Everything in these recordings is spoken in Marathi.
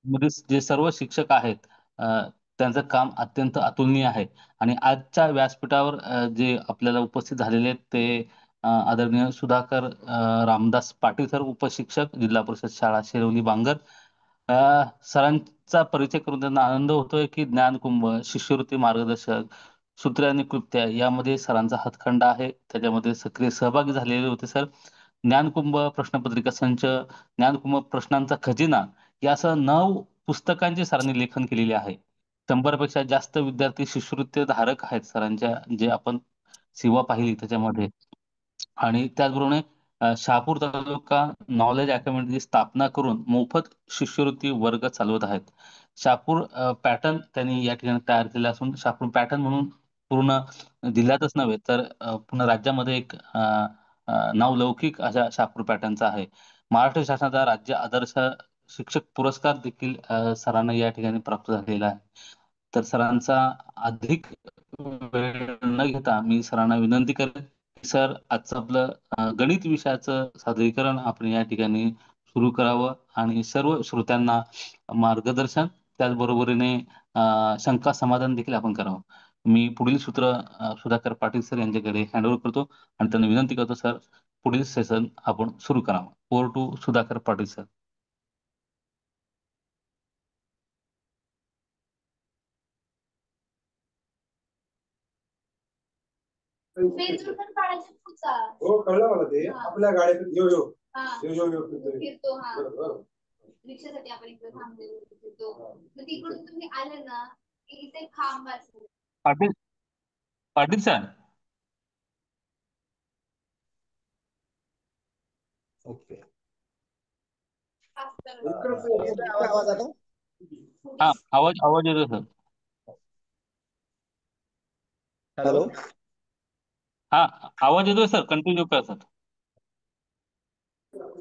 मध्ये जे सर्व शिक्षक आहेत अ, त्यांचं काम अत्यंत अतुलनीय आहे आणि आजच्या व्यासपीठावर जे आपल्याला उपस्थित झालेले आहेत ते आदरणीय सुधाकर रामदास पाटील सर, उपशिक्षक, जिल्हा परिषद शाळा शिरवली बांगर. सरांचा परिचय करून त्यांना आनंद होतोय की ज्ञानकुंभ, शिष्यवृत्ती मार्गदर्शक, सूत्रे आणि कृत्या यामध्ये सरांचा हातखंडा आहे. त्याच्यामध्ये सक्रिय सहभागी झालेले होते सर. ज्ञानकुंभ प्रश्नपत्रिका संच, ज्ञानकुंभ प्रश्नांचा खजिना यासह 9 पुस्तकांची सरांनी लेखन केलेले आहे. 100 पेक्षा जास्त विद्यार्थी शिष्यवृत्ती धारक आहेत सरांच्या, जे आपण सेवा पाहिली त्याच्यामध्ये. आणि त्याचबरोबर शहापूर तालुका नॉलेज अकॅडमीची स्थापना करून मोफत शिष्यवृत्ती वर्ग चालवत आहेत. शहापूर पॅटर्न त्यांनी या ठिकाणी तयार केला असून शहापूर पॅटर्न म्हणून पूर्ण जिल्ह्यातच नव्हे तर पूर्ण राज्यामध्ये एक नावलौकिक अशा शहापूर पॅटर्नचा आहे. महाराष्ट्र शासनाचा राज्य आदर्श शिक्षक पुरस्कार देखील सरांना या ठिकाणी प्राप्त झालेला आहे. तर सरांचा अधिक वेळ न घेता मी सरांना विनंती करेन, सर आजचं आपलं गणित विषयाचं सादरीकरण आपण या ठिकाणी सुरू करावं आणि सर्व श्रोत्यांना मार्गदर्शन त्याचबरोबरीने शंका समाधान देखील आपण करावं. मी पुढील सूत्र सुधाकर पाटील सर यांच्याकडे हँडओव्हर करतो आणि त्यांना विनंती करतो, सर पुढील सेशन आपण सुरू करावं. Over to Sudhakar Patil sir. बेंचवर पण काढायचे पुढचा. हो कळलं मला ते. आपल्या गाड्यात येऊ येऊ येऊ येऊ येऊ फिरतो. हा रिक्षासाठी आपण इकडे थांबलेलो फिरतो. मग तिकडून तुम्ही आले ना की इथे खांब असतो. पाटील पाटील सर. ओके. आवाज आता हा आवाज आवाज येतो सर. हॅलो. हा आवाज येतोय सर, कंटिन्यू करा सर.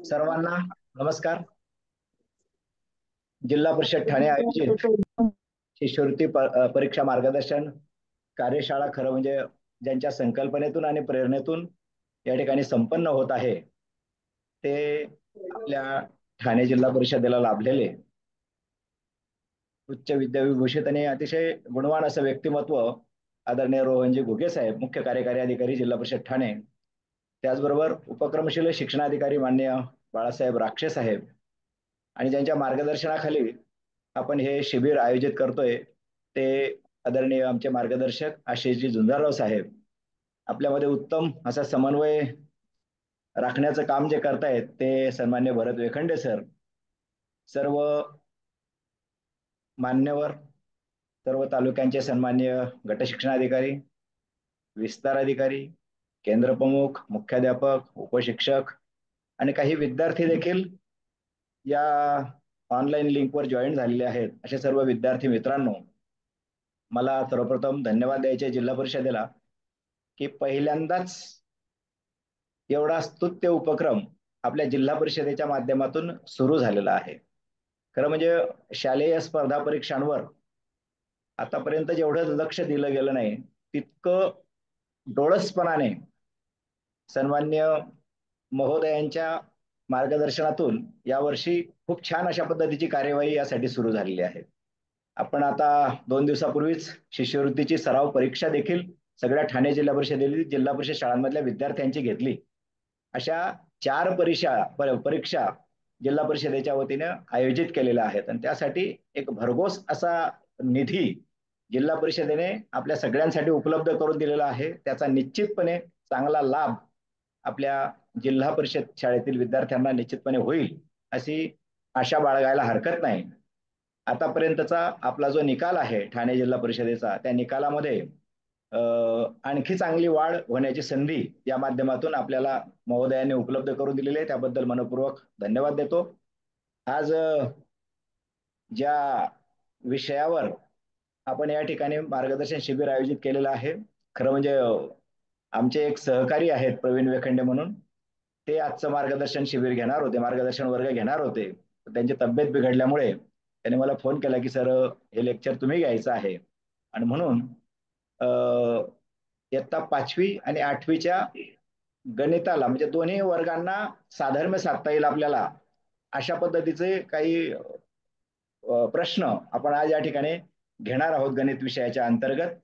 सर्वांना नमस्कार. जिल्हा परिषद ठाणे आयोजित शिष्यवृत्ती परीक्षा मार्गदर्शन कार्यशाळा खरं म्हणजे ज्यांच्या संकल्पनेतून आणि प्रेरणेतून या ठिकाणी संपन्न होत आहे ते आपल्या ठाणे जिल्हा परिषदेला लाभलेले उच्च विद्याविभूषित आणि अतिशय गुणवान असं व्यक्तिमत्व आदरणीय रोहनजी घुगे साहेब, मुख्य कार्यकारी अधिकारी जिल्हा परिषद ठाणे, त्याचबरोबर उपक्रमशील शिक्षणाधिकारी माननीय बाळासाहेब राक्षे साहेब आणि ज्यांच्या मार्गदर्शनाखाली आपण हे शिबिर आयोजित करतोय ते आदरणीय आमचे मार्गदर्शक आशिषजी झुंजारराव साहेब, आपल्यामध्ये उत्तम असा समन्वय राखण्याचं काम जे करतायत ते सन्मान्य भरत वेखंडे सर, सर्व मान्यवर, सर्व तालुक्यांचे सन्मान्य गटशिक्षणाधिकारी, विस्तार अधिकारी, केंद्र प्रमुख, मुख्याध्यापक, उपशिक्षक आणि काही विद्यार्थी देखील या ऑनलाईन लिंकवर जॉईन झालेले आहेत. असे सर्व विद्यार्थी मित्रांनो, मला सर्वप्रथम धन्यवाद द्यायचे जिल्हा परिषदेला की पहिल्यांदाच एवढा स्तुत्य उपक्रम आपल्या जिल्हा परिषदेच्या माध्यमातून सुरू झालेला आहे. खरं म्हणजे शालेय स्पर्धा परीक्षांवर आतापर्यंत जेवढं लक्ष दिलं गेलं नाही तितकं डोळसपणाने सन्मान्य महोदयांच्या मार्गदर्शनातून यावर्षी खूप छान अशा पद्धतीची कार्यवाही यासाठी सुरू झालेली आहे. आपण आता 2 दिवसापूर्वीच शिष्यवृत्तीची सराव परीक्षा देखील सगळ्या ठाणे जिल्हा परिषदेतील जिल्हा परिषद शाळांमधल्या विद्यार्थ्यांची घेतली. अशा 4 परीक्षा जिल्हा परिषदेच्या वतीने आयोजित केलेल्या आहेत आणि त्यासाठी एक भरघोस असा निधी जिल्हा परिषदेने आपल्या सगळ्यांसाठी उपलब्ध करून दिलेला आहे. त्याचा निश्चितपणे चांगला लाभ आपल्या जिल्हा परिषद शाळेतील विद्यार्थ्यांना निश्चितपणे होईल अशी आशा बाळगायला हरकत नाही. आतापर्यंतचा आपला जो निकाल आहे ठाणे जिल्हा परिषदेचा, त्या निकालामध्ये आणखी चांगली वाढ होण्याची संधी या माध्यमातून आपल्याला महोदयांनी उपलब्ध करून दिलेली आहे. त्याबद्दल मनपूर्वक धन्यवाद देतो. आज ज्या विषयावर आपण या ठिकाणी मार्गदर्शन शिबिर आयोजित केलेलं आहे, खरं म्हणजे आमचे एक सहकारी आहेत प्रवीण वेखंडे म्हणून, ते आजचं मार्गदर्शन शिबिर घेणार होते, मार्गदर्शन वर्ग घेणार होते. त्यांची तब्येत बिघडल्यामुळे त्यांनी मला फोन केला की सर हे लेक्चर तुम्ही घ्यायचं आहे आणि म्हणून इयत्ता 5वी आणि 8वीच्या गणिताला म्हणजे दोन्ही वर्गांना साधर्म्य साधता येईल आपल्याला अशा पद्धतीचे काही प्रश्न आपण आज या ठिकाणी घेणार आहोत गणित विषयाच्या अंतर्गत.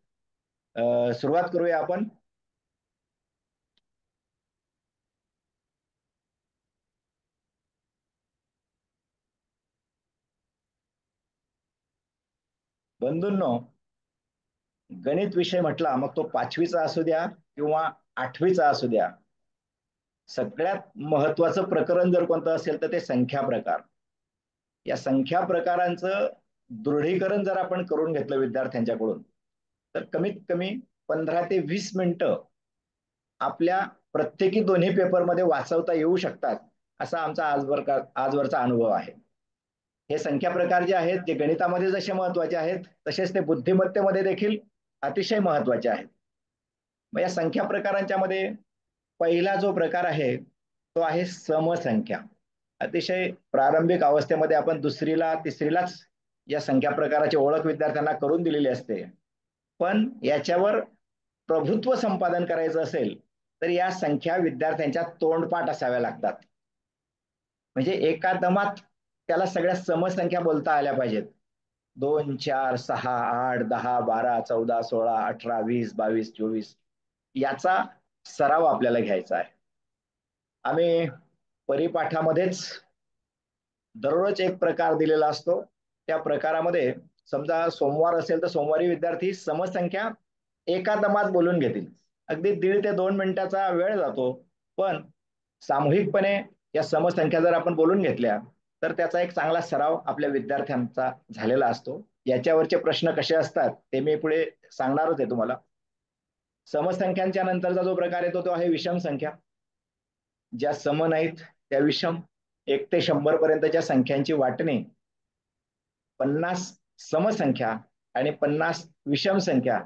सुरुवात करूया आपण. बंधूंनो, गणित विषय म्हटला मग तो 5वीचा असू द्या किंवा 8वीचा असू द्या, सगळ्यात महत्वाचं प्रकरण जर कोणतं असेल तर ते संख्या प्रकार. या संख्या प्रकारांचं दृढीकरण जर आपण करून घेतलं विद्यार्थ्यांच्याकडून तर कमीत कमी 15 ते 20 मिनिटं आपल्या प्रत्येकी दोन्ही पेपरमध्ये वाचवता येऊ शकतात, असा आमचा आजवरचा अनुभव आहे. हे संख्या प्रकार जे आहेत, जे गणितामध्ये जसे महत्वाचे आहेत तसेच ते बुद्धिमत्तेमध्ये देखील अतिशय महत्वाचे आहेत. मग या संख्या प्रकारांच्या मध्ये पहिला जो प्रकार आहे तो आहे समसंख्या. अतिशय प्रारंभिक अवस्थेमध्ये आपण दुसरीला तिसरीलाच या संख्या प्रकाराची ओळख विद्यार्थ्यांना करून दिलेली असते. पण याच्यावर प्रभुत्व संपादन करायचं असेल तर या संख्या विद्यार्थ्यांच्या तोंडपाठ असाव्या लागतात. म्हणजे एका दमात त्याला सगळ्या समसंख्या बोलता आल्या पाहिजेत. 2, 4, 6, 8, 10, 12, 14, 16, 18, 20, 22, 24 याचा सराव आपल्याला घ्यायचा आहे. आम्ही परिपाठामध्येच दररोज एक प्रकार दिलेला असतो. त्या प्रकारामध्ये समजा सोमवार असेल तर सोमवारी विद्यार्थी समसंख्या एका दमात बोलून घेतील. अगदी 1.5 ते 2 मिनिटाचा वेळ जातो, पण सामूहिकपणे या समसंख्या जर आपण बोलून घेतल्या तर त्याचा एक चांगला सराव आपल्या विद्यार्थ्यांचा झालेला असतो. याच्यावरचे प्रश्न कसे असतात ते मी पुढे सांगणारच आहे तुम्हाला. समसंख्यांच्या नंतरचा जो प्रकार येतो तो आहे विषम संख्या. ज्या सम नाहीत त्या विषम. 1 ते 100 पर्यंतच्या संख्यांची वाटणी 50 समसंख्या आणि 50 विषम संख्या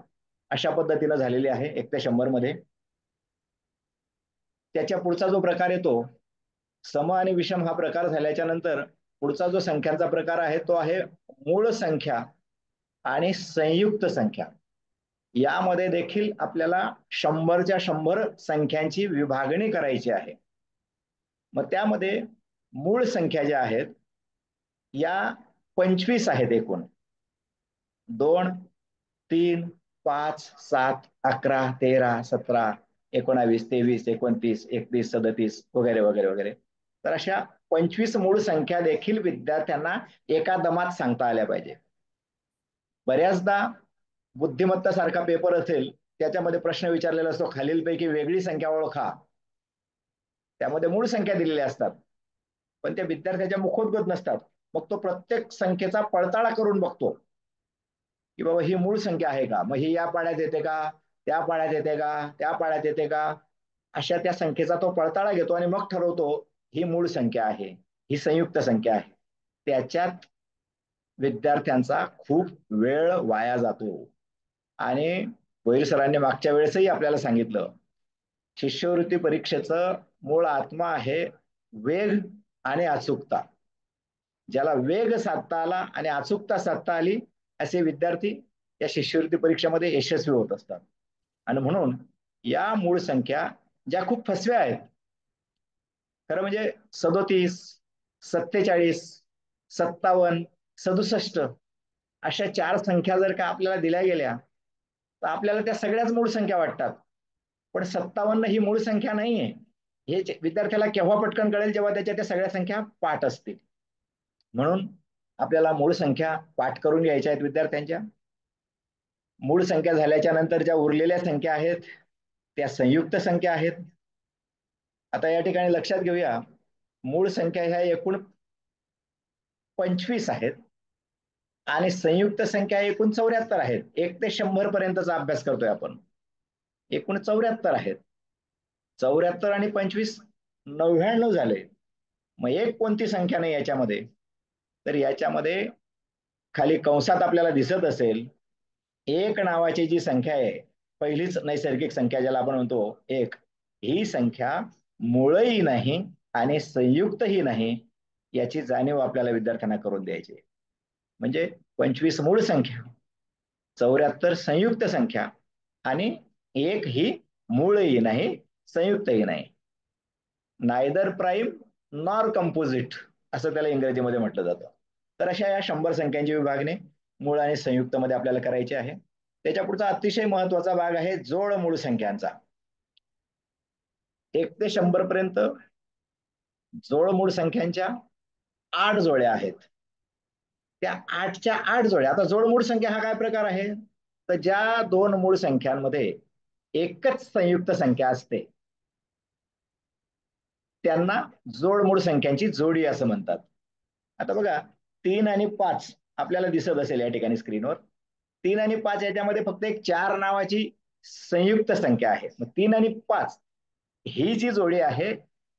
अशा पद्धतीने झालेली आहे 1 ते 100 मध्ये. त्याच्या पुढचा जो प्रकार येतो सम आणि विषम हा प्रकार झाल्याच्या नंतर पुढचा जो संख्यांचा प्रकार आहे तो आहे मूळ संख्या आणि संयुक्त संख्या. यामध्ये देखील आपल्याला 100च्या 100 संख्यांची विभागणी करायची आहे. मग त्यामध्ये मूळ संख्या ज्या आहेत या 25 आहेत एकूण. 2, 3, 5, 7, 11, 13, 17, 19, 23, 29, 31, 37 वगैरे वगैरे वगैरे. तर अशा 25 मूळ संख्या देखील विद्यार्थ्यांना एका दमात सांगता आल्या पाहिजे. बऱ्याचदा बुद्धिमत्ता सारखा पेपर असेल त्याच्यामध्ये प्रश्न विचारलेला असतो खालीलपैकी वेगळी संख्या ओळखा. त्यामध्ये मूळ संख्या दिलेल्या असतात पण त्या विद्यार्थ्याच्या मुखोद्गत नसतात. मग तो प्रत्येक संख्येचा पडताळा करून बघतो की बाबा ही मूळ संख्या आहे का, मग ही या पाड्यात येते का, त्या पाड्यात येते का, त्या पाड्यात येते का, अशा त्या संख्येचा तो पडताळा घेतो आणि मग ठरवतो ही मूळ संख्या आहे, ही संयुक्त संख्या आहे. त्याच्यात विद्यार्थ्यांचा खूप वेळ वाया जातो. आणि वैर सरांनी मागच्या वेळेसही आपल्याला सांगितलं शिष्यवृत्ती परीक्षेचं मूळ आत्मा आहे वेग आणि अचूकता. ज्याला वेग साधता आला आणि अचूकता साधता आली असे विद्यार्थी या शिष्यवृत्ती परीक्षेमध्ये यशस्वी होत असतात. आणि म्हणून या मूळ संख्या ज्या खूप फसव्या आहेत खरं म्हणजे 37, 47, 57, 67 अशा 4 संख्या जर का आपल्याला दिल्या गेल्या तर आपल्याला त्या सगळ्याच मूळ संख्या वाटतात. पण 57 ही मूळ संख्या नाहीये हे विद्यार्थ्याला केव्हा पटकन कळेल जेव्हा त्याच्या त्या सगळ्या संख्या पाठ असतील. म्हणून आपल्याला मूळ संख्या पाठ करून घ्यायच्या आहेत विद्यार्थ्यांच्या. मूळ संख्या झाल्याच्या नंतर ज्या उरलेल्या संख्या आहेत त्या संयुक्त संख्या आहेत. आता या ठिकाणी लक्षात घेऊया मूळ संख्या ह्या एकूण 25 आहेत आणि संयुक्त संख्या एकूण 74 आहेत. 1 ते 100 पर्यंतचा अभ्यास करतोय आपण. एकूण 74 आहेत. 74 आणि 25 99 झाले. मग एक कोणती संख्या नाही याच्यामध्ये तर याच्यामध्ये खाली कंसात आपल्याला दिसत असेल एक नावाची जी संख्या आहे पहिलीच नैसर्गिक संख्या ज्याला आपण म्हणतो एक, ही संख्या मूळही नाही आणि संयुक्तही नाही याची जाणीव आपल्याला विद्यार्थ्यांना करून द्यायची. म्हणजे 25 मूळ संख्या, 74 संयुक्त संख्या आणि एक ही मूळही नाही संयुक्तही नाही. नायदर प्राईम नॉर कंपोजिट असं त्याला इंग्रजीमध्ये म्हटलं जातं. तर अशा या 100 संख्यांची विभागणी मूळ आणि संयुक्त मध्ये आपल्याला करायची आहे. त्याच्या पुढचा अतिशय महत्वाचा भाग आहे जोड मूळ संख्यांचा. 1 ते 100 पर्यंत जोड मूळ संख्यांच्या 8 जोड्या आहेत. त्या 8च्या 8 जोड्या. आता जोड मूळ संख्या हा काय प्रकार आहे, तर ज्या दोन मूळ संख्यांमध्ये एकच संयुक्त संख्या असते त्यांना जोड मूळ संख्यांची जोडी असं म्हणतात. आता बघा 3 आणि 5 आपल्याला दिसत असेल या ठिकाणी स्क्रीनवर. 3 आणि 5 याच्यामध्ये फक्त एक 4 नावाची संयुक्त संख्या आहे. मग 3 आणि 5 ही जी जोडी आहे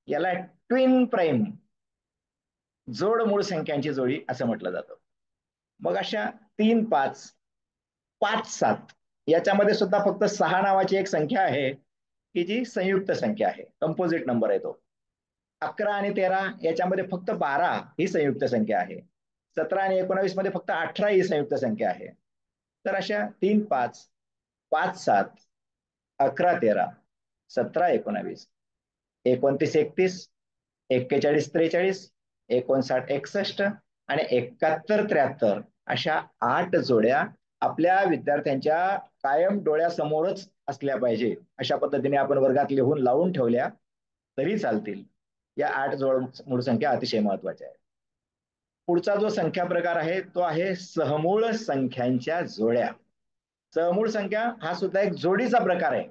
याला ट्विन प्राईम जोड मूळ संख्यांची जोडी असं म्हटलं जातं. मग अशा 3, 5, 5, 7 याच्यामध्ये सुद्धा फक्त 6 नावाची एक संख्या आहे की जी संयुक्त संख्या आहे, कंपोजिट नंबर आहे तो. 11 आणि 13 याच्यामध्ये फक्त 12 ही संयुक्त संख्या आहे. 17 आणि 19 मध्ये फक्त 18 ही संयुक्त संख्या आहे. तर अशा 3, 5, 5, 7, 11, 13, 17, 19, 29, 31, 41, 43, 59, 61 आणि 71, 73 अशा 8 जोड्या आपल्या विद्यार्थ्यांच्या कायम डोळ्यासमोरच असल्या पाहिजे. अशा पद्धतीने आपण वर्गात लिहून लावून ठेवल्या तरी चालतील. या 8 जोड मूळ संख्या अतिशय महत्वाच्या आहेत. पुढचा जो संख्या प्रकार आहे तो आहे सहमूळ संख्यांच्या जोड्या. सहमूळ संख्या हा सुद्धा एक जोडीचा प्रकार आहे.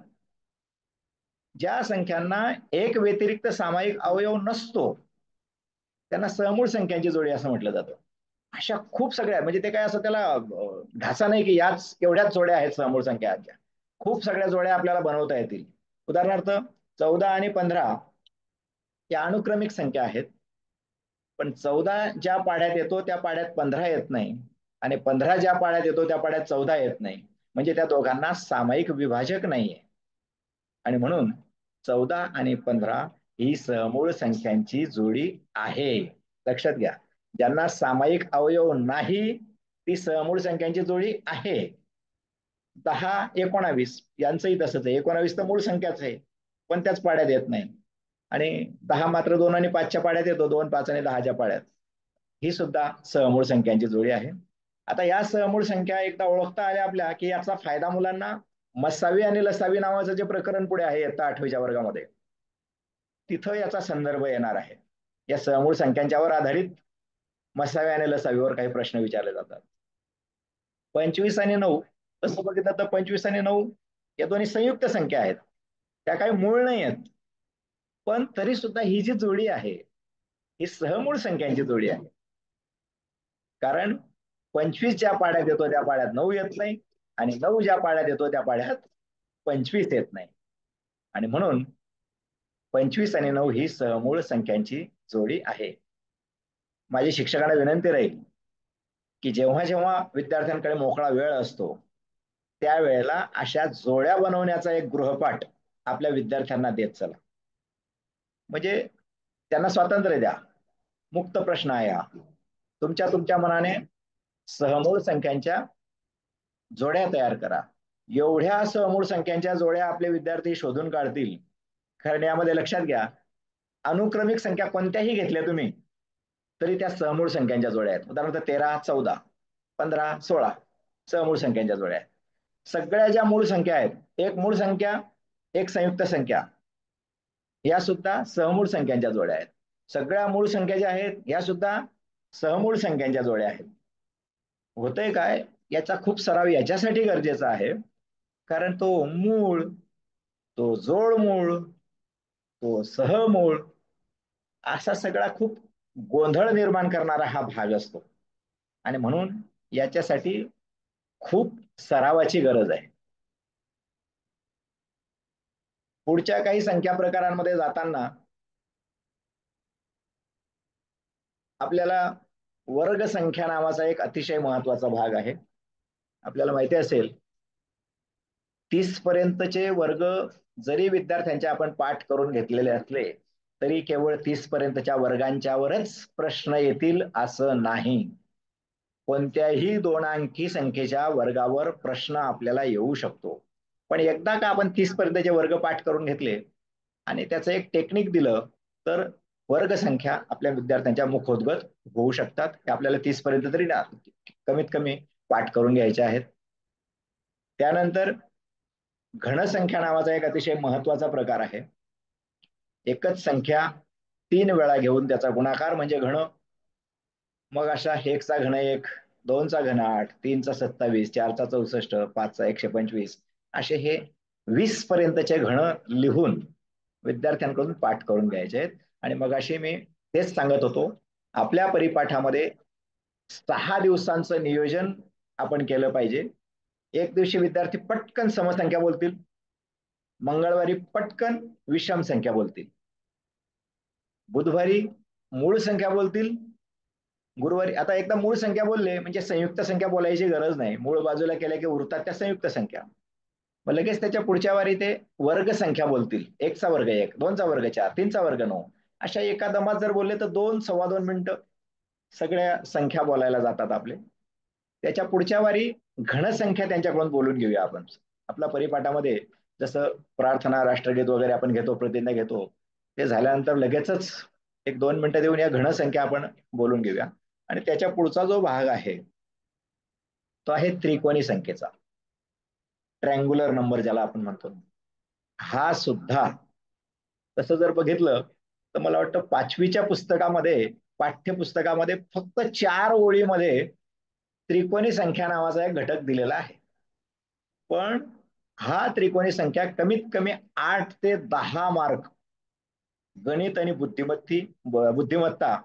ज्या संख्यांना एक व्यतिरिक्त सामायिक अवयव नसतो त्यांना सहमूळ संख्यांची जोडी असं म्हटलं जातं. अशा खूप सगळ्या, म्हणजे ते काय असं त्याला ढाचा नाही की याच एवढ्याच जोड्या आहेत सहमूळ संख्यांच्या. खूप सगळ्या जोड्या आपल्याला बनवता येतील. उदाहरणार्थ 14 आणि 15 या अनुक्रमिक संख्या आहेत, पण 14 ज्या पाढ्यात येतो त्या पाढ्यात 15 येत नाही आणि 15 ज्या पाढ्यात येतो त्या पाढ्यात 14 येत नाही. म्हणजे त्या दोघांना सामायिक विभाजक नाहीये आणि म्हणून 14 आणि 15 ही सहमूळ संख्यांची जोडी आहे. लक्षात घ्या, ज्यांना सामायिक अवयव नाही ती सहमूळ संख्यांची जोडी आहे. 10, 19 यांचंही तसंच आहे. 19 तर मूळ संख्याच आहे पण त्याच पाड्यात येत नाही आणि 10 मात्र 2 आणि 5च्या पाड्यात येतो, 2, 5 आणि 10च्या पाड्यात. ही सुद्धा सहमूळ संख्यांची जोडी आहे. आता या सहमूळ संख्या एकदा ओळखता आल्या आपल्या की याचा फायदा मुलांना मसावी आणि लसावी नावाचं जे प्रकरण पुढे आहे इयत्ता 8वीच्या वर्गामध्ये तिथं याचा संदर्भ येणार आहे. या सहमूळ संख्यांच्यावर आधारित मसावी आणि लसावीवर काही प्रश्न विचारले जातात. 25 आणि 9 तसं बघितलं तर 25 आणि 9 या दोन्ही संयुक्त संख्या आहेत, त्या काही मूळ नाही आहेत, पण तरी सुद्धा ही जी जोडी आहे ही सहमूळ संख्यांची जोडी आहे. कारण 25 ज्या पाड्यात येतो त्या पाड्यात 9 येत नाही आणि 9 ज्या पाड्यात येतो त्या पाड्यात 25 येत नाही आणि म्हणून 25 आणि 9 ही सहमूळ संख्यांची जोडी आहे. माझी शिक्षकांना विनंती राहील की जेव्हा जेव्हा विद्यार्थ्यांकडे मोकळा वेळ असतो त्यावेळेला अशा जोड्या बनवण्याचा एक गृहपाठ आपल्या विद्यार्थ्यांना देत चला. म्हणजे त्यांना स्वातंत्र्य द्या, मुक्त प्रश्न आहे हा. तुमच्या मनाने सहमूळ संख्यांच्या जोड्या तयार करा. एवढ्या सहमूळ संख्यांच्या जोड्या आपले विद्यार्थी शोधून काढतील. कारण यामध्ये लक्षात घ्या, अनुक्रमिक संख्या कोणत्याही घेतल्या तुम्ही तरी त्या सहमूळ संख्यांच्या जोड्या आहेत. उदाहरणार्थ 13, 14, 15, 16 सहमूळ संख्यांच्या जोड्या आहेत. सगळ्या ज्या मूळ संख्या आहेत, एक मूळ संख्या एक संयुक्त संख्या, या सुद्धा सहमूळ संख्यांच्या जोड्या आहेत. सगळ्या मूळ संख्या ज्या आहेत या सुद्धा सहमूळ संख्यांच्या जोड्या आहेत. होतंय काय, याचा खूप सराव याच्यासाठी गरजेचा आहे कारण तो मूळ, तो जोडमूळ, तो सहमूळ असा सगळा खूप गोंधळ निर्माण करणारा हा भाग असतो आणि म्हणून याच्यासाठी खूप सरावाची गरज आहे. पुढच्या काही संख्या प्रकारांमध्ये जाताना आपल्याला वर्ग संख्या नावाचा एक अतिशय महत्वाचा भाग आहे. आपल्याला माहिती असेल 30 पर्यंतचे वर्ग जरी विद्यार्थ्यांचे आपण पाठ करून घेतलेले असले तरी केवळ 30 पर्यंतच्या वर्गांच्यावरच प्रश्न येतील असं नाही. कोणत्याही 2 अंकी संख्येच्या वर्गावर प्रश्न आपल्याला येऊ शकतो. पण एकदा का आपण 30 पर्यंतचे वर्ग पाठ करून घेतले आणि त्याचं एक टेक्निक दिलं तर वर्गसंख्या आपल्या विद्यार्थ्यांच्या मुखोद्गत होऊ शकतात. हे आपल्याला 30 पर्यंत तरी कमीत कमी पाठ करून घ्यायचे आहेत. त्यानंतर घनसंख्या नावाचा एक अतिशय महत्वाचा प्रकार आहे. एकच संख्या 3 वेळा घेऊन त्याचा गुणाकार म्हणजे घन. मग अशा 1चा घन 1, 2चा घन 8, 3चा 27, 4चा 64, 5चा 125 असे हे 20 पर्यंतचे घन लिहून विद्यार्थ्यांकडून पाठ करून घ्यायचे आहेत. आणि मग अशी मी तेच सांगत होतो, आपल्या परिपाठामध्ये 6 दिवसांचं नियोजन आपण केलं पाहिजे. एक दिवशी विद्यार्थी पटकन समसंख्या बोलतील, मंगळवारी पटकन विषम संख्या बोलतील, बुधवारी मूळ संख्या बोलतील, गुरुवारी आता एकदा मूळ संख्या बोलले म्हणजे संयुक्त संख्या बोलायची गरज नाही. मूळ बाजूला केल्या की उरतात त्या संयुक्त संख्या. मग लगेच त्याच्या पुढच्या वारी ते वर्ग संख्या बोलतील. 1चा वर्ग 1, 2चा वर्ग 4, 3चा वर्ग 9 अशा एका दमात जर बोलले तर 2 सव्वा 2 मिनिटं सगळ्या संख्या बोलायला जातात आपले. त्याच्या पुढच्या वारी घनसंख्या त्यांच्याकडून बोलून घेऊया आपण. आपल्या परिपाठामध्ये जसं प्रार्थना, राष्ट्रगीत वगैरे आपण घेतो, प्रतिज्ञा घेतो, ते झाल्यानंतर लगेचच 1-2 मिनिटं देऊन या घनसंख्या आपण बोलून घेऊया. आणि त्याच्या पुढचा जो भाग आहे तो आहे त्रिकोणी संख्येचा, ट्रँग्युलर नंबर ज्याला आपण म्हणतो. हा सुद्धा तसं जर बघितलं तर मला वाटतं 5वीच्या पुस्तकामध्ये, पाठ्यपुस्तकामध्ये फक्त 4 ओळीमध्ये त्रिकोणी संख्या नावाचा एक घटक दिलेला आहे. पण हा त्रिकोणी संख्या कमीत कमी 8 ते 10 मार्क गणित आणि बुद्धिमत्ता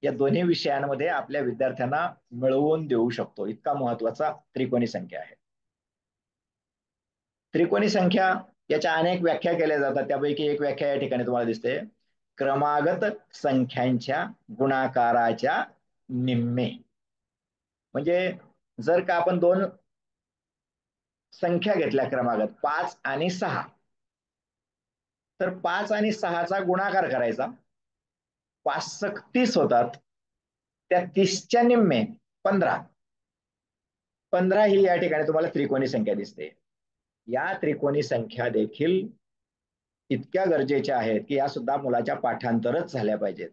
या दोन्ही विषयांमध्ये आपल्या विद्यार्थ्यांना मिळवून देऊ शकतो. इतका महत्वाचा त्रिकोणी संख्या आहे. त्रिकोणी संख्या याच्या अनेक व्याख्या केल्या जातात. त्यापैकी एक व्याख्या या ठिकाणी तुम्हाला दिसते, क्रमागत संख्यांच्या गुणाकाराच्या निम्मे. म्हणजे जर का आपण 2 संख्या घेतल्या क्रमागत 5 आणि 6, तर 5 आणि 6चा गुणाकार करायचा. 5 30 होतात, त्या 30च्या निम्मे 15. 15 ही या ठिकाणी तुम्हाला त्रिकोणी संख्या दिसते. या त्रिकोणी संख्या देखील इतक्या गरजेच्या आहेत की या सुद्धा मुलाच्या पाठांतरच झाल्या पाहिजेत.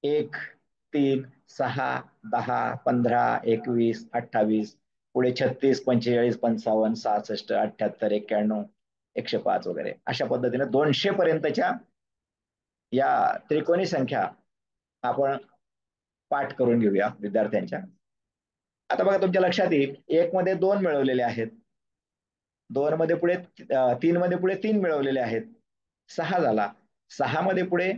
1, 3, 6, 10, 15, 21, 28, पुढे 36, 45, 55, 66, 78, 91, 105 वगैरे अशा पद्धतीने 200 पर्यंतच्या या त्रिकोणी संख्या आपण पाठ करून घेऊया विद्यार्थ्यांच्या. आता बघा तुमच्या लक्षात येईल, 1 मध्ये 2 मिळवलेले आहेत, 2 मध्ये पुढे 3 मध्ये पुढे 3 मिळवलेले आहेत, 6 झाला. 6 मध्ये पुढे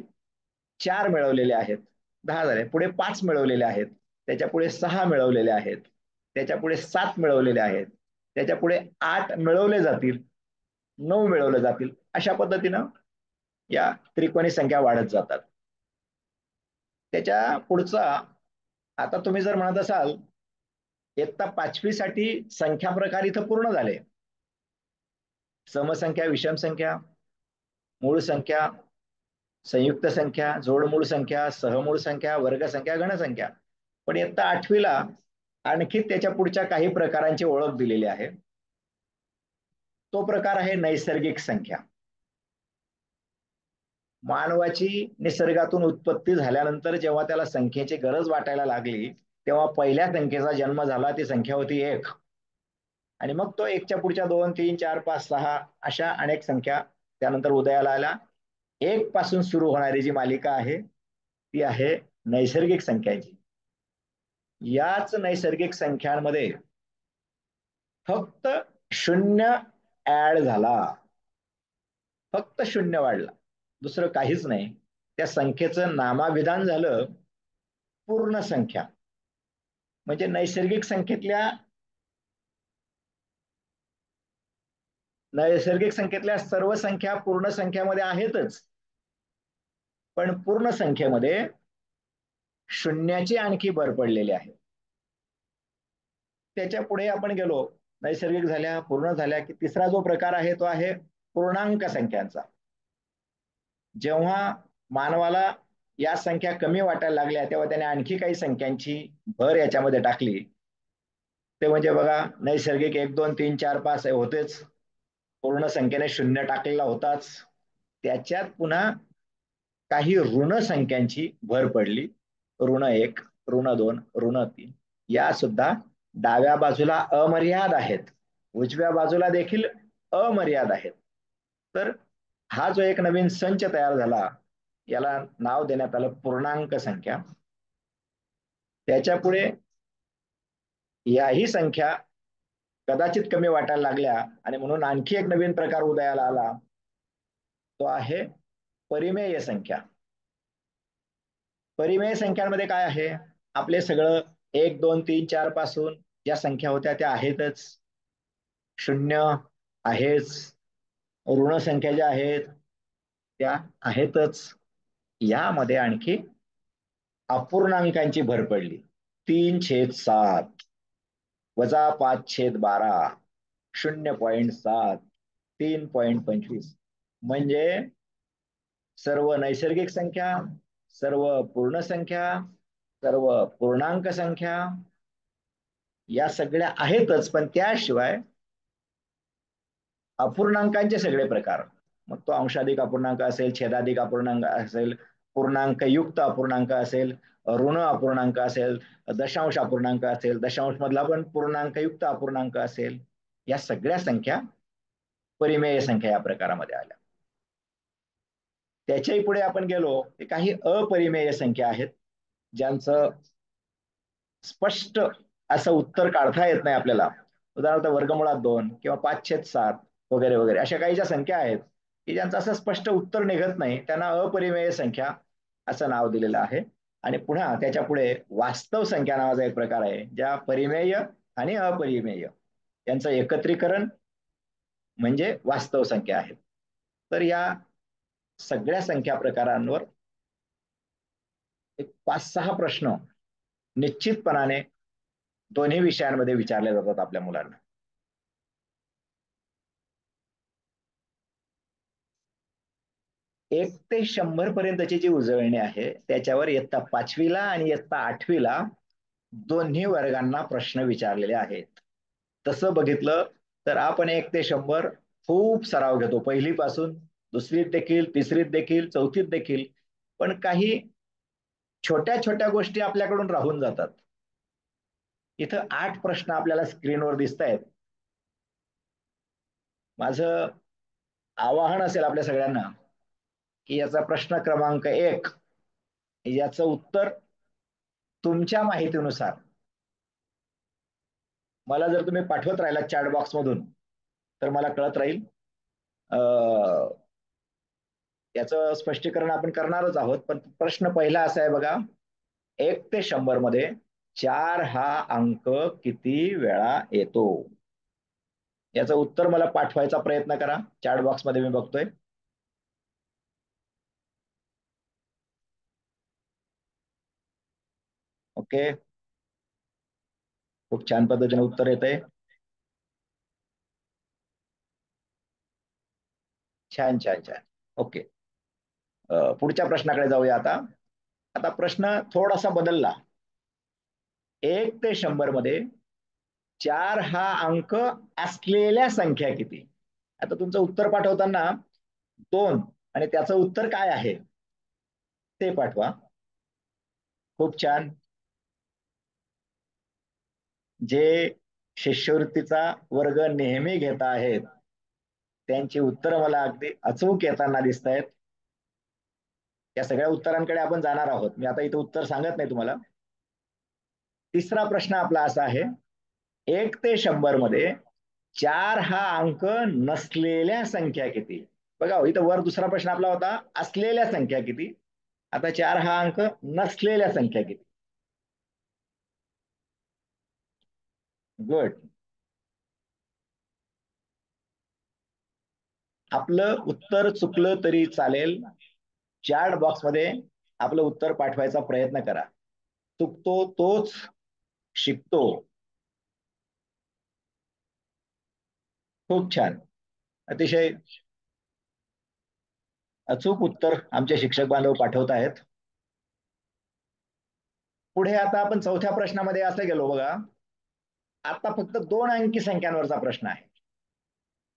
4 मिळवलेले आहेत, 10 झाले. पुढे 5 मिळवलेले आहेत, त्याच्या पुढे 6 मिळवलेले आहेत, त्याच्या पुढे 7 मिळवलेले आहेत, त्याच्या पुढे 8 मिळवले जातील, 9 मिळवले जातील. अशा पद्धतीनं या त्रिकोणी संख्या वाढत जातात. त्याच्या पुढचा, आता तुम्ही जर म्हणत असाल इयत्ता 5वी साठी संख्या प्रकार इथं पूर्ण झाले, समसंख्या, विषम संख्या, मूळ संख्या, संयुक्त संख्या, जोडमूळ संख्या, सहमूळ संख्या, वर्गसंख्या, घनसंख्या. पण इयत्ता 8वीला आणखी त्याच्या पुढच्या काही प्रकारांची ओळख दिलेली आहे. तो प्रकार आहे नैसर्गिक संख्या. मानवाची निसर्गातून उत्पत्ती झाल्यानंतर जेव्हा त्याला संख्येची गरज वाटायला लागली तेव्हा पहिल्या संख्येचा जन्म झाला. ती संख्या होती 1. आणि मग तो 1च्या पुढच्या 2, 3, 4, 5, 6 अशा अनेक संख्या त्यानंतर उदयाला आल्या. 1 पासून सुरू होणारी जी मालिका आहे ती आहे नैसर्गिक संख्यांची. याच नैसर्गिक संख्यांमध्ये फक्त 0 ऍड झाला, फक्त 0 वाढला, दुसरं काहीच नाही. त्या संख्येचं नामाभिधान झालं पूर्ण संख्या. म्हणजे नैसर्गिक संख्येतल्या सर्व संख्या पूर्ण संख्यामध्ये आहेतच, पण पूर्ण संख्येमध्ये शून्याची आणखी भर पडलेली आहे. त्याच्या पुढे आपण गेलो, नैसर्गिक झाल्या, पूर्ण झाल्या, की तिसरा जो प्रकार आहे तो आहे पूर्णांक संख्यांचा. जेव्हा मानवाला या संख्या कमी वाटायला लागल्या तेव्हा त्याने आणखी काही संख्यांची भर याच्यामध्ये टाकली. ते म्हणजे बघा, नैसर्गिक 1, 2, 3, 4, 5 हे होतेच, पूर्ण संख्येने 0 टाकलेला होताच, त्याच्यात पुन्हा काही ऋण संख्यांची भर पडली. ऋण 1, ऋण 2, ऋण 3 या सुद्धा डाव्या बाजूला अमर्याद आहेत, उजव्या बाजूला देखील अमर्याद आहेत. तर हा जो एक नवीन संच तयार झाला, याला नाव देण्यात आलं पूर्णांक संख्या. त्याच्या पुढे याही संख्या कदाचित कमी वाटायला लागल्या आणि म्हणून आणखी एक नवीन प्रकार उदयाला आला, तो आहे परिमेय संख्या. परिमेय संख्यांमध्ये काय आहे? आपले सगळं 1, 2, 3, 4 पासून ज्या संख्या होत्या त्या आहेतच, शून्य आहेच, ऋण संख्या ज्या आहेत त्या आहेतच. यामध्ये आणखी अपूर्णांकांची भर पडली. 3/7 वजा 5/12 0.7 3.25 म्हणजे सर्व नैसर्गिक संख्या, सर्व पूर्ण संख्या, सर्व पूर्णांक संख्या या सगळ्या आहेतच, पण त्याशिवाय अपूर्णांकांचे सगळे प्रकार, मग तो अंशाधिक अपूर्णांक असेल, छेदाधिक अपूर्णांक असेल, पूर्णांक युक्त अपूर्णांक असेल, ऋण अपूर्णांक असेल, दशांश अपूर्णांक असेल, दशांश मधला पण पूर्णांक युक्त अपूर्णांक असेल, या सगळ्या संख्या परिमेय संख्या या प्रकारामध्ये आल्या. त्याच्याही पुढे आपण गेलो की काही अपरिमेय संख्या आहेत, ज्यांचं स्पष्ट असं उत्तर काढता येत नाही आपल्याला. उदाहरणार्थ वर्गमुळात 2 किंवा 5/7 वगैरे वगैरे अशा काही ज्या संख्या आहेत की ज्यांचं असं स्पष्ट उत्तर निघत नाही, त्यांना अपरिमेय संख्या असं नाव दिलेलं आहे. आणि पुन्हा त्याच्या पुढे वास्तव संख्या नावाचा एक प्रकार आहे, ज्या परिमेय आणि अपरिमेय यांचं एकत्रीकरण म्हणजे वास्तव संख्या आहेत. तर या सगळ्या संख्या प्रकारांवर एक 5-6 प्रश्न निश्चितपणाने दोन्ही विषयांमध्ये विचारले जातात आपल्या मुलांना. एक ते 100 पर्यंतची जी उजळणी आहे त्याच्यावर इयत्ता 5वीला आणि इयत्ता 8वीला दोन्ही वर्गांना प्रश्न विचारलेले आहेत. तसं बघितलं तर आपण 1 ते 100 खूप सराव घेतो, पहिलीपासून दुसरीत देखील, तिसरीत देखील, चौथीत देखील. पण काही छोट्या छोट्या गोष्टी आपल्याकडून राहून जातात. इथं 8 प्रश्न आपल्याला स्क्रीनवर दिसत आहेत. माझं आवाहन असेल आपल्या सगळ्यांना की याचा प्रश्न क्रमांक 1 याचं उत्तर तुमच्या माहितीनुसार मला जर तुम्ही पाठवत राहिला चॅट बॉक्स मधून तर मला कळत राहील. याचं स्पष्टीकरण आपण करणारच आहोत. पण प्रश्न पहिला असा आहे बघा, 1 ते 100 मध्ये 4 हा अंक किती वेळा येतो? याचं उत्तर मला पाठवायचा प्रयत्न करा चॅट बॉक्स मध्ये, मी बघतोय. ओके, खूप छान पद्धतीने उत्तर येत आहे. छान छान छान. ओके, पुढच्या प्रश्नाकडे जाऊया आता. आता प्रश्न थोडासा बदलला. 1 ते 100 मध्ये 4 हा अंक असलेल्या संख्या किती? आता तुमचं उत्तर पाठवताना 2 आणि त्याचं उत्तर काय आहे ते पाठवा. खूप छान. जे शिष्यवृत्तीचा वर्ग नेहमी घेत आहेत त्यांची उत्तरं मला अगदी अचूक येताना दिसत आहेत. या सगळ्या उत्तरांकडे आपण जाणार आहोत. मी आता इथे उत्तर सांगत नाही तुम्हाला. तिसरा प्रश्न आपला असा आहे, 1 ते 100 मध्ये 4 हा अंक नसलेल्या संख्या किती? बघा इथं वर दुसरा प्रश्न आपला होता असलेल्या संख्या किती, आता 4 हा अंक नसलेल्या संख्या किती? गुड. आपलं उत्तर चुकलं तरी चालेल, चॅट बॉक्स मध्ये आपलं उत्तर पाठवायचा प्रयत्न करा. चुकतो तोच शिकतो. खूप छान, अतिशय अचूक उत्तर आमचे शिक्षक बांधव पाठवत आहेत. पुढे आता आपण चौथ्या प्रश्नामध्ये असं गेलो बघा. आता फक्त 2 अंकी संख्यांवरचा प्रश्न आहे.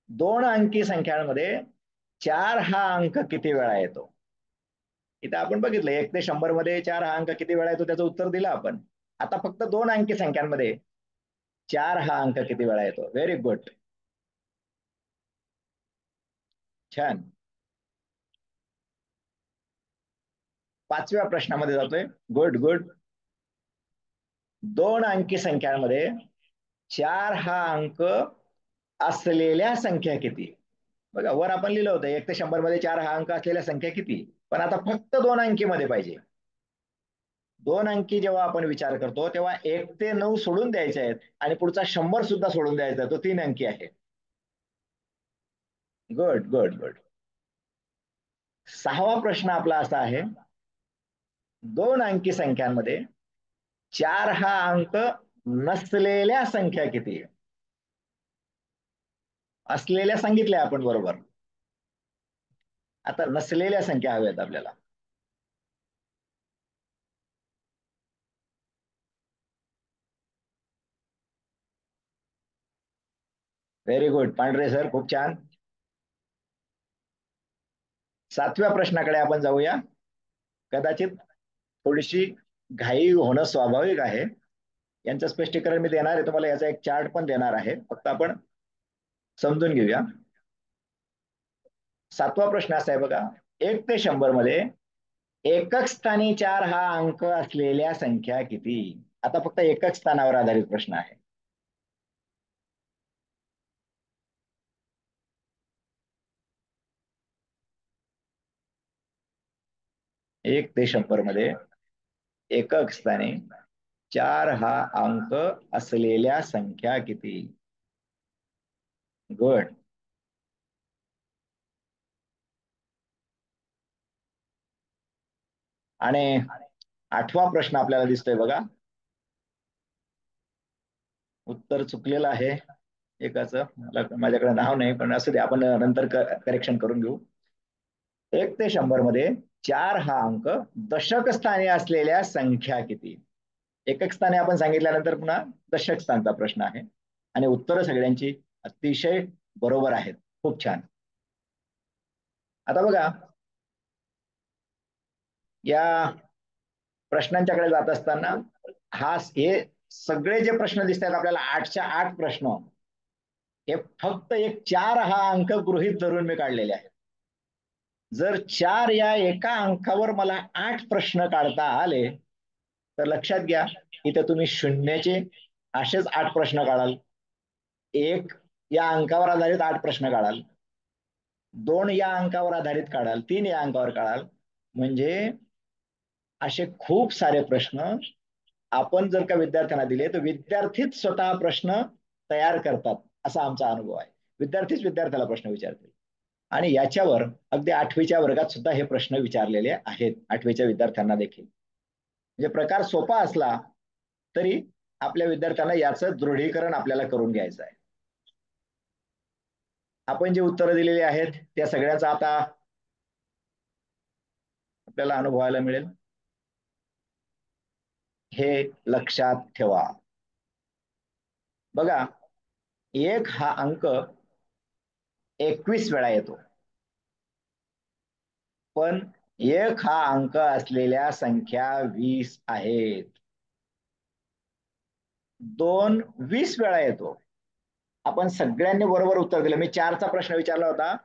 2 अंकी संख्यांमध्ये 4 हा अंक किती वेळा येतो? इथं आपण बघितलं 1 ते 100 मध्ये 4 हा अंक किती वेळा येतो त्याचं उत्तर दिलं आपण. आता फक्त 2 अंकी संख्यांमध्ये 4 हा अंक किती वेळा येतो. व्हेरी गुड, छान. 5व्या प्रश्नामध्ये जातोय. Good good. 2 अंकी संख्यांमध्ये 4 हा अंक असलेल्या संख्या किती. बघा वर आपण लिहिलं होतं 1 ते 100 मध्ये 4 हा अंक असलेल्या संख्या किती, पण आता फक्त 2 अंकी मध्ये पाहिजे. 2 अंकी जेव्हा आपण विचार करतो तेव्हा 1 ते 9 सोडून द्यायचे आहेत आणि पुढचा 100 सुद्धा सोडून द्यायचा, तो 3 अंकी आहे. Good good good. 6वा प्रश्न आपला असा आहे, 2 अंकी संख्यांमध्ये 4 हा अंक नसलेल्या संख्या किती. असलेल्या सांगितल्या आपण बरोबर, आता नसलेल्या संख्या हव्यात आपल्याला. व्हेरी गुड पांढरे सर, खूप छान. 7व्या प्रश्नाकडे आपण जाऊया. कदाचित थोडीशी घाई होणं स्वाभाविक आहे. यांचं स्पष्टीकरण मी देणार आहे तुम्हाला, याचा एक चार्ट पण देणार आहे, फक्त आपण समजून घेऊया. 7वा प्रश्न असा आहे बघा, 1 ते 100 मध्ये एकक स्थानी 4 हा अंक असलेल्या संख्या किती. आता फक्त एकक स्थानावर आधारित प्रश्न आहे. 1 ते 100 मध्ये एकक स्थानी 4 हा अंक असलेल्या संख्या किती. गुड. आणि 8वा प्रश्न आपल्याला दिसतोय बघा, उत्तर चुकलेलं आहे एकाचं, माझ्याकडे नाव नाही पण असू दे, आपण नंतर करेक्शन करून घेऊ. 1 ते 100 मध्ये 4 हा अंक दशक स्थानी असलेल्या संख्या किती. एकक स्थानी आपण सांगितल्यानंतर पुन्हा दशक स्थानचा प्रश्न आहे आणि उत्तरं सगळ्यांची अतिशय बरोबर आहेत. खूप छान. आता बघा या प्रश्नांच्याकडे जात असताना हे सगळे जे प्रश्न दिसत आहेत आपल्याला 8च्या 8 प्रश्न हे फक्त एक 4 हा अंक गृहीत धरून मी काढलेले आहेत. जर 4 या एका अंकावर मला 8 प्रश्न काढता आले तर लक्षात घ्या इथे तुम्ही शून्याचे असेच 8 प्रश्न काढाल, 1 या अंकावर आधारित 8 प्रश्न काढाल, 2 या अंकावर आधारित काढाल, 3 या अंकावर काढाल. म्हणजे असे खूप सारे प्रश्न आपण जर का विद्यार्थ्यांना दिले तर विद्यार्थीच स्वतः प्रश्न तयार करतात असा आमचा अनुभव आहे. विद्यार्थीच विद्यार्थ्याला प्रश्न विचारतील आणि याच्यावर अगदी 8वीच्या वर्गात सुद्धा हे प्रश्न विचारलेले आहेत, 8वीच्या विद्यार्थ्यांना देखील. म्हणजे प्रकार सोपा असला तरी आपल्या विद्यार्थ्यांना याचं दृढीकरण आपल्याला करून घ्यायचं आहे. आपण जे उत्तरं दिलेली आहेत त्या सगळ्याचा आता आपल्याला अनुभवायला मिळेल, हे लक्षात ठेवा. बघा 1 हा अंक 21 वेळा येतो, पण 1 हा अंक असलेल्या संख्या 20 आहेत. 2 20 वेळा येतो. आपण सगळ्यांनी बरोबर उत्तर दिलं. मी 4चा प्रश्न विचारला होता,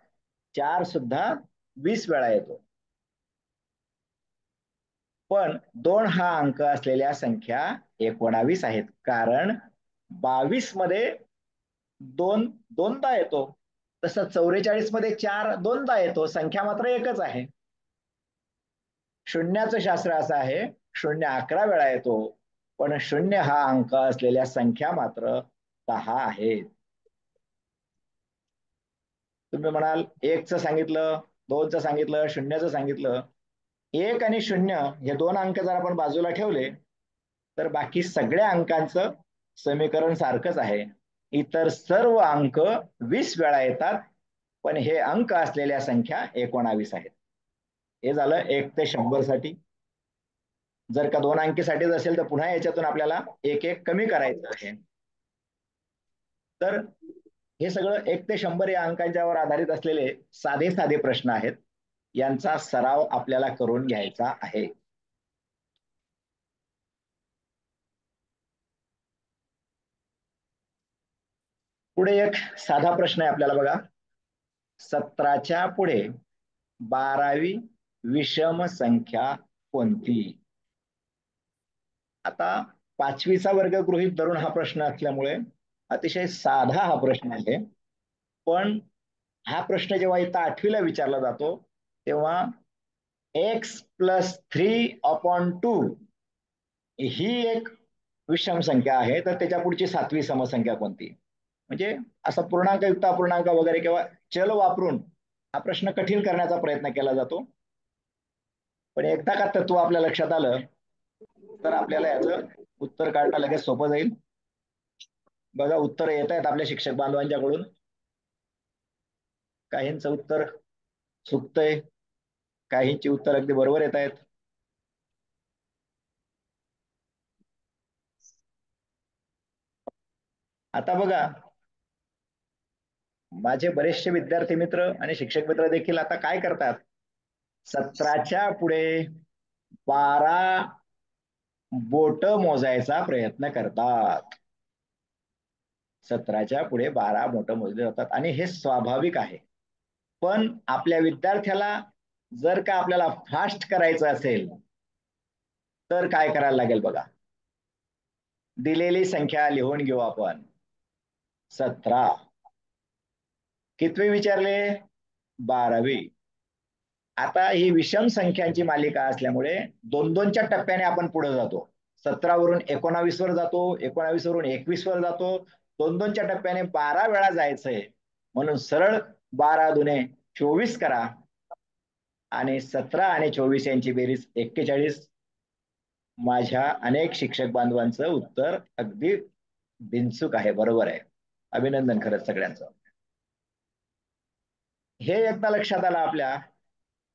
4 सुद्धा 20 वेळा येतो. पण 2 हा अंक असलेल्या संख्या 19 आहेत, कारण 22 मध्ये 2 दोनदा येतो, तसं 44 मध्ये 4 दोनदा येतो, संख्या मात्र एकच आहे. शून्याचं शास्त्र असं आहे, 0 11 वेळा येतो, पण 0 हा अंक असलेल्या संख्या मात्र 10 आहेत. तुम्ही म्हणाल 1चं सांगितलं, 2चं सांगितलं, 0चं सांगितलं. 1 आणि 0 हे 2 अंक जर आपण बाजूला ठेवले तर बाकी सगळ्या अंकांचं समीकरण सारखंच आहे. इतर सर्व अंक 20 वेळा येतात, पण हे अंक असलेल्या संख्या 19 आहेत. हे झालं 1 ते 100 साठी. जर का 2 अंकीसाठीच असेल तर पुन्हा याच्यातून आपल्याला एक एक कमी करायचं आहे. तर हे सगळं 1 ते 100 या अंकांच्यावर आधारित असलेले साधे साधे प्रश्न आहेत. यांचा सराव आपल्याला करून घ्यायचा आहे. पुढे एक साधा प्रश्न आहे आपल्याला बघा. 17च्या पुढे 12वी विषम संख्या कोणती? आता 5वीचा वर्ग गृहीत धरून हा प्रश्न असल्यामुळे अतिशय साधा हा प्रश्न आहे. पण हा प्रश्न जेव्हा इथं 8वीला विचारला जातो तेव्हा x+3/2 ही एक विषम संख्या आहे, तर त्याच्या पुढची 7वी समसंख्या कोणती? म्हणजे असा पूर्णांकयुक्त अपूर्णांक वगैरे किंवा चल वापरून हा प्रश्न कठीण करण्याचा प्रयत्न केला जातो. पण एकदा का तत्व आपल्या लक्षात आलं तर आपल्याला याचं उत्तर काढणं लगेच सोपं जाईल. बघा, उत्तर येत आहेत आपल्या शिक्षक बांधवांच्याकडून. काहींचं उत्तर चुकतंय, काहींची उत्तर अगदी बरोबर येत आहेत. आता बघा, माझे बरेचसे विद्यार्थी मित्र आणि शिक्षक मित्र देखील आता काय करतात, 17च्या पुढे 12 बोट मोजायचा प्रयत्न करतात. 17च्या पुढे 12 बोट मोजले जातात आणि हे स्वाभाविक आहे. पण आपल्या विद्यार्थ्याला जर का आपल्याला फास्ट करायचं असेल तर काय करायला लागेल बघा. दिलेली संख्या लिहून घेऊ आपण. 17 कितवी विचारले? 12वी. आता ही विषम संख्यांची मालिका असल्यामुळे 2-2च्या टप्प्याने आपण पुढे जातो. 17 वरून 19 वर जातो, 19 वरून 21 वर जातो. 2-2च्या टप्प्याने 12 वेळा जायचंय, म्हणून सरळ 12 दुने 24 करा आणि 17 आणि 24 यांची बेरीज 41. माझ्या अनेक शिक्षक बांधवांचं उत्तर अगदी बिनचूक आहे, बरोबर आहे. अभिनंदन खरंच सगळ्यांचं. हे एकदा लक्षात आलं आपल्या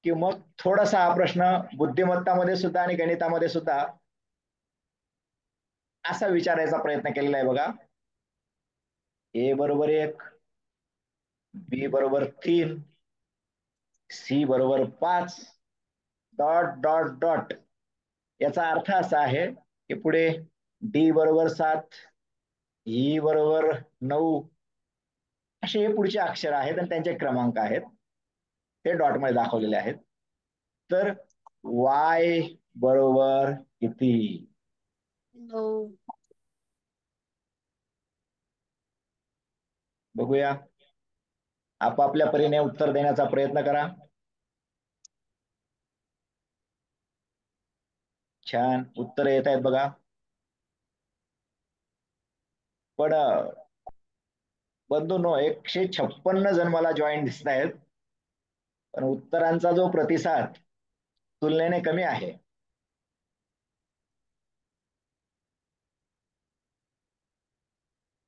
की मग थोडासा हा प्रश्न बुद्धिमत्तामध्ये सुद्धा आणि गणितामध्ये सुद्धा असा विचारायचा प्रयत्न केलेला आहे बघा. A बरोबर 1, B बरोबर 3, C बरोबर 5, डॉट डॉट डॉट. याचा अर्थ असा आहे की पुढे D बरोबर 7, E बरोबर 9 असे हे पुढचे अक्षर आहेत आणि त्यांचे क्रमांक आहेत, ते डॉट मध्ये दाखवलेले आहेत. तर Y बरोबर किती? बघूया, आपापल्या परीने उत्तर देण्याचा प्रयत्न करा. छान उत्तर येत आहेत बघा. पण बंधूंनो, 156 जण मला जॉईन दिसत आहेत, पण उत्तरांचा जो प्रतिसाद तुलनेने कमी आहे.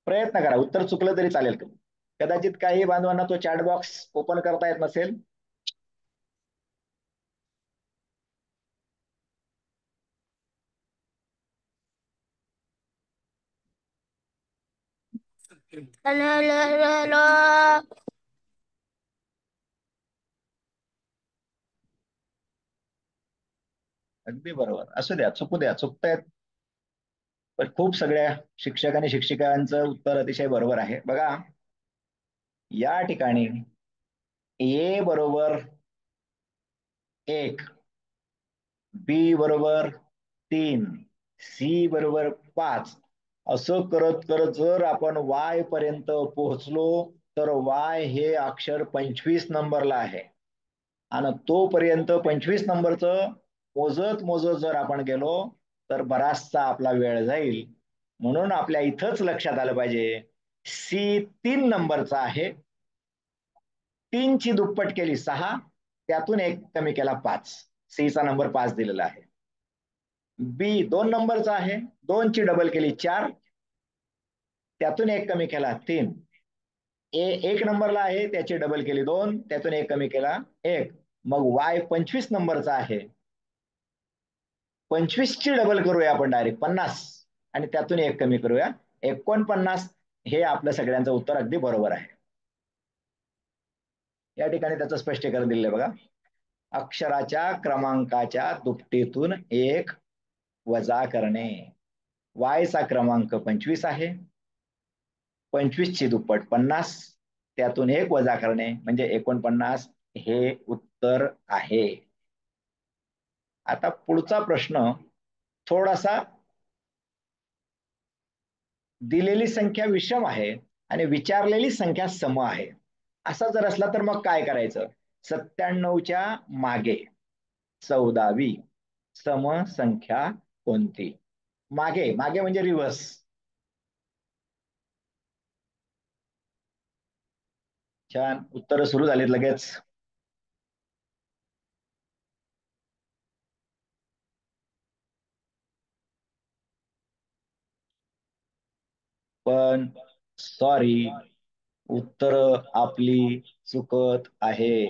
प्रयत्न करा, उत्तर चुकलं तरी चालेल. कदाचित काही बांधवांना तो चॅट बॉक्स ओपन करता येत नसेल. अगदी बरोबर, असू द्या, चुकू द्या, चुकतायत. पण खूप सगळ्या शिक्षक आणि शिक्षिकांचं उत्तर अतिशय बरोबर आहे. बघा, या ठिकाणी A बरोबर 1, B बरोबर 3, C बरोबर 5 असं करत करत जर आपण Y पर्यंत पोहोचलो तर Y हे अक्षर 25 नंबरला आहे आणि तोपर्यंत 25 नंबरचं मोजत मोजत जर आपण गेलो तर बराचसा आपला वेळ जाईल. म्हणून आपल्या इथंच लक्षात आलं पाहिजे, C 3 नंबरचा आहे. 3 ची दुप्पट केली 6, त्यातून 1 कमी केला 5. C चा नंबर 5 दिलेला आहे. B 2 नंबरचा आहे, 2 ची डबल केली 4, त्यातून 1 कमी केला 3. A 1 नंबरला आहे, त्याची डबल केली 2, त्यातून 1 कमी केला 1. मग Y 25 नंबरचा आहे, 25 ची डबल करूया आपण डायरेक्ट 50 आणि त्यातून 1 कमी करूया 49. हे आपलं सगळ्यांचं उत्तर अगदी बरोबर आहे. या ठिकाणी त्याचं स्पष्टीकरण दिलेलं आहे बघा. अक्षराच्या क्रमांकाच्या दुपटीतून एक वजा करणे. वायचा क्रमांक 25 आहे, 25 ची दुप्पट 50, त्यातून एक वजा करणे म्हणजे 49 हे उत्तर आहे. आता पुढचा प्रश्न थोडासा, दिलेली संख्या विषम आहे आणि विचारलेली संख्या सम आहे, असा जर असला तर मग काय करायचं? 97च्या मागे 14वी सम संख्या कोणती? मागे मागे म्हणजे रिव्हर्स. छान, उत्तर सुरू झालीत लगेच. पण सॉरी, उत्तर आपली चुकत आहे.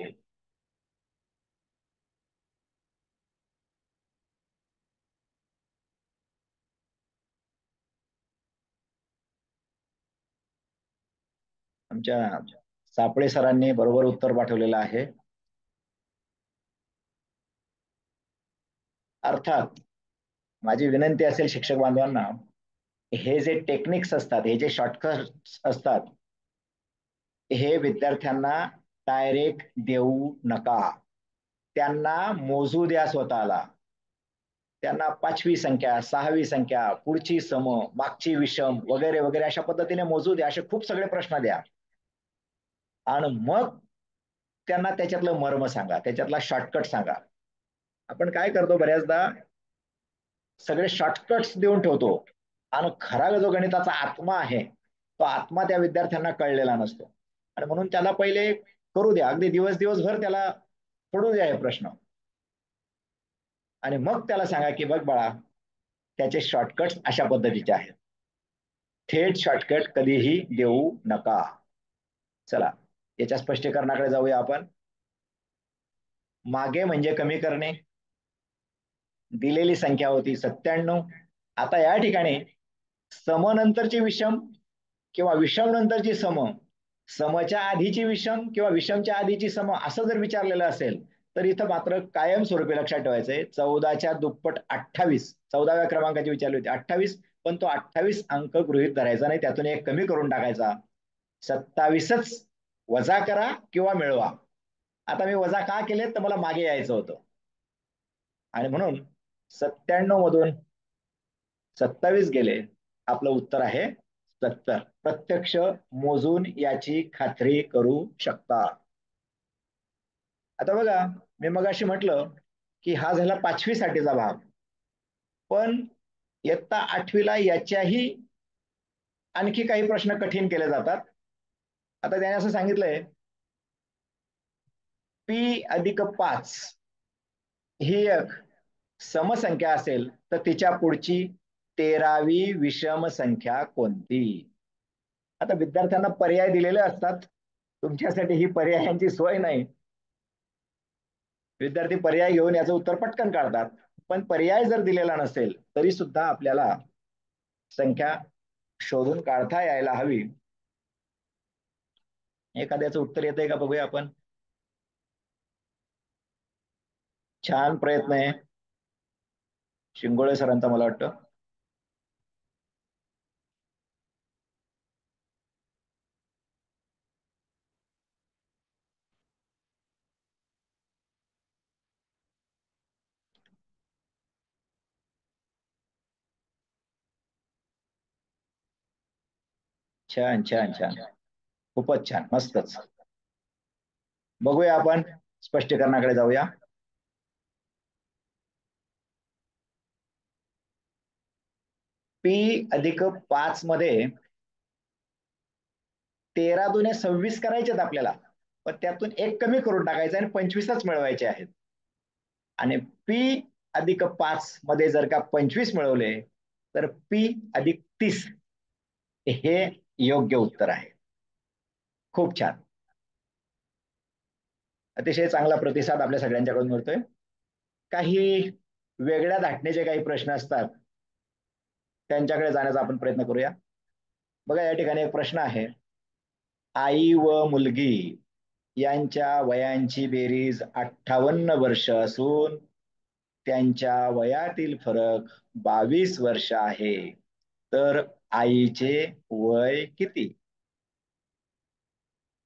आमच्या सापळे सरांनी बरोबर उत्तर पाठवलेलं आहे. अर्थात माझी विनंती असेल शिक्षक बांधवांना, हे जे टेक्निक्स असतात, हे जे शॉर्टकट्स असतात, हे विद्यार्थ्यांना डायरेक्ट देऊ नका. त्यांना मोजू द्या स्वतःला. त्यांना 5वी संख्या, 6वी संख्या, पुढची सम, मागची विषम वगैरे वगैरे अशा पद्धतीने मोजू द्या. असे खूप सगळे प्रश्न द्या आणि मग त्यांना त्याच्यातलं मर्म सांगा, त्याच्यातला शॉर्टकट सांगा. आपण काय करतो बऱ्याचदा, सगळे शॉर्टकट्स देऊन ठेवतो आणि खरा जो गणिताचा आत्मा आहे, तो आत्मा त्या विद्यार्थ्यांना कळलेला नसतो. आणि म्हणून त्याला पहिले करू द्या, अगदी दिवसभर त्याला सोडू द्या हे प्रश्न, आणि मग त्याला सांगा की बघ बाळा, त्याचे शॉर्टकट्स अशा पद्धतीचे आहेत. थेट शॉर्टकट कधीही देऊ नका. चला याच्या स्पष्टीकरणाकडे जाऊया आपण. मागे म्हणजे कमी करणे. दिलेली संख्या होती 97. आता या ठिकाणी समनंतरची विषम किंवा विषम नंतरची सम, समच्या आधीची विषम किंवा विषमच्या आधीची सम असं जर विचारलेलं असेल तर इथं मात्र कायमस्वरूपी लक्षात ठेवायचंय 14च्या दुप्पट 28, 14व्या क्रमांकाची विचारली होती 28, पण तो 28 अंक गृहीत धरायचा नाही, त्यातून एक कमी करून टाकायचा. 27च वजा करा किंवा मिळवा. आता मी वजा का केले तर मला मागे यायचं होतं, आणि म्हणून 97 मधून 27 गेले, आपलं उत्तर आहे 70. प्रत्यक्ष मोजून याची खात्री करू शकता. आता बघा, मी मगाशी म्हटलं की हा झाला 5वी साठीचा भाग, पण इयत्ता 8वीला याच्याही आणखी काही प्रश्न कठीण केले जातात. आता त्याने असं सांगितलंय, P+5 ही एक समसंख्या असेल तर तिच्या पुढची 13वी विषम संख्या कोणती? आता विद्यार्थ्यांना पर्याय दिलेले असतात, तुमच्यासाठी ही पर्यायांची सोय नाही. विद्यार्थी पर्याय घेऊन याचं उत्तर पटकन काढतात, पण पर्याय जर दिलेला नसेल तरी सुद्धा आपल्याला संख्या शोधून काढता यायला हवी. एखाद्याचं उत्तर येतंय का बघूया आपण. छान प्रयत्न आहे शिंगोळे सरांचा, मला वाटतं. छान छान छान, खूपच छान, मस्तच. बघूया आपण स्पष्टीकरणाकडे जाऊया. P+5 मध्ये 13 दुने 26 करायचेत आपल्याला, पण त्यातून एक कमी करून टाकायचं आणि 25च मिळवायचे आहेत. आणि P+5 मध्ये जर का 25 मिळवले तर P+30 हे योग्य उत्तर आहे. खूप छान, अतिशय चांगला प्रतिसाद आपल्या सगळ्यांच्याकडून मिळतोय. काही वेगळ्या धाटणीचे काही प्रश्न असतात, त्यांच्याकडे जाण्याचा आपण प्रयत्न करूया. बघा, या ठिकाणी एक प्रश्न आहे. आई व मुलगी यांच्या वयांची बेरीज 58 वर्ष असून त्यांच्या वयातील फरक 22 वर्ष आहे. तर आईचे वय किती?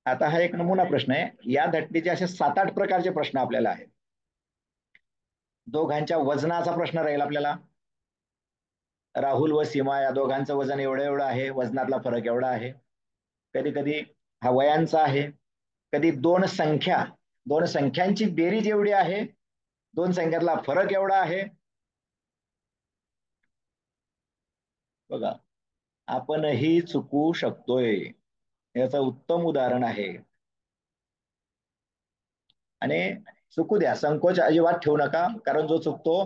आता हा एक नमुना प्रश्न आहे. या धटणीचे असे 7-8 प्रकारचे प्रश्न आपल्याला आहेत. दोघांच्या वजनाचा प्रश्न राहील आपल्याला. राहुल व सीमा या दोघांचं वजन एवढं एवढं आहे, वजनातला फरक एवढा आहे. कधी कधी हा वयांचा आहे. कधी दोन संख्यांची बेरीज एवढी आहे, दोन संख्यातला फरक एवढा आहे. बघा, आपणही चुकू शकतोय, याचं उत्तम उदाहरण आहे. आणि चुकू द्या, संकोच अजिबात ठेवू नका, कारण जो चुकतो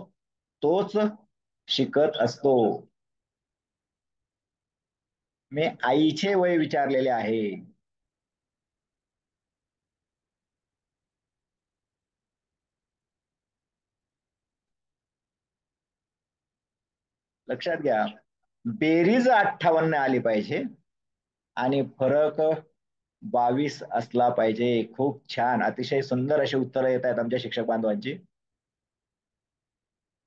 तोच शिकत असतो. मी आईचे वय विचारलेले आहे. लक्षात घ्या, बेरीज 58 आली पाहिजे आणि फरक 22 असला पाहिजे. खूप छान, अतिशय सुंदर अशी उत्तरं येत आहेत आमच्या शिक्षक बांधवांची.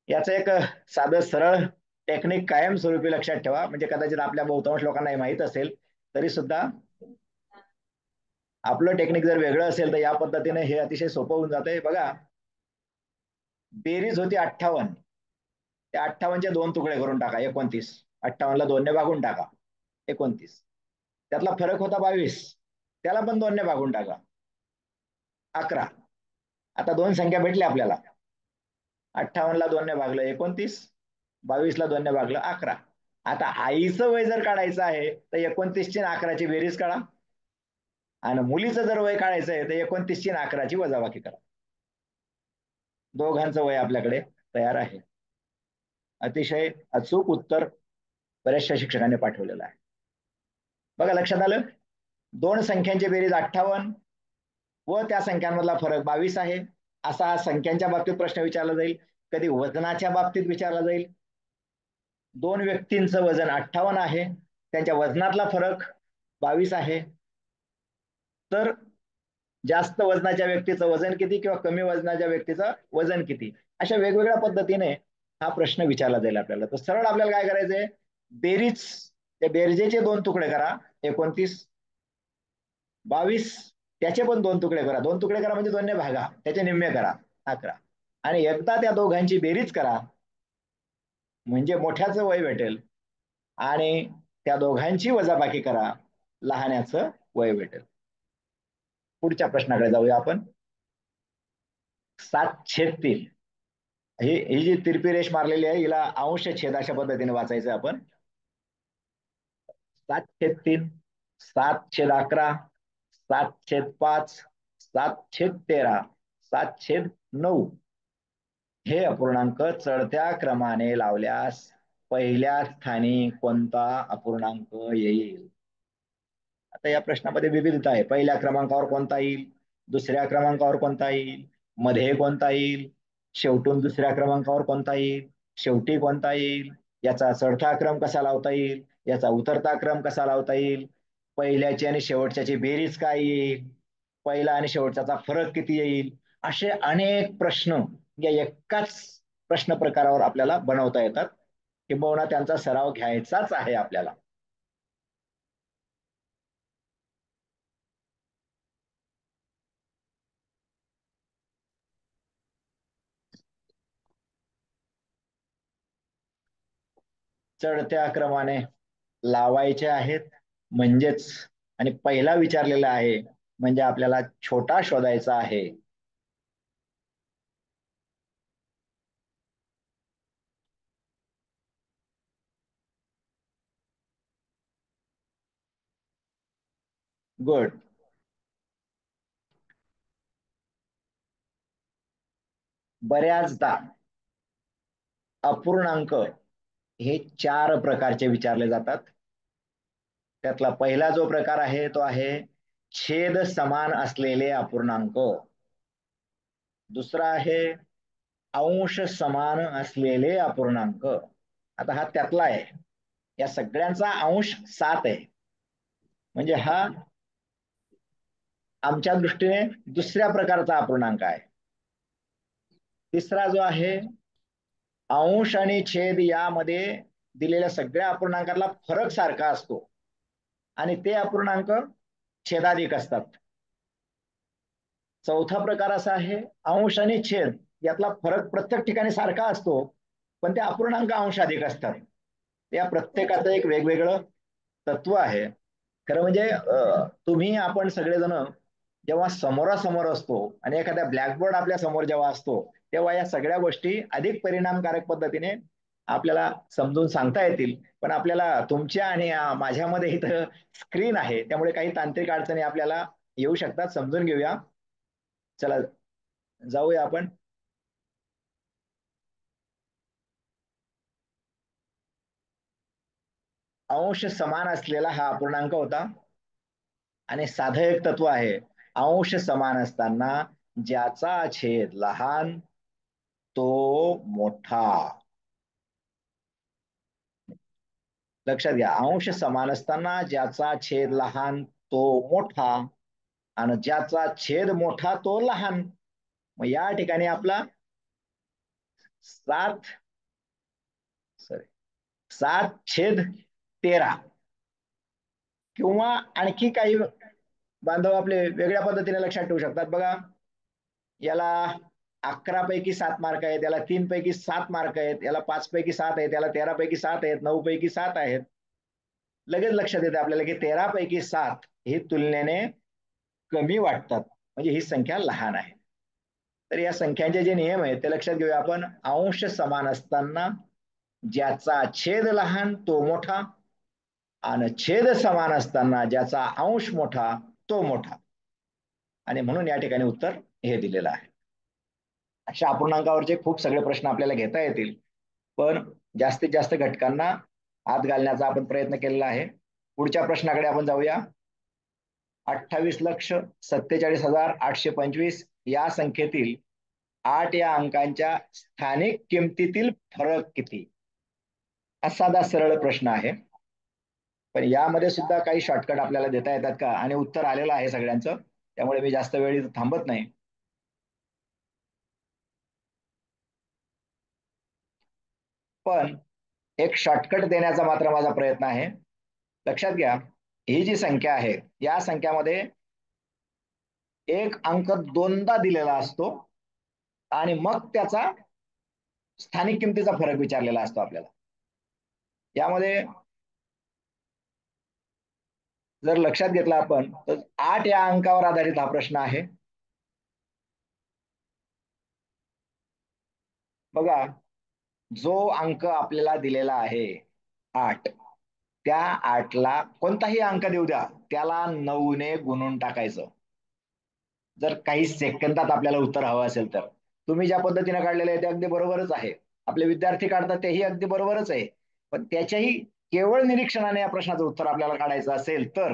याचं एक साधं सरळ टेक्निक कायमस्वरूपी लक्षात ठेवा, म्हणजे कदाचित आपल्या बहुतांश लोकांना माहित असेल तरी सुद्धा आपलं टेक्निक जर वेगळं असेल तर या पद्धतीने हे अतिशय सोपं होऊन जातंय. बघा, बेरीज होती 58, त्या 58चे 2 तुकडे करून टाका, 29. 58ला 2 ने भागून टाका, 29. त्यातला फरक होता 22, त्याला पण 2 ने भागून टाका, 11. आता दोन संख्या भेटल्या आपल्याला. 58ला 2 ने भागलं 29, 22ला 2 ने भागलं 11. आता आईचं वय जर काढायचं आहे तर 29ची आणि 11ची बेरीज काढा, आणि मुलीचं जर वय काढायचं आहे तर 29ची आणि 11ची वजाबाकी करा. दोघांचं वय आपल्याकडे तयार आहे. अतिशय अचूक उत्तर बऱ्याचशा शिक्षकांनी पाठवलेलं आहे. बघा, लक्षात आलं, दोन संख्यांची बेरीज 58 व त्या संख्यांमधला फरक 22 आहे. असा संख्यांच्या बाबतीत प्रश्न विचारला जाईल, कधी वजनाच्या बाबतीत विचारला जाईल. दोन व्यक्तींचं वजन 58 आहे, त्यांच्या वजनातला फरक 22 आहे. तर जास्त वजनाच्या व्यक्तीचं वजन किती किंवा कमी वजनाच्या व्यक्तीचं वजन किती, अशा वेगवेगळ्या पद्धतीने हा प्रश्न विचारला जाईल आपल्याला. तर सरळ आपल्याला काय करायचंय, बेरीज, त्या बेरजेचे 2 तुकडे करा, 29, 22, त्याचे पण 2 तुकडे करा. 2 तुकडे करा म्हणजे 2 ने भागा, त्याचे निम्मे करा, 11. आणि एकदा त्या दोघांची बेरीज करा म्हणजे मोठ्याचं वय भेटेल, आणि त्या दोघांची वजाबाकी करा, लहान्याचं वय भेटेल. पुढच्या प्रश्नाकडे जाऊया आपण. 7/3. ही जी तिरपी रेष मारलेली आहे हिला अंश छेद अशा पद्धतीने वाचायचं आपण. 7/3, 7/11, 7/5, 7/13, 7/9 हे अपूर्णांक चढत्या क्रमाने लावल्यास पहिल्या स्थानी कोणता अपूर्णांक येईल? आता या प्रश्नामध्ये विविधता आहे. पहिल्या क्रमांकावर कोणता येईल, दुसऱ्या क्रमांकावर कोणता येईल, मध्ये कोणता येईल, शेवटून दुसऱ्या क्रमांकावर कोणता येईल, शेवटी कोणता येईल, याचा चढता क्रम कसा लावता येईल, याचा उतरता क्रम कसा लावता येईल, पहिल्याची आणि शेवटच्याची बेरीज काय येईल, पहिला आणि शेवटचा फरक किती येईल, असे अनेक प्रश्न या एकाच प्रश्न प्रकारावर आपल्याला बनवता येतात, किंबहुना त्यांचा सराव घ्यायचाच आहे आपल्याला. चढत्या क्रमाने लावायचे आहेत म्हणजेच, आणि पहिला विचारलेला आहे म्हणजे आपल्याला छोटा शोधायचा आहे. गुड. बऱ्याचदा अपूर्णांक हे 4 प्रकारचे विचारले जातात. त्यातला पहिला जो प्रकार आहे तो आहे छेद समान असलेले अपूर्णांक. दुसरा आहे अंश समान असलेले अपूर्णांक. आता हा त्यातला आहे. या सगळ्यांचा अंश 7 आहे, म्हणजे हा आमच्या दृष्टीने दुसऱ्या प्रकारचा अपूर्णांक आहे. तिसरा जो आहे अंश आणि छेद यामध्ये दिलेल्या सगळ्या अपूर्णांकाला फरक सारखा असतो आणि ते अपूर्णांक छेदाधिक असतात. चौथा प्रकार असा आहे अंश आणि छेद यातला फरक प्रत्येक ठिकाणी सारखा असतो, पण ते अपूर्णांक अंशाधिक असतात. या प्रत्येकाचं एक वेगवेगळं तत्व आहे. खरं म्हणजे तुम्ही आपण सगळेजण जेव्हा समोरासमोर असतो आणि एखाद्या ब्लॅकबोर्ड आपल्या समोर जेव्हा असतो, तेव्हा या सगळ्या गोष्टी अधिक परिणामकारक पद्धतीने आपल्याला समजून सांगता येतील. पण आपल्याला तुमच्या आणि माझ्यामध्ये इथं स्क्रीन आहे, त्यामुळे काही तांत्रिक अडचणी आपल्याला येऊ शकतात. समजून घेऊया. चला जाऊया आपण. अंश समान असलेला हा अपूर्णांक होता आणि साधं एक तत्व आहे, अंश समान असताना ज्याचा छेद लहान तो मोठा. लक्षात घ्या, अंश समान असताना ज्याचा छेद लहान तो मोठा आणि ज्याचा छेद मोठा तो लहान. मग या ठिकाणी आपला 7/13 किंवा आणखी काही बांधव आपले वेगळ्या पद्धतीने लक्षात ठेवू शकतात. बघा, याला 11 पैकी 7 मार्क आहेत, याला 3 पैकी 7 मार्क आहेत, याला 5 पैकी 7 आहेत, याला 13 पैकी 7 आहेत, 9 पैकी 7 आहेत. लगेच लक्षात येते आपल्याला की 13 पैकी 7 ही तुलनेने कमी वाटतात, म्हणजे ही संख्या लहान आहे. तर या संख्यांचे जे नियम आहेत ते लक्षात घेऊया आपण. अंश समान असताना ज्याचा छेद लहान तो मोठा आणि छेद समान असताना ज्याचा अंश मोठा तो मोठा. आणि म्हणून या ठिकाणी उत्तर हे दिलेलं आहे. अशा अपूर्णांकावरचे खूप सगळे प्रश्न आपल्याला घेता येतील, पण जास्तीत जास्त घटकांना हात घालण्याचा आपण प्रयत्न केलेला आहे. पुढच्या प्रश्नाकडे आपण जाऊया. 28,47,825 या संख्येतील 8 या अंकांच्या स्थानिक किमतीतील फरक किती? हा साधा सरळ प्रश्न आहे, पण यामध्ये सुद्धा काही शॉर्टकट आपल्याला देता येतात का? आणि उत्तर आलेलं आहे सगळ्यांचं, त्यामुळे मी जास्त वेळ थांबत नाही. पण एक शॉर्टकट देण्याचा मात्र माझा प्रयत्न आहे. लक्षात घ्या, ही जी संख्या आहे या संख्यामध्ये एक अंक दोनदा दिलेला असतो आणि मग त्याचा स्थानिक किमतीचा फरक विचारलेला असतो आपल्याला. यामध्ये जर लक्षात घेतला आपण तर 8 या अंकावर आधारित हा प्रश्न आहे. बघा, जो अंक आपल्याला दिलेला आहे 8, त्या 8ला कोणताही अंक देऊ द्या, त्याला 9 ने गुणून टाकायचं. जर काही सेकंदात आपल्याला उत्तर हवं असेल तर. तुम्ही ज्या पद्धतीने काढलेलं आहे ते अगदी बरोबरच आहे, आपले विद्यार्थी काढतात तेही अगदी बरोबरच आहे, पण त्याच्याही केवळ निरीक्षणाने या प्रश्नाचं उत्तर आपल्याला काढायचं असेल तर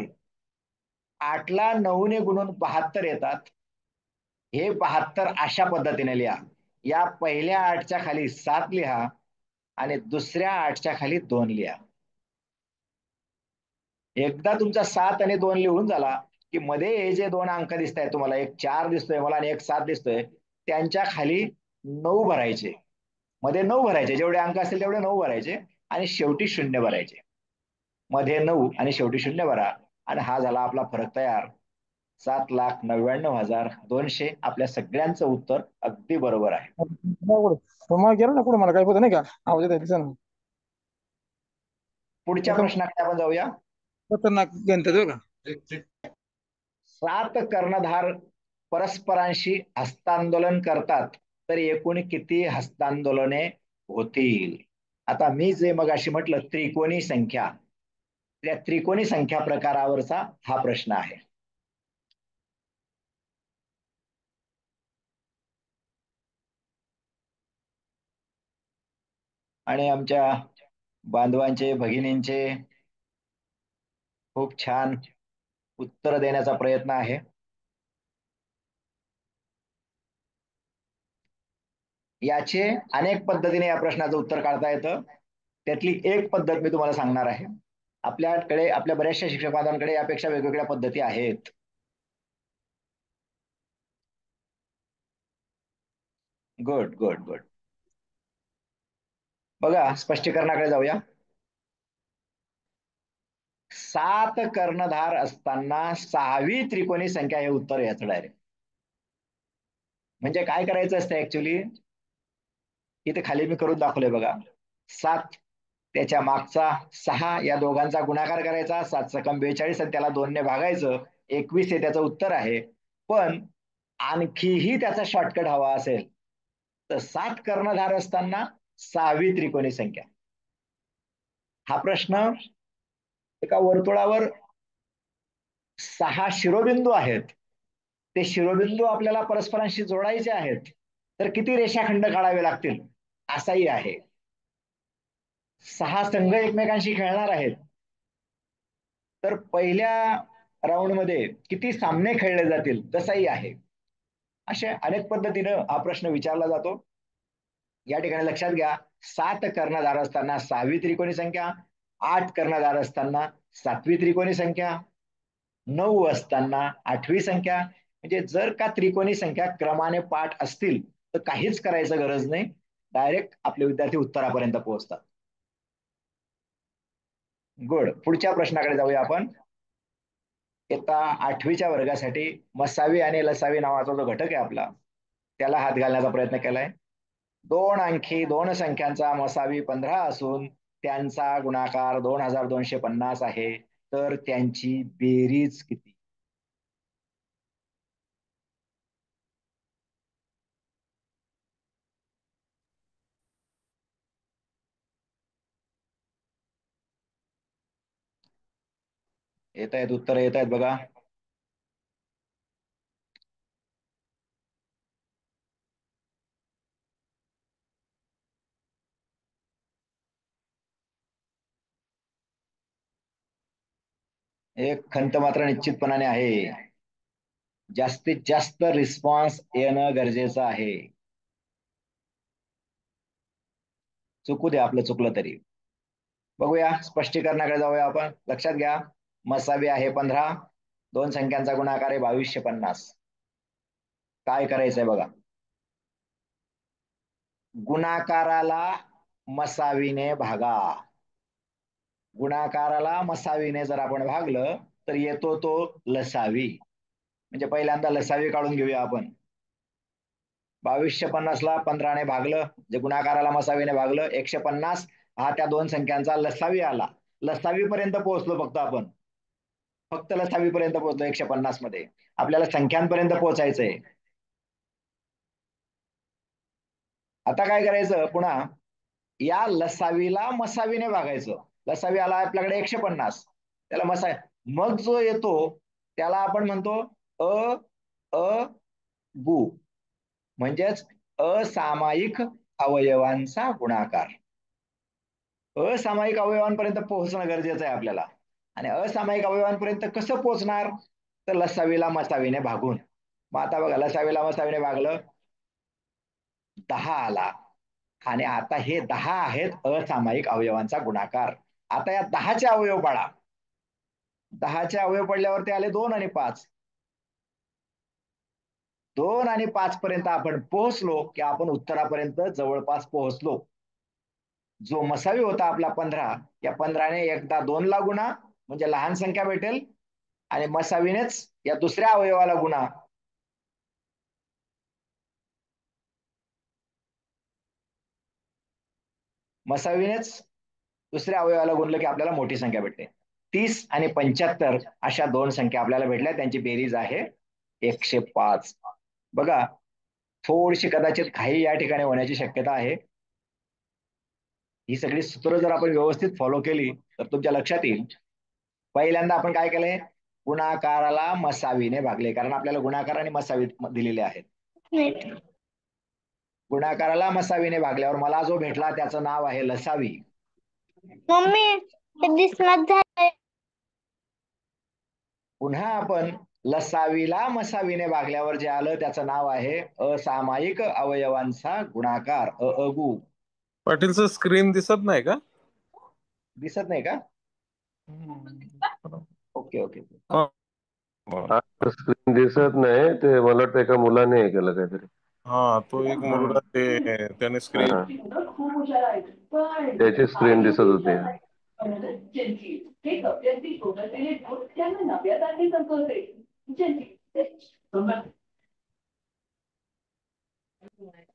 8ला 9 ने गुणून 72 येतात. हे 72 अशा पद्धतीने लिहा, या पहिल्या 8च्या खाली 7 लिहा आणि दुसऱ्या 8च्या खाली 2 लिहा. एकदा तुमचा 7 आणि 2 लिहून झाला की मध्ये हे जे दोन अंक दिसत आहेत तुम्हाला, एक 4 दिसतोय मला आणि एक 7 दिसतोय, त्यांच्या खाली 9 भरायचे. मध्ये 9 भरायचे, जेवढे अंक असतील तेवढे 9 भरायचे आणि शेवटी 0 भरायचे. मध्ये 9 आणि शेवटी 0 भरा आणि हा झाला आपला फरक तयार. 7,99,200. आपल्या सगळ्यांचं उत्तर अगदी बरोबर आहे. तुम्हाला गेलं ना पुढे, मला काय नाही का आवाज येत ना. पुढच्या प्रश्नाकडे आपण जाऊया. खतरनाक गणित का. 7 कर्णधार परस्परांशी हस्तांदोलन करतात तर एकूण किती हस्तांदोलने होतील? आता मी जे मग अशी म्हटलं त्रिकोणी संख्या, त्या त्रिकोणी संख्या प्रकारावरचा हा प्रश्न आहे. आणि आमच्या बांधवांचे भगिनींचे खूप छान उत्तर देण्याचा प्रयत्न आहे. याचे अनेक पद्धतीने या प्रश्नाचं उत्तर काढता येतं. त्यातली एक पद्धत मी तुम्हाला सांगणार आहे. आपल्याकडे, आपल्या बऱ्याचशा शिक्षक बांधवांकडे यापेक्षा वेगवेगळ्या पद्धती आहेत. Good good good. बघा स्पष्टीकरणाकडे जाऊया. 7 कर्णधार असताना 6वी त्रिकोणी संख्या हे उत्तर याचं डायरेक्ट. म्हणजे काय करायचं असतं ऍक्च्युली, इथे खाली मी करून दाखवलंय बघा. 7 त्याच्या मागचा 6 या दोघांचा गुणाकार करायचा, 7 सकम 42 आणि त्याला 2 ने भागायचं, 21 हे त्याचं उत्तर आहे. पण आणखीही त्याचा शॉर्टकट हवा असेल तर 7 कर्णधार असताना 6वी त्रिकोणी संख्या. हा प्रश्न एका वर्तुळावर 6 शिरोबिंदू आहेत. ते शिरोबिंदू आपल्याला परस्परांशी जोडायचे आहेत, तर किती रेषाखंड काढावे लागतील असाही आहे. 6 संघ एकमेकांशी खेळणार आहेत, तर पहिल्या राऊंड मध्ये किती सामने खेळले जातील तसाही आहे. अशा अनेक पद्धतीनं हा प्रश्न विचारला जातो. या ठिकाणी लक्षात घ्या, 7 कर्णधार असताना 6वी त्रिकोणी संख्या, 8 कर्णधार असताना 7वी त्रिकोणी संख्या, 9 असताना 8वी संख्या. म्हणजे जर का त्रिकोणी संख्या क्रमाने पाठ असतील तर काहीच करायचं गरज नाही, डायरेक्ट आपले विद्यार्थी उत्तरापर्यंत पोहोचतात. गुड. पुढच्या प्रश्नाकडे जाऊया आपण. इयत्ता 8वीच्या वर्गासाठी मसावी आणि लसावी नावाचा जो घटक आहे आपला, त्याला हात घालण्याचा प्रयत्न केलाय. 2 अंकी 2 संख्यांचा मसावी 15 असून त्यांचा गुणाकार 2250 आहे, तर त्यांची बेरीज किती? येत आहेत उत्तर, येत आहेत बघा. एक खंत मात्र निश्चितपणाने आहे, जास्तीत जास्त रिस्पॉन्स येणं गरजेचं आहे. चुकू दे, आपलं चुकलं तरी. बघूया स्पष्टीकरणाकडे जाऊया आपण. लक्षात घ्या, मसावी आहे 15, 2 संख्यांचा गुणाकार आहे 2250. काय करायचंय बघा, गुणाकाराला मसावीने भागा. गुणाकाराला मसावीने जर आपण भागलं तर येतो तो लसावी. म्हणजे पहिल्यांदा लसावी काढून घेऊया आपण. 2250 ला 15 ने भागलं, जे गुणाकाराला मसावीने भागलं, 150 हा त्या 2 संख्यांचा लसावी आला. लसावी पर्यंत पोहोचलो फक्त आपण, फक्त लसावी पर्यंत पोहोचलो 150 मध्ये. आपल्याला संख्यांपर्यंत पोहोचायचंय. आता काय करायचं, पुन्हा या लसावीला मसावीने भागायचं. लसावी आला आपल्याकडे 150, त्याला मसावी, मग जो येतो त्याला आपण म्हणतो अ अ गु, म्हणजेच असामायिक अवयवांचा गुणाकार. असामायिक अवयवांपर्यंत पोहोचणं गरजेचं आहे आपल्याला. आणि असामायिक अवयवांपर्यंत कसं पोहोचणार, तर लसावीला मसावीने भागून. मग आता बघा, लसावीला मसावीने भागलं, 10 आला. आणि आता हे 10 आहेत असामायिक अवयवांचा गुणाकार. आता या 10चे अवयव पाडा. 10चे अवयव पडल्यावरती आले 2 आणि 5. 2 आणि 5 पर्यंत आपण पोहोचलो की आपण उत्तरापर्यंत जवळपास पोहोचलो. जो मसावी होता आपला 15, या 15ने एकदा 2 ला गुणा म्हणजे लहान संख्या भेटेल, आणि मसावीनेच या दुसऱ्या अवयवाला गुणा. मसावीनेच दुसऱ्या अवयवाला गुणलं की आपल्याला मोठी संख्या भेटते. 30 आणि 75 अशा 2 संख्या आपल्याला भेटल्या, त्यांची बेरीज आहे 105. बघा, थोडीशी कदाचित घाई या ठिकाणी होण्याची शक्यता आहे. ही सगळी सूत्र जर आपण व्यवस्थित फॉलो केली तर तुमच्या लक्षात येईल. पहिल्यांदा आपण काय केलंय, गुणाकाराला मसावीने भागले, कारण आपल्याला गुणाकार आणि मसावी दिलेले आहेत. गुणाकाराला मसावीने भागल्यावर मला जो भेटला त्याचं नाव आहे लसावी. मम्मी ते दिसणार झालंय. पुन्हा आपण लसावीला मसावीने भागल्यावर जे आलं त्याचं नाव आहे असामायिक अवयवांचा गुणाकार, अगु. पाटील सर, स्क्रीन दिसत नाही का? दिसत नाही का? Okay okay. हा. स्क्रीन दिसत नाही, ते मला वाटतं एका मुलाने हे केलं काहीतरी. हा, तो एक मुलगा त्याने स्क्रीन. हा, त्याची स्क्रीन दिसत होती.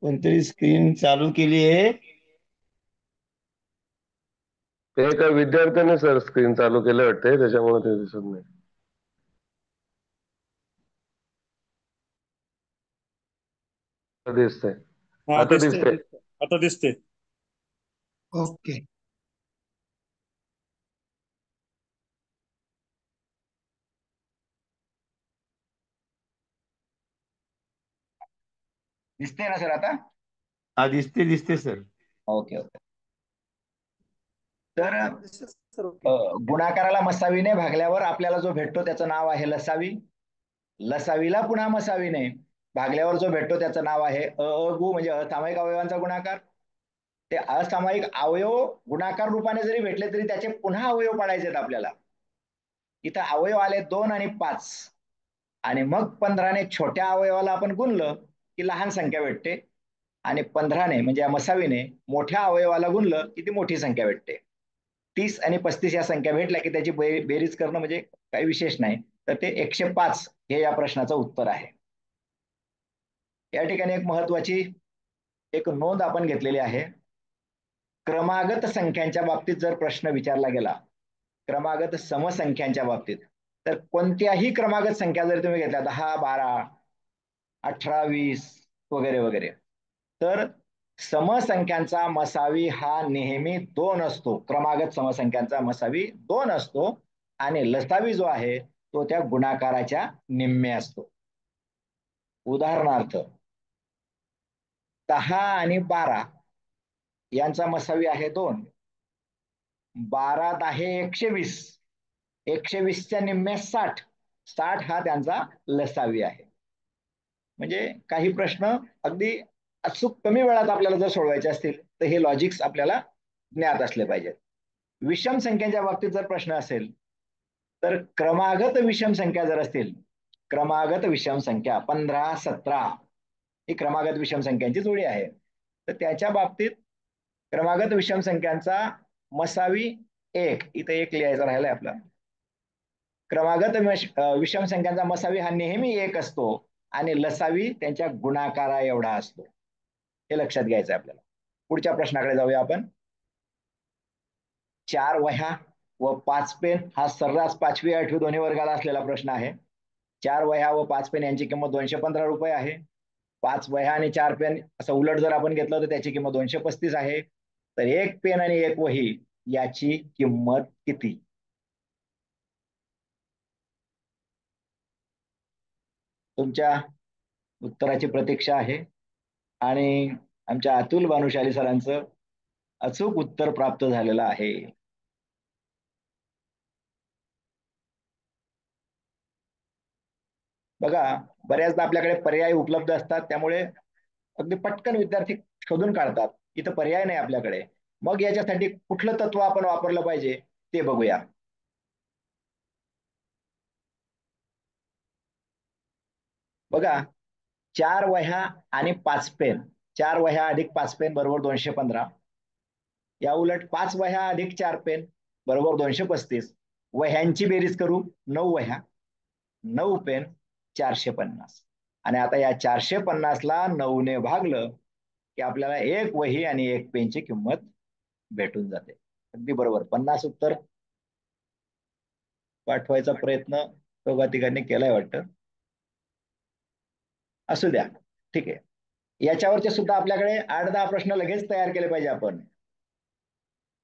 कोणतरी स्क्रीन चालू केली आहे. ते एका विद्यार्थ्याने सर स्क्रीन चालू केलं वाटतंय, त्याच्यामुळे ते दिसत नाही. दिसतंय, हा, आता दिसते दिसतंय. दिसते आता दिसते. ओके. दिसते ना सर आता? हा, दिसते सर. Okay okay. तर सर ओके. गुणाकाराला मसावीने भागल्यावर आपल्याला जो भेटतो त्याचं नाव आहे लसावी. लसावीला पुन्हा मसावीने भागल्यावर जो भेटतो त्याचं नाव आहे अगु, म्हणजे असामायिक अवयवांचा गुणाकार. ते असामायिक अवयव गुणाकार रूपाने जरी भेटले तरी त्याचे पुन्हा अवयव पाडायचे आहेत आपल्याला. इथं अवयव आले 2 आणि 5, आणि मग 15ने छोट्या अवयवाला आपण गुणलं की लहान संख्या भेटते, आणि 15ने म्हणजे या मसावीने मोठ्या अवयवाला गुणलं की ती मोठी संख्या भेटते. 30 आणि 35 या संख्या भेटल्या की त्याची बेरीज करणं म्हणजे काही विशेष नाही. तर ते 105 हे या प्रश्नाचं उत्तर आहे. या ठिकाणी एक महत्वाची एक नोंद आपण घेतलेली आहे. क्रमागत संख्यांच्या बाबतीत जर प्रश्न विचारला गेला, क्रमागत समसंख्यांच्या बाबतीत, तर कोणत्याही क्रमागत संख्या जर तुम्ही घेतल्या 10, 12, 18, 20 वगैरे वगैरे, तर समसंख्यांचा मसावी हा नेहमी 2 असतो. क्रमागत समसंख्यांचा मसावी 2 असतो, आणि लसावी जो आहे तो त्या गुणाकाराच्या निम्मे असतो. उदाहरणार्थ 10 आणि 12 यांचा मसावी आहे 2. 12 10 120, 120च्या निम्मे 60, 60 हा त्यांचा लसावी आहे. म्हणजे काही प्रश्न अगदी अचूक कमी वेळात आपल्याला जर सोडवायचे असतील तर हे लॉजिक्स आपल्याला ज्ञात असले पाहिजेत. विषम संख्यांच्या बाबतीत जर प्रश्न असेल तर क्रमागत विषम संख्या जर असतील, क्रमागत विषम संख्या 15, 17 ही क्रमागत विषम संख्यांची जोडी आहे, तर त्याच्या बाबतीत क्रमागत विषम संख्यांचा मसावी 1, इथं 1 लिहायचा राहिलाय आपला. क्रमागत विषम संख्यांचा मसावी हा नेहमी 1 असतो, आणि लसावी त्यांच्या गुणाकारा एवढा असतो. हे लक्षात घ्यायचं आहे आपल्याला. पुढच्या प्रश्नाकडे जाऊया आपण. 4 वह्या व 5 पेन हा सर्रास 5वी 8वी दोन्ही वर्गाला असलेला प्रश्न आहे. 4 वह्या व 5 पेन यांची किंमत 215 रुपये आहे. 5 वह्या आणि 4 पेन असं उलट जर आपण घेतलं तर त्याची किंमत 235 आहे. तर 1 पेन आणि 1 वही याची किंमत किती? तुमच्या उत्तराची प्रतीक्षा आहे, आणि आमच्या अतुल भानुशाली सरांचं अचूक उत्तर प्राप्त झालेलं आहे. बघा, बऱ्याचदा आपल्याकडे पर्याय उपलब्ध असतात, त्यामुळे अगदी पटकन विद्यार्थी शोधून काढतात. इथं पर्याय नाही आपल्याकडे. मग याच्यासाठी कुठलं तत्व आपण वापरलं पाहिजे ते बघूया. बघा, 4 वह्या आणि 5 पेन, 4 वह्या अधिक 5 पेन बरोबर 215. या उलट 5 वह्या अधिक 4 पेन बरोबर 235. वह्यांची बेरीज करू, 9 वह्या 9 पेन 450. आणि आता या 450 ला 9 ने भागलं की आपल्याला 1 वही आणि 1 पेनची किंमत भेटून जाते. अगदी बरोबर. 50 उत्तर पाठवायचा प्रयत्न दोघा तिघांनी केलाय वाटतं. असू द्या, ठीक आहे. याच्यावरचे सुद्धा आपल्याकडे 8-10 प्रश्न लगेच तयार केले पाहिजे आपण.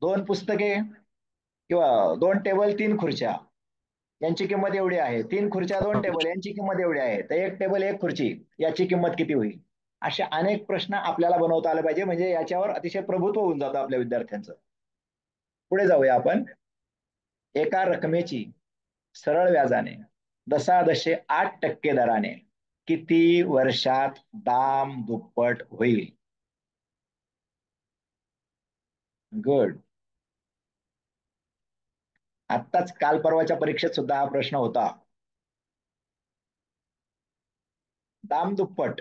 2 पुस्तके किंवा 2 टेबल 3 खुर्च्या यांची किंमत एवढी आहे. 3 खुर्च्या 2 टेबल यांची किंमत एवढी आहे. तर 1 टेबल 1 खुर्ची याची किंमत किती होईल? असे अनेक प्रश्न आपल्याला बनवता आले पाहिजे, म्हणजे याच्यावर अतिशय प्रभुत्व होऊन जातं आपल्या विद्यार्थ्यांचं. पुढे जाऊया आपण. एका रकमेची सरळ व्याजाने दशादशे 8% दराने किती वर्षात दाम दुप्पट होईल? गुड. आत्ताच काल परवाच्या परीक्षेत सुद्धा हा प्रश्न होता. दाम दुप्पट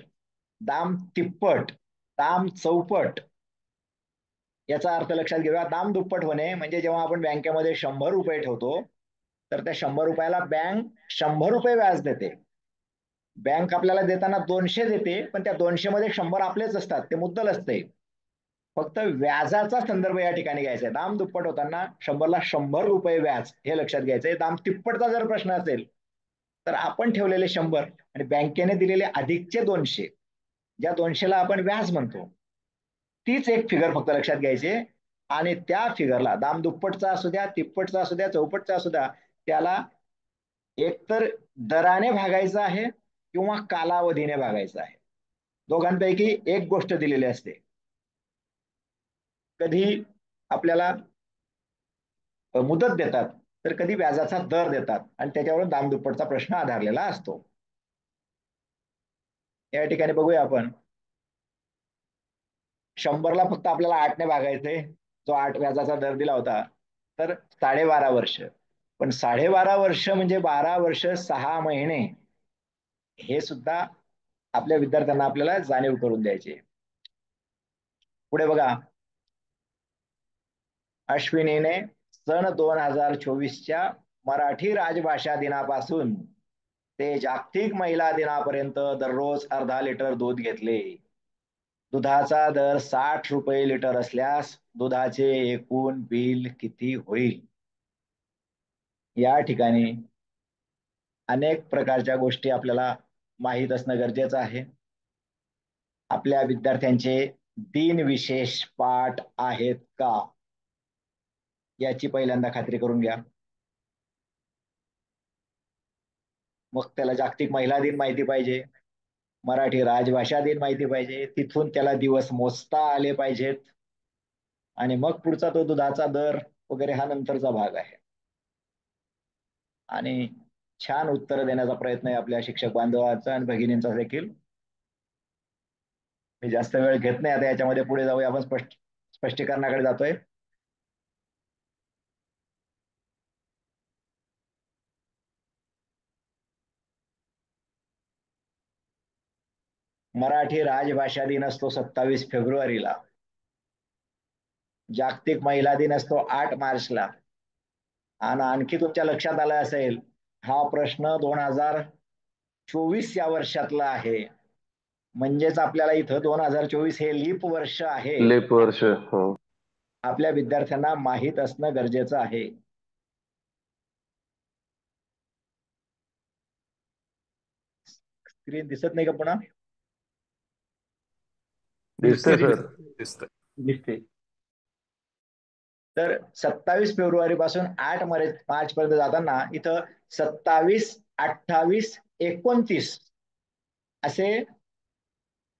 दाम तिप्पट, दाम चौपट याचा अर्थ लक्षात घेऊया. दाम दुप्पट होणे म्हणजे जेव्हा आपण बँकेमध्ये 100 रुपये ठेवतो तर त्या 100 रुपयाला बँक 100 रुपये व्याज देते. बँक आपल्याला देताना 200 देते, पण त्या 200 मध्ये 100 आपलेच असतात, ते मुद्दल असते. फक्त व्याजाचा संदर्भ या ठिकाणी घ्यायचा आहे. दाम दुप्पट होताना 100ला 100 रुपये व्याज हे लक्षात घ्यायचंय. दाम तिप्पटचा जर प्रश्न असेल तर आपण ठेवलेले 100 आणि बँकेने दिलेले अधिकचे 200, ज्या 200ला आपण व्याज म्हणतो, तीच एक फिगर फक्त लक्षात घ्यायची आणि त्या फिगरला दाम दुप्पटचा असू द्या, तिप्पटचा असू द्या, चौपटचा असू द्या, त्याला एकतर दराने भागायचं आहे किंवा कालावधीने भागायचं आहे. दोघांपैकी एक गोष्ट दिलेली असते. कधी आपल्याला मुदत देतात तर कधी व्याजाचा दर देतात आणि त्याच्यावरून दाम दुप्पटचा प्रश्न आधारलेला असतो. या ठिकाणी बघूया आपण 100ला फक्त आपल्याला 8ने भागायचंय, जो 8 व्याजाचा दर दिला होता, तर 12.5 वर्ष. पण 12.5 वर्ष म्हणजे 12 वर्ष 6 महिने हे सुद्धा आपल्या विद्यार्थ्यांना आपल्याला जाणीव करून द्यायची. पुढे बघा, अश्विनीने सन 2024च्या मराठी राजभाषा दिनापासून ते जागतिक महिला दिनापर्यंत दररोज अर्धा लिटर दूध घेतले. दुधाचा दर 60 रुपये लिटर असल्यास दुधाचे एकूण बिल किती होईल? या ठिकाणी अनेक प्रकारच्या गोष्टी आपल्याला माहीत असणं गरजेचं आहे. आपल्या विद्यार्थ्यांचे दिनविशेष पाठ आहेत का याची पहिल्यांदा खात्री करून घ्या. मग त्याला जागतिक महिला दिन माहिती पाहिजे, मराठी राजभाषा दिन माहिती पाहिजे, तिथून त्याला दिवस मोजता आले पाहिजेत आणि मग पुढचा तो दुधाचा दर वगैरे हा नंतरचा भाग आहे. आणि छान उत्तर देण्याचा प्रयत्न आहे आपल्या शिक्षक बांधवांचा आणि भगिनींचा देखील. मी जास्त वेळ घेत नाही आता याच्यामध्ये, पुढे जाऊया आपण स्पष्टीकरणाकडे जातोय. मराठी राजभाषा दिन असतो 27 फेब्रुवारीला, जागतिक महिला दिन असतो 8 मार्चला. आणि आणखी तुमच्या लक्षात आलं असेल, हा प्रश्न 2024 या वर्षातला आहे, म्हणजेच आपल्याला इथं 2024 हे लीप वर्ष आहे. लीप वर्ष हो. आपल्या विद्यार्थ्यांना माहीत असणं गरजेचं आहे. स्क्रीन दिसत नाही का पुन्हा? दिसते सर. दिसते. तर 27 फेब्रुवारी पासून 8 मार्च पर्यंत जाताना इथं 27, 28, 29 असे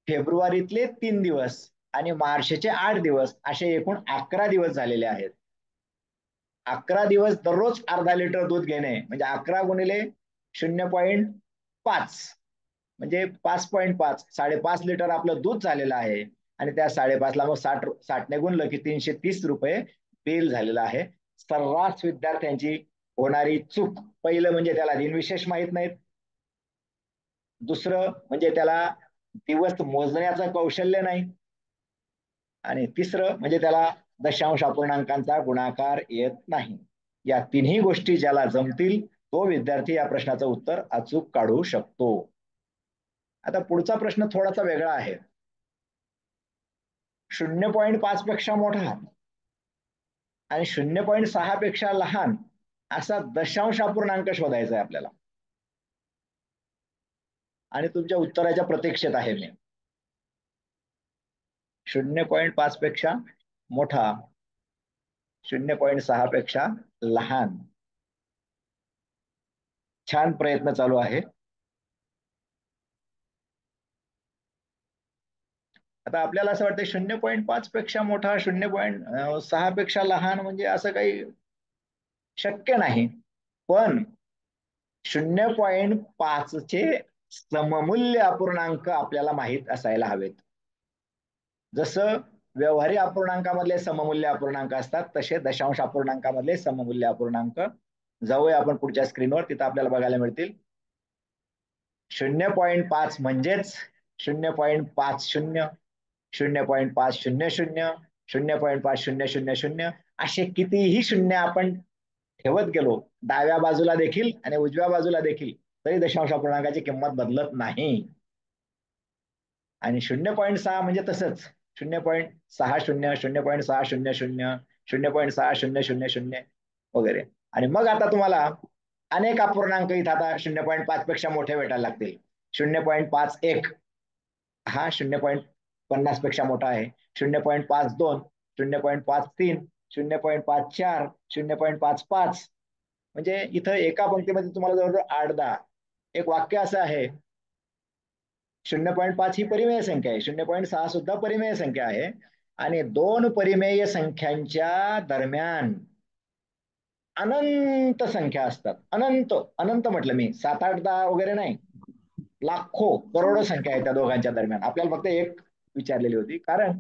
फेब्रुवारीतले 3 दिवस आणि मार्चचे 8 दिवस असे एकूण 11 दिवस झालेले आहेत. 11 दिवस दररोज अर्धा लिटर दूध घेणे म्हणजे 11 गुणिले 0.5 म्हणजे 5.5, 5.5 लिटर आपलं दूध झालेलं आहे. आणि त्या 5.5ला मग 60ने गुणलं की 330 रुपये बिल झालेलं आहे. सर्रास विद्यार्थ्यांची होणारी चूक, पहिलं म्हणजे त्याला दिनविशेष माहित नाहीत, दुसरं म्हणजे त्याला दिवस मोजण्याचं कौशल्य नाही, आणि तिसरं म्हणजे त्याला दशांश अपूर्णांकांचा गुणाकार येत नाही. या तिन्ही गोष्टी ज्याला जमतील तो विद्यार्थी या प्रश्नाचं उत्तर अचूक काढू शकतो. आता पुढचा प्रश्न थोडासा वेगळा आहे. 0.5 पेक्षा मोठा आणि 0.6 पेक्षा लहान असा दशांश अपूर्णांक शोधायचा आहे आपल्याला, आणि तुमच्या उत्तराच्या प्रतीक्षेत आहे मी. 0.5 पेक्षा मोठा, 0.6 पेक्षा लहान. छान प्रयत्न चालू आहे. आता आपल्याला असं वाटतं 0.5 पेक्षा मोठा, 0.6 पेक्षा लहान म्हणजे असं काही शक्य नाही. पण 0.5 चे सममूल्य अपूर्णांक आपल्याला माहित असायला हवेत. जसं व्यवहारी अपूर्णांकामधले सममूल्य अपूर्णांक असतात तसे दशांश अपूर्णांकामधले सममूल्य अपूर्णांक. जाऊया आपण पुढच्या स्क्रीनवर, तिथं आपल्याला बघायला मिळतील. 0.5 म्हणजेच 0.50, 0.500, 0.5000 असे कितीही शून्य आपण ठेवत गेलो डाव्या बाजूला देखील आणि उजव्या बाजूला देखील, तरी दशांश अपूर्णांकाची किंमत बदलत नाही. आणि 0.6 म्हणजे तसंच 0.60, 0.600, 0.6000 वगैरे. आणि मग आता तुम्हाला अनेक अपूर्णांक इथं आता 0.5 पेक्षा मोठे भेटायला लागतील. 0.51 हा 0.50 पेक्षा मोठा आहे. 0.52, 0.53, 0.54, 0.55. म्हणजे इथं एका पंक्तीमध्ये तुम्हाला जवळजवळ 8-10 एक वाक्य असं आहे. 0.5 ही परिमेय संख्या आहे, 0.6 सुद्धा परिमेय संख्या आहे. आणि दोन परिमेय संख्यांच्या दरम्यान अनंत संख्या असतात. अनंत अनंत म्हटलं मी 7-8-10 वगैरे नाही, लाखो करोडो संख्या आहे त्या दोघांच्या दरम्यान. आपल्याला फक्त एक विचारलेली होती, कारण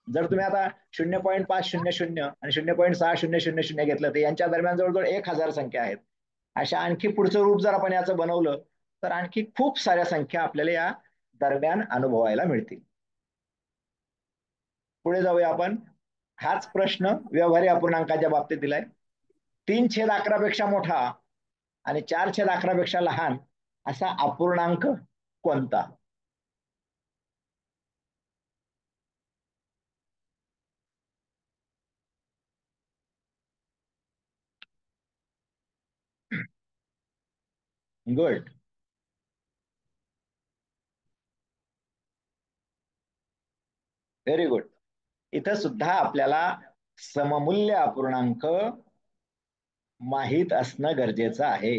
जर तुम्ही आता 0.500 आणि 0.6000 घेतलं तर यांच्या दरम्यान जवळजवळ 1000 संख्या आहेत. अशा आणखी पुढचं रूप जर आपण याचं बनवलं तर आणखी खूप साऱ्या संख्या आपल्याला या दरम्यान अनुभवायला मिळतील. पुढे जाऊया आपण. हाच प्रश्न व्यवहारी अपूर्णांकाच्या बाबतीत दिलाय. 3/11 पेक्षा मोठा आणि 4/11 पेक्षा लहान असा अपूर्णांक कोणता? गुड. Very good. इथं सुद्धा आपल्याला सममूल्य अपूर्णांक माहित असणं गरजेचं आहे.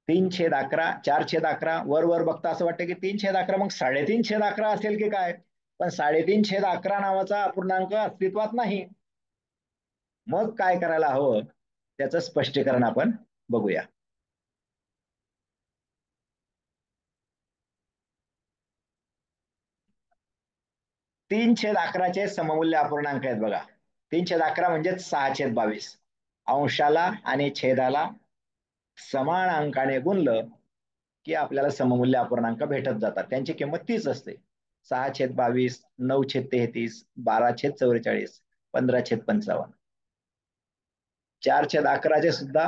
3/11, 4/11 वर बघता असं वाटतं की 3/11 मग 3.5/11 असेल की काय, पण 3.5/11 नावाचा अपूर्णांक अस्तित्वात नाही. मग काय करायला हवं त्याचं स्पष्टीकरण आपण बघूया. तीन छेद 11चे सममूल्य अपूर्णांक आहेत बघा. 3/11 म्हणजे 6/22. अंशाला आणि छेदाला समान अंकाने गुणलं की आपल्याला सममूल्य अपूर्णांक भेटत जातात. त्यांची किंमत तीच असते. 6/22, 9/33, 12/44, 15/55. 4/11चे सुद्धा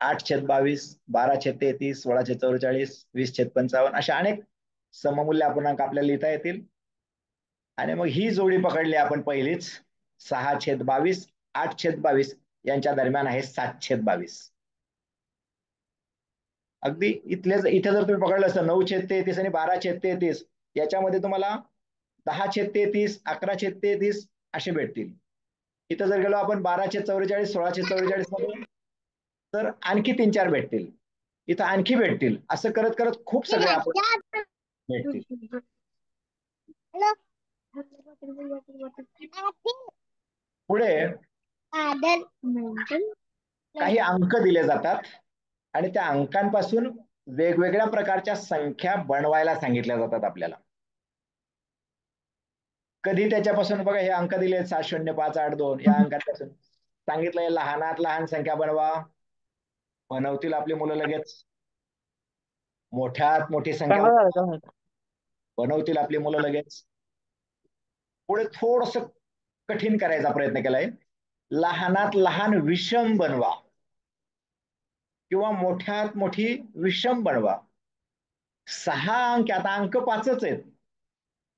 8/22, 12/33, 16/44, 20/55 अशा अनेक सममूल्य अपूर्णांक आपल्याला लिहिता येतील. आणि मग ही जोडी पकडली आपण पहिलीच. 6/22, 8/22 यांच्या दरम्यान आहे 7/22. अगदी इथे जर तुम्ही पकडलं असतं 9/33 आणि 12/33 याच्यामध्ये तुम्हाला 10/33, 11/33 असे भेटतील. इथं जर गेलो आपण 12/44, 16/44 मध्ये तर आणखी 3-4 भेटतील. इथं आणखी भेटतील. असं करत करत खूप सगळे आपण भेटतील. पुढे काही अंक दिले जातात आणि त्या अंकांपासून वेगवेगळ्या प्रकारच्या संख्या बनवायला सांगितल्या जातात आपल्याला. कधी त्याच्यापासून बघा हे अंक दिले 7, 0, 5, 8, 2 या अंकांपासून सांगितलंय लहानात लहान संख्या बनवा. बनवतील आपली मुलं लगेच. मोठ्यात मोठी संख्या बनवतील आपली मुलं लगेच. पुढे थोडस कठीण करायचा प्रयत्न केलाय. लहानात लहान विषम बनवा किंवा मोठ्यात मोठी विषम बनवा. 6 अंक, आता अंक 5च आहेत.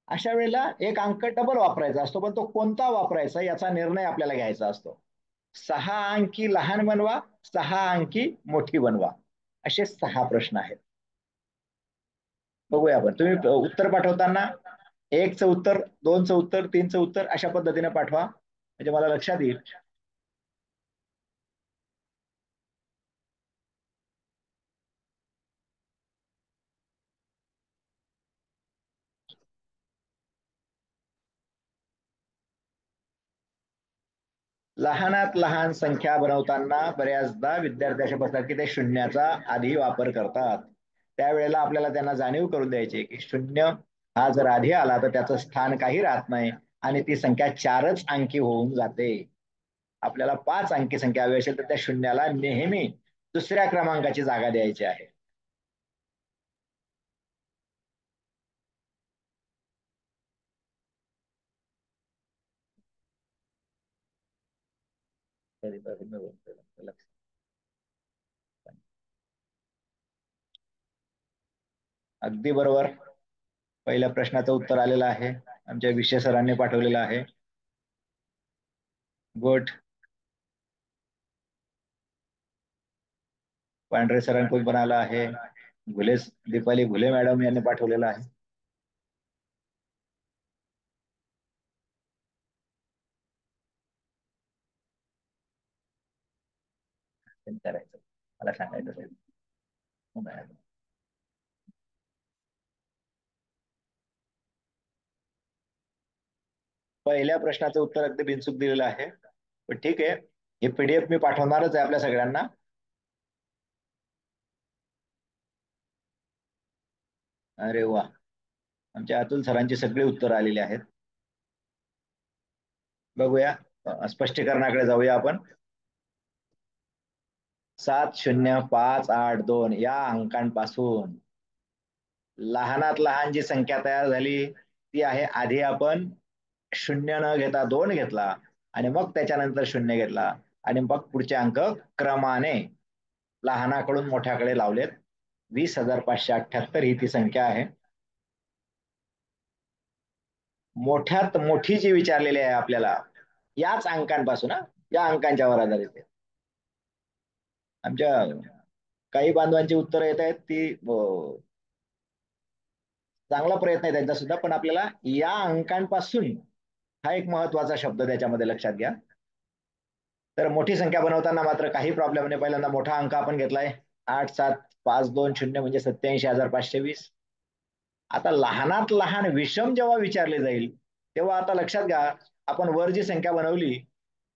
अशा वेळेला एक अंक डबल वापरायचा असतो, पण तो कोणता वापरायचा याचा निर्णय आपल्याला घ्यायचा असतो. 6 अंकी लहान बनवा, 6 अंकी मोठी बनवा, असे 6 प्रश्न आहेत. बघूया आपण. तुम्ही उत्तर पाठवताना 1चं उत्तर, 2चं उत्तर, 3चं उत्तर अशा पद्धतीने पाठवा म्हणजे मला लक्षात येईल. लहानात लहान संख्या बनवताना बऱ्याचदा विद्यार्थी अशा बसतात की ते शून्याचा आधी वापर करतात. त्यावेळेला आपल्याला त्यांना जाणीव करून द्यायची की 0 हा जर आधी आला तर त्याचं स्थान काही राहत नाही आणि ती संख्या 4च अंकी होऊन जाते. आपल्याला 5 अंकी संख्या हवी असेल तर त्या शून्याला नेहमी दुसऱ्या क्रमांकाची जागा द्यायची आहे. अगदी बरोबर. पहिल्या प्रश्नाचं उत्तर आलेलं आहे. आमच्या विषय सरांनी पाठवलेलं आहे. गुड. पांढरे सरांकडून पण आला आहे. दीपाली घुले मॅडम यांनी पाठवलेला आहे. करायचं मला सांगायचं असेल. पहिल्या प्रश्नाचं उत्तर अगदी बिनचूक दिलेलं आहे, पण ठीक आहे. हे पीडीएफ मी पाठवणारच आहे आपल्या सगळ्यांना. अरे वा, आमच्या अतुल सरांची सगळी उत्तर आलेली आहेत. बघूया, स्पष्टीकरणाकडे जाऊया आपण. 70582 या अंकांपासून लहानात लहान जी संख्या तयार झाली ती आहे, आधी आपण 0 न घेता 2 घेतला आणि मग त्याच्यानंतर 0 घेतला आणि मग पुढचे अंक क्रमाने लहानाकडून मोठ्याकडे लावलेत. 20,578 ही ती संख्या आहे. मोठ्यात मोठी जी विचारलेली आहे आपल्याला याच अंकांपासून, या अंकांच्या वर आधारित आहे. आमच्या काही बांधवांची उत्तर येत आहेत ती चांगला प्रयत्न आहे त्यांचा सुद्धा, पण आपल्याला या अंकांपासून हा एक महत्वाचा शब्द त्याच्यामध्ये लक्षात घ्या. तर मोठी संख्या बनवताना मात्र काही प्रॉब्लेम नाही. पहिल्यांदा मोठा अंक आपण घेतलाय 87520 म्हणजे 87,520. आता लहानात लहान विषम जेव्हा विचारले जाईल तेव्हा आता लक्षात घ्या, आपण वर जी संख्या बनवली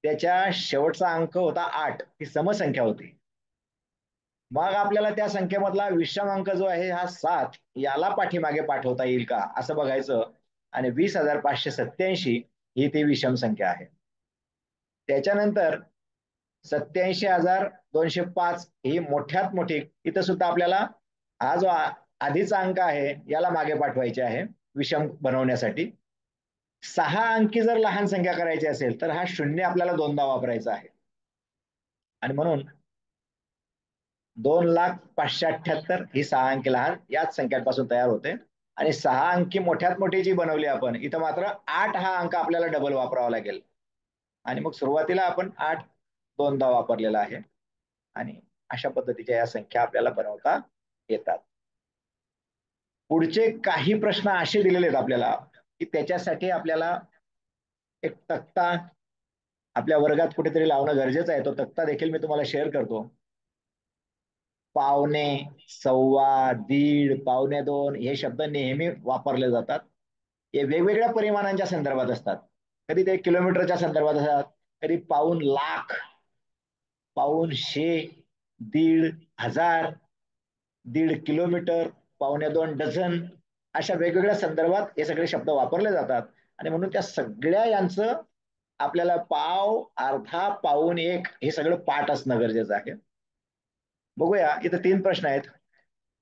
त्याच्या शेवटचा अंक होता 8, ही समसंख्या होती. मग आपल्याला त्या संख्येमधला विषम अंक जो आहे हा 7, याला पाठीमागे पाठवता येईल का असं बघायचं, आणि 20,587 ही ती विषम संख्या आहे. त्याच्यानंतर 87,205 ही मोठ्यात मोठी, इथं सुद्धा आपल्याला हा जो आधीचा अंक आहे याला मागे पाठवायचे आहे विषम बनवण्यासाठी. 6 अंकी जर लहान संख्या करायची असेल तर हा 0 आपल्याला 2दा वापरायचा आहे, आणि म्हणून 2,05,78 ही 6 अंकी लहान याच संख्यांपासून तयार होते. आणि 6 अंकी मोठ्यात मोठी जी बनवली आपण, इथं मात्र 8 हा अंक आपल्याला डबल वापरावा लागेल, आणि मग सुरुवातीला आपण 8 2दा वापरलेला आहे, आणि अशा पद्धतीच्या या संख्या आपल्याला बनवता येतात. पुढचे काही प्रश्न असे दिलेले आहेत आपल्याला की त्याच्यासाठी आपल्याला एक तक्ता आपल्या वर्गात कुठेतरी लावणं गरजेचं आहे. तो तक्ता देखील मी तुम्हाला शेअर करतो. पावणे, सव्वा, दीड, 2.25 हे शब्द नेहमी वापरले जातात. हे वेगवेगळ्या परिमाणांच्या संदर्भात असतात. कधी ते किलोमीटरच्या संदर्भात असतात, कधी पाऊण लाख, पाऊणशे, 1,500, 1.5 किलोमीटर, 2.25 डझन, अशा वेगवेगळ्या संदर्भात हे सगळे शब्द वापरले जातात. आणि म्हणून त्या सगळ्या यांचं आपल्याला पाव, अर्धा, पाऊण, 1 हे सगळं पाठ असणं गरजेचं आहे. बघूया, इथं 3 प्रश्न आहेत.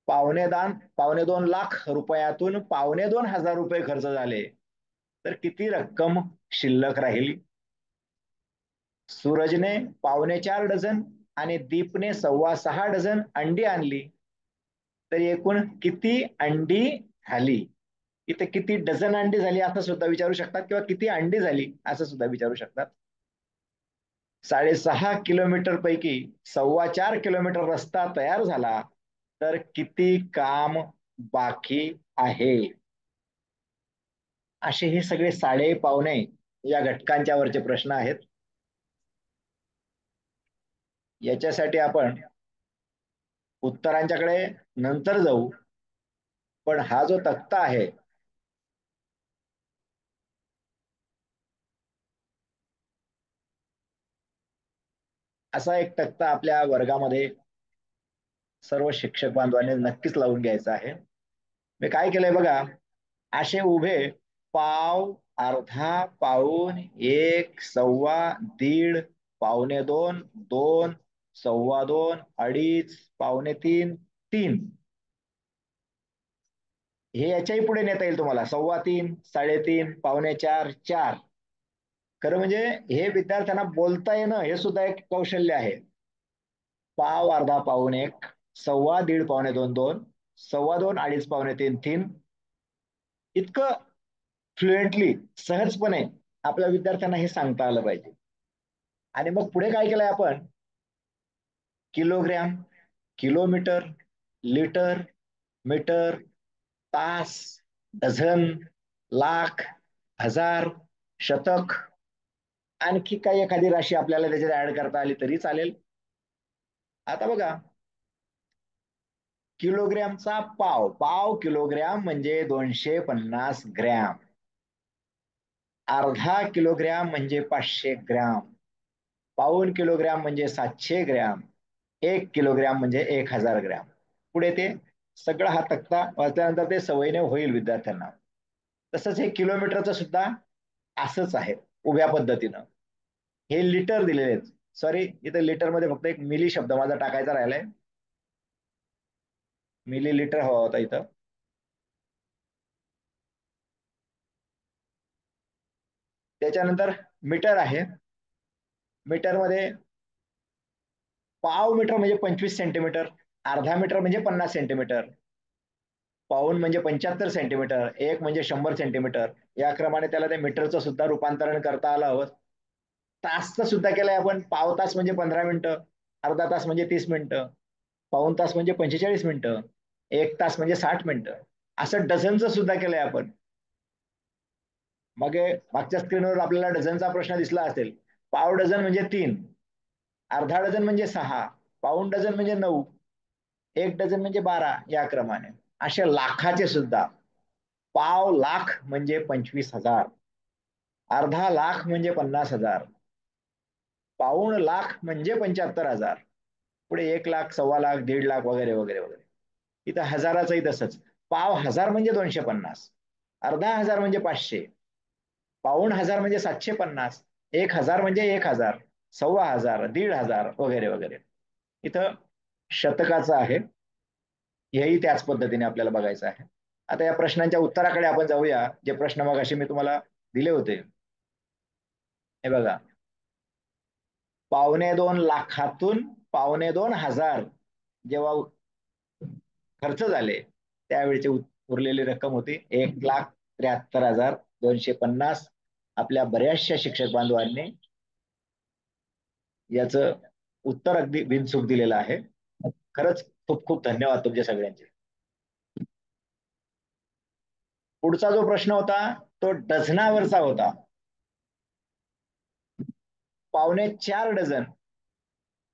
2.25 लाख रुपयातून 2,25,000 रुपये खर्च झाले तर किती रक्कम शिल्लक राहील? सूरजने 4.25 डझन आणि दीपने 6.25 डझन अंडी आणली तर एकूण किती अंडी झाली? इथे किती डझन अंडी झाली असं सुद्धा विचारू शकतात, किंवा किती अंडी झाली असं सुद्धा विचारू शकतात. 6.5 किलोमीटर पैकी 4.25 किलोमीटर रस्ता तयार झाला तर किती काम बाकी आहे? असे हे सगळे साडे, पावणे या घटकांच्या वरचे प्रश्न आहेत. याच्यासाठी आपण उत्तरांच्याकडे नंतर जाऊ, पण हा जो तक्ता आहे असा एक तक्ता आपल्या वर्गामध्ये सर्व शिक्षक बांधवांनी नक्कीच लावून घ्यायचा आहे. मी काय केलंय बघा, असे उभे पाव, अर्धा, पाऊण, 1, सव्वा, दीड, 2.25, 2, 2.25, 2.5, 2.25, 3 हे याच्याही पुढे नेता येईल तुम्हाला. 3.25, 3.5, 4, 4 खरं म्हणजे हे विद्यार्थ्यांना बोलता येणं हे सुद्धा एक कौशल्य आहे. पाव, अर्धा, पाऊण एक, सव्वा, दीड, पावणे दोन, दोन, सव्वा दोन, अडीच, पावणे तीन, तीन, इतकं फ्लुएंटली, सहजपणे आपल्या विद्यार्थ्यांना हे सांगता आलं पाहिजे. आणि मग पुढे काय केलंय आपण? किलोग्रॅम, किलोमीटर, लिटर, मीटर, तास, डझन, लाख, हजार, शतक, आणखी काही एखादी राशी आपल्याला त्याच्यात ऍड करता आली तरी चालेल. आता बघा, किलोग्रॅमचा पाव, पाव किलोग्रॅम म्हणजे 250 ग्रॅम. अर्धा किलोग्रॅम म्हणजे 500 ग्रॅम. पाऊण किलोग्रॅम म्हणजे 700 ग्रॅम. 1 किलोग्रॅम म्हणजे 1000 ग्रॅम. पुढे ते सगळा हा तक्ता वाचल्यानंतर ते सवयीने होईल विद्यार्थ्यांना. तसंच हे किलोमीटरचं सुद्धा असंच आहे, उभ्या पद्धतीनं. हे लिटर दिलेले आहेत. सॉरी, इथे लिटर मध्ये फक्त एक मिली शब्द माझा टाकायचा राहिलाय. मिली लिटर हवा होता इथं. त्याच्यानंतर मीटर आहे. मीटर मध्ये पाव मीटर म्हणजे 25 सेंटीमीटर, अर्धा मीटर म्हणजे 50 सेंटीमीटर, पाऊण म्हणजे 75 सेंटीमीटर, एक म्हणजे 100 सेंटीमीटर. या क्रमाने त्याला त्या मीटरचं सुद्धा रूपांतरण करता आलं हवं. तासचं सुद्धा केलंय आपण. पाव तास म्हणजे 15 मिनिटं, अर्धा तास म्हणजे 30 मिनिटं, पाऊण तास म्हणजे 45 मिनिटं, एक तास म्हणजे 60 मिनिटं. असं डझनचं सुद्धा केलंय आपण. मग मागच्या स्क्रीनवर आपल्याला डझनचा प्रश्न दिसला असेल. पाव डझन म्हणजे 3, अर्धा डझन म्हणजे 6, पाऊण डझन म्हणजे 9, एक डझन म्हणजे 12, या क्रमाने. असे लाखाचे सुद्धा. पाव लाख म्हणजे 25,000, अर्धा लाख म्हणजे 50,000, पाऊण लाख म्हणजे 75,000, पुढे 1 लाख, सव्वा लाख, 1.5 लाख वगैरे वगैरे वगैरे. इथं हजाराचंही तसंच. पाव हजार म्हणजे 250, अर्धा हजार म्हणजे 500, पाऊण हजार म्हणजे 750, 1,000 म्हणजे 1,000, सव्वा हजार, 1.5 हजार वगैरे वगैरे. इथं शतकाचं आहे. हेही त्याच पद्धतीने आपल्याला बघायचं आहे. आता या प्रश्नांच्या उत्तराकडे आपण जाऊया, जे प्रश्न मगाशी मी तुम्हाला दिले होते. हे बघा, 2.25 लाखातून 2.25 हजार जेव्हा खर्च झाले त्यावेळेची उरलेली रक्कम होती 1,73,250. आपल्या बऱ्याचशा शिक्षक बांधवांनी याचं उत्तर अगदी बिनचूक दिलेलं आहे. खरंच खूप खूप धन्यवाद तुमच्या सगळ्यांचे. पुढचा जो प्रश्न होता तो डझनावरचा होता. 4.25 डझन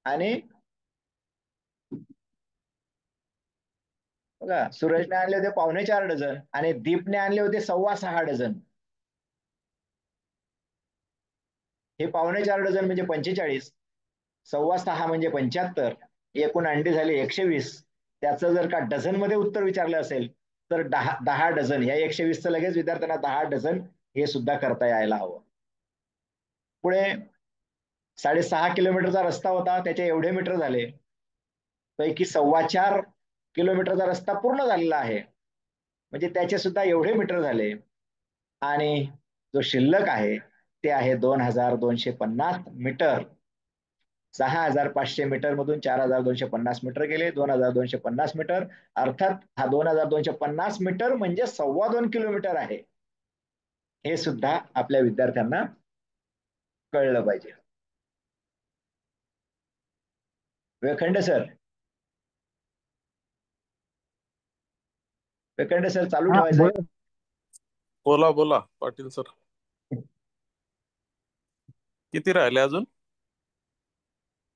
आणि बघा, सूरजने आणले होते 4.25 डझन आणि दीपने आणले होते 6.25 डझन. हे 4.25 डझन म्हणजे 45, 6.25 म्हणजे 75, एकूण अंडी झाली 120. त्याचं जर का डझन मध्ये उत्तर विचारलं असेल तर 10 डझन. या 120चं लगेच विद्यार्थ्यांना 10 डझन हे सुद्धा करता यायला हवं. पुढे 6.5 किलोमीटरचा रस्ता होता, त्याचे एवढे मीटर झाले. पैकी 4.25 किलोमीटरचा रस्ता पूर्ण झालेला आहे, म्हणजे त्याचे सुद्धा एवढे मीटर झाले. आणि जो शिल्लक आहे ते आहे 2,250 मीटर. 6,500 मीटर मधून 4,250 मीटर गेले, 2,250 मीटर. अर्थात हा 2,250 मीटर म्हणजे 2.25 किलोमीटर आहे. हे सुद्धा आपल्या विद्यार्थ्यांना कळलं पाहिजे. वेखंडे सर, वेखंडे सर चालू हा ठेवायचं आहे. बोला. बोला बोला पाटील सर. किती राहिले अजून?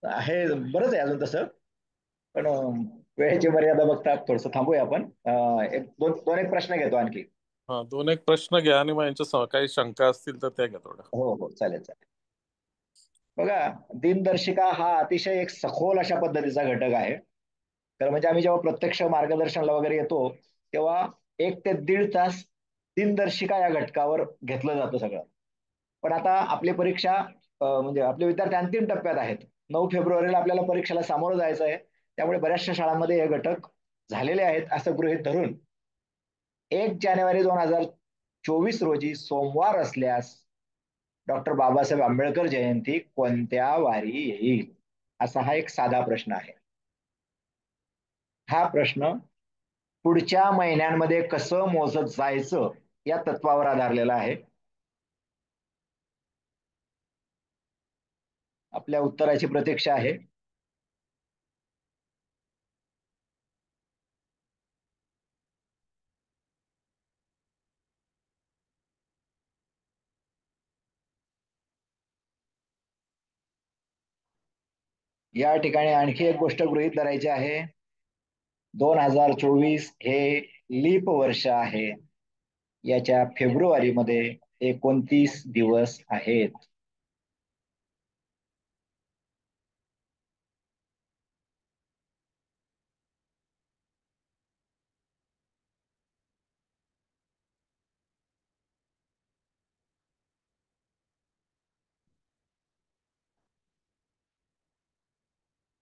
आहे बरंच आहे अजून तसं, पण वेळेची मर्यादा बघता थोडस थांबूया आपण. एक दोन दोन एक प्रश्न घेतो आणखी. हा, दोन एक प्रश्न घ्या आणि मग यांच्या काही शंका असतील तर त्या घ्या थोड्या. हो हो, चालेल चालेल. बघा, दिनदर्शिका हा अतिशय एक सखोल अशा पद्धतीचा घटक आहे. तर म्हणजे आम्ही जेव्हा प्रत्यक्ष मार्गदर्शनाला वगैरे येतो तेव्हा 1 ते 1.5 तास दिनदर्शिका या घटकावर घेतलं जातं सगळं. पण आता आपली परीक्षा म्हणजे आपले विद्यार्थी अंतिम टप्प्यात आहेत. 9 फेब्रुवारीला आपल्याला परीक्षेला सामोरं जायचं आहे. त्यामुळे बऱ्याचशा शाळांमध्ये हे घटक झालेले आहेत असं गृहीत धरून 1 जानेवारी 2024 रोजी सोमवार असल्यास डॉक्टर बाबासाहेब आंबेडकर जयंती कोणत्या वारी येईल? असा हा एक साधा प्रश्न आहे. हा प्रश्न पुढच्या महिन्यांमध्ये कसं मोजत जायचं या तत्वावर आधारलेला आहे. आपल्या उत्तराची प्रतीक्षा आहे. या ठिकाणी आणखी एक गोष्ट गृहीत धरायची आहे. 2024 हे लीप वर्ष आहे. याच्या फेब्रुवारीमध्ये 29 दिवस आहेत.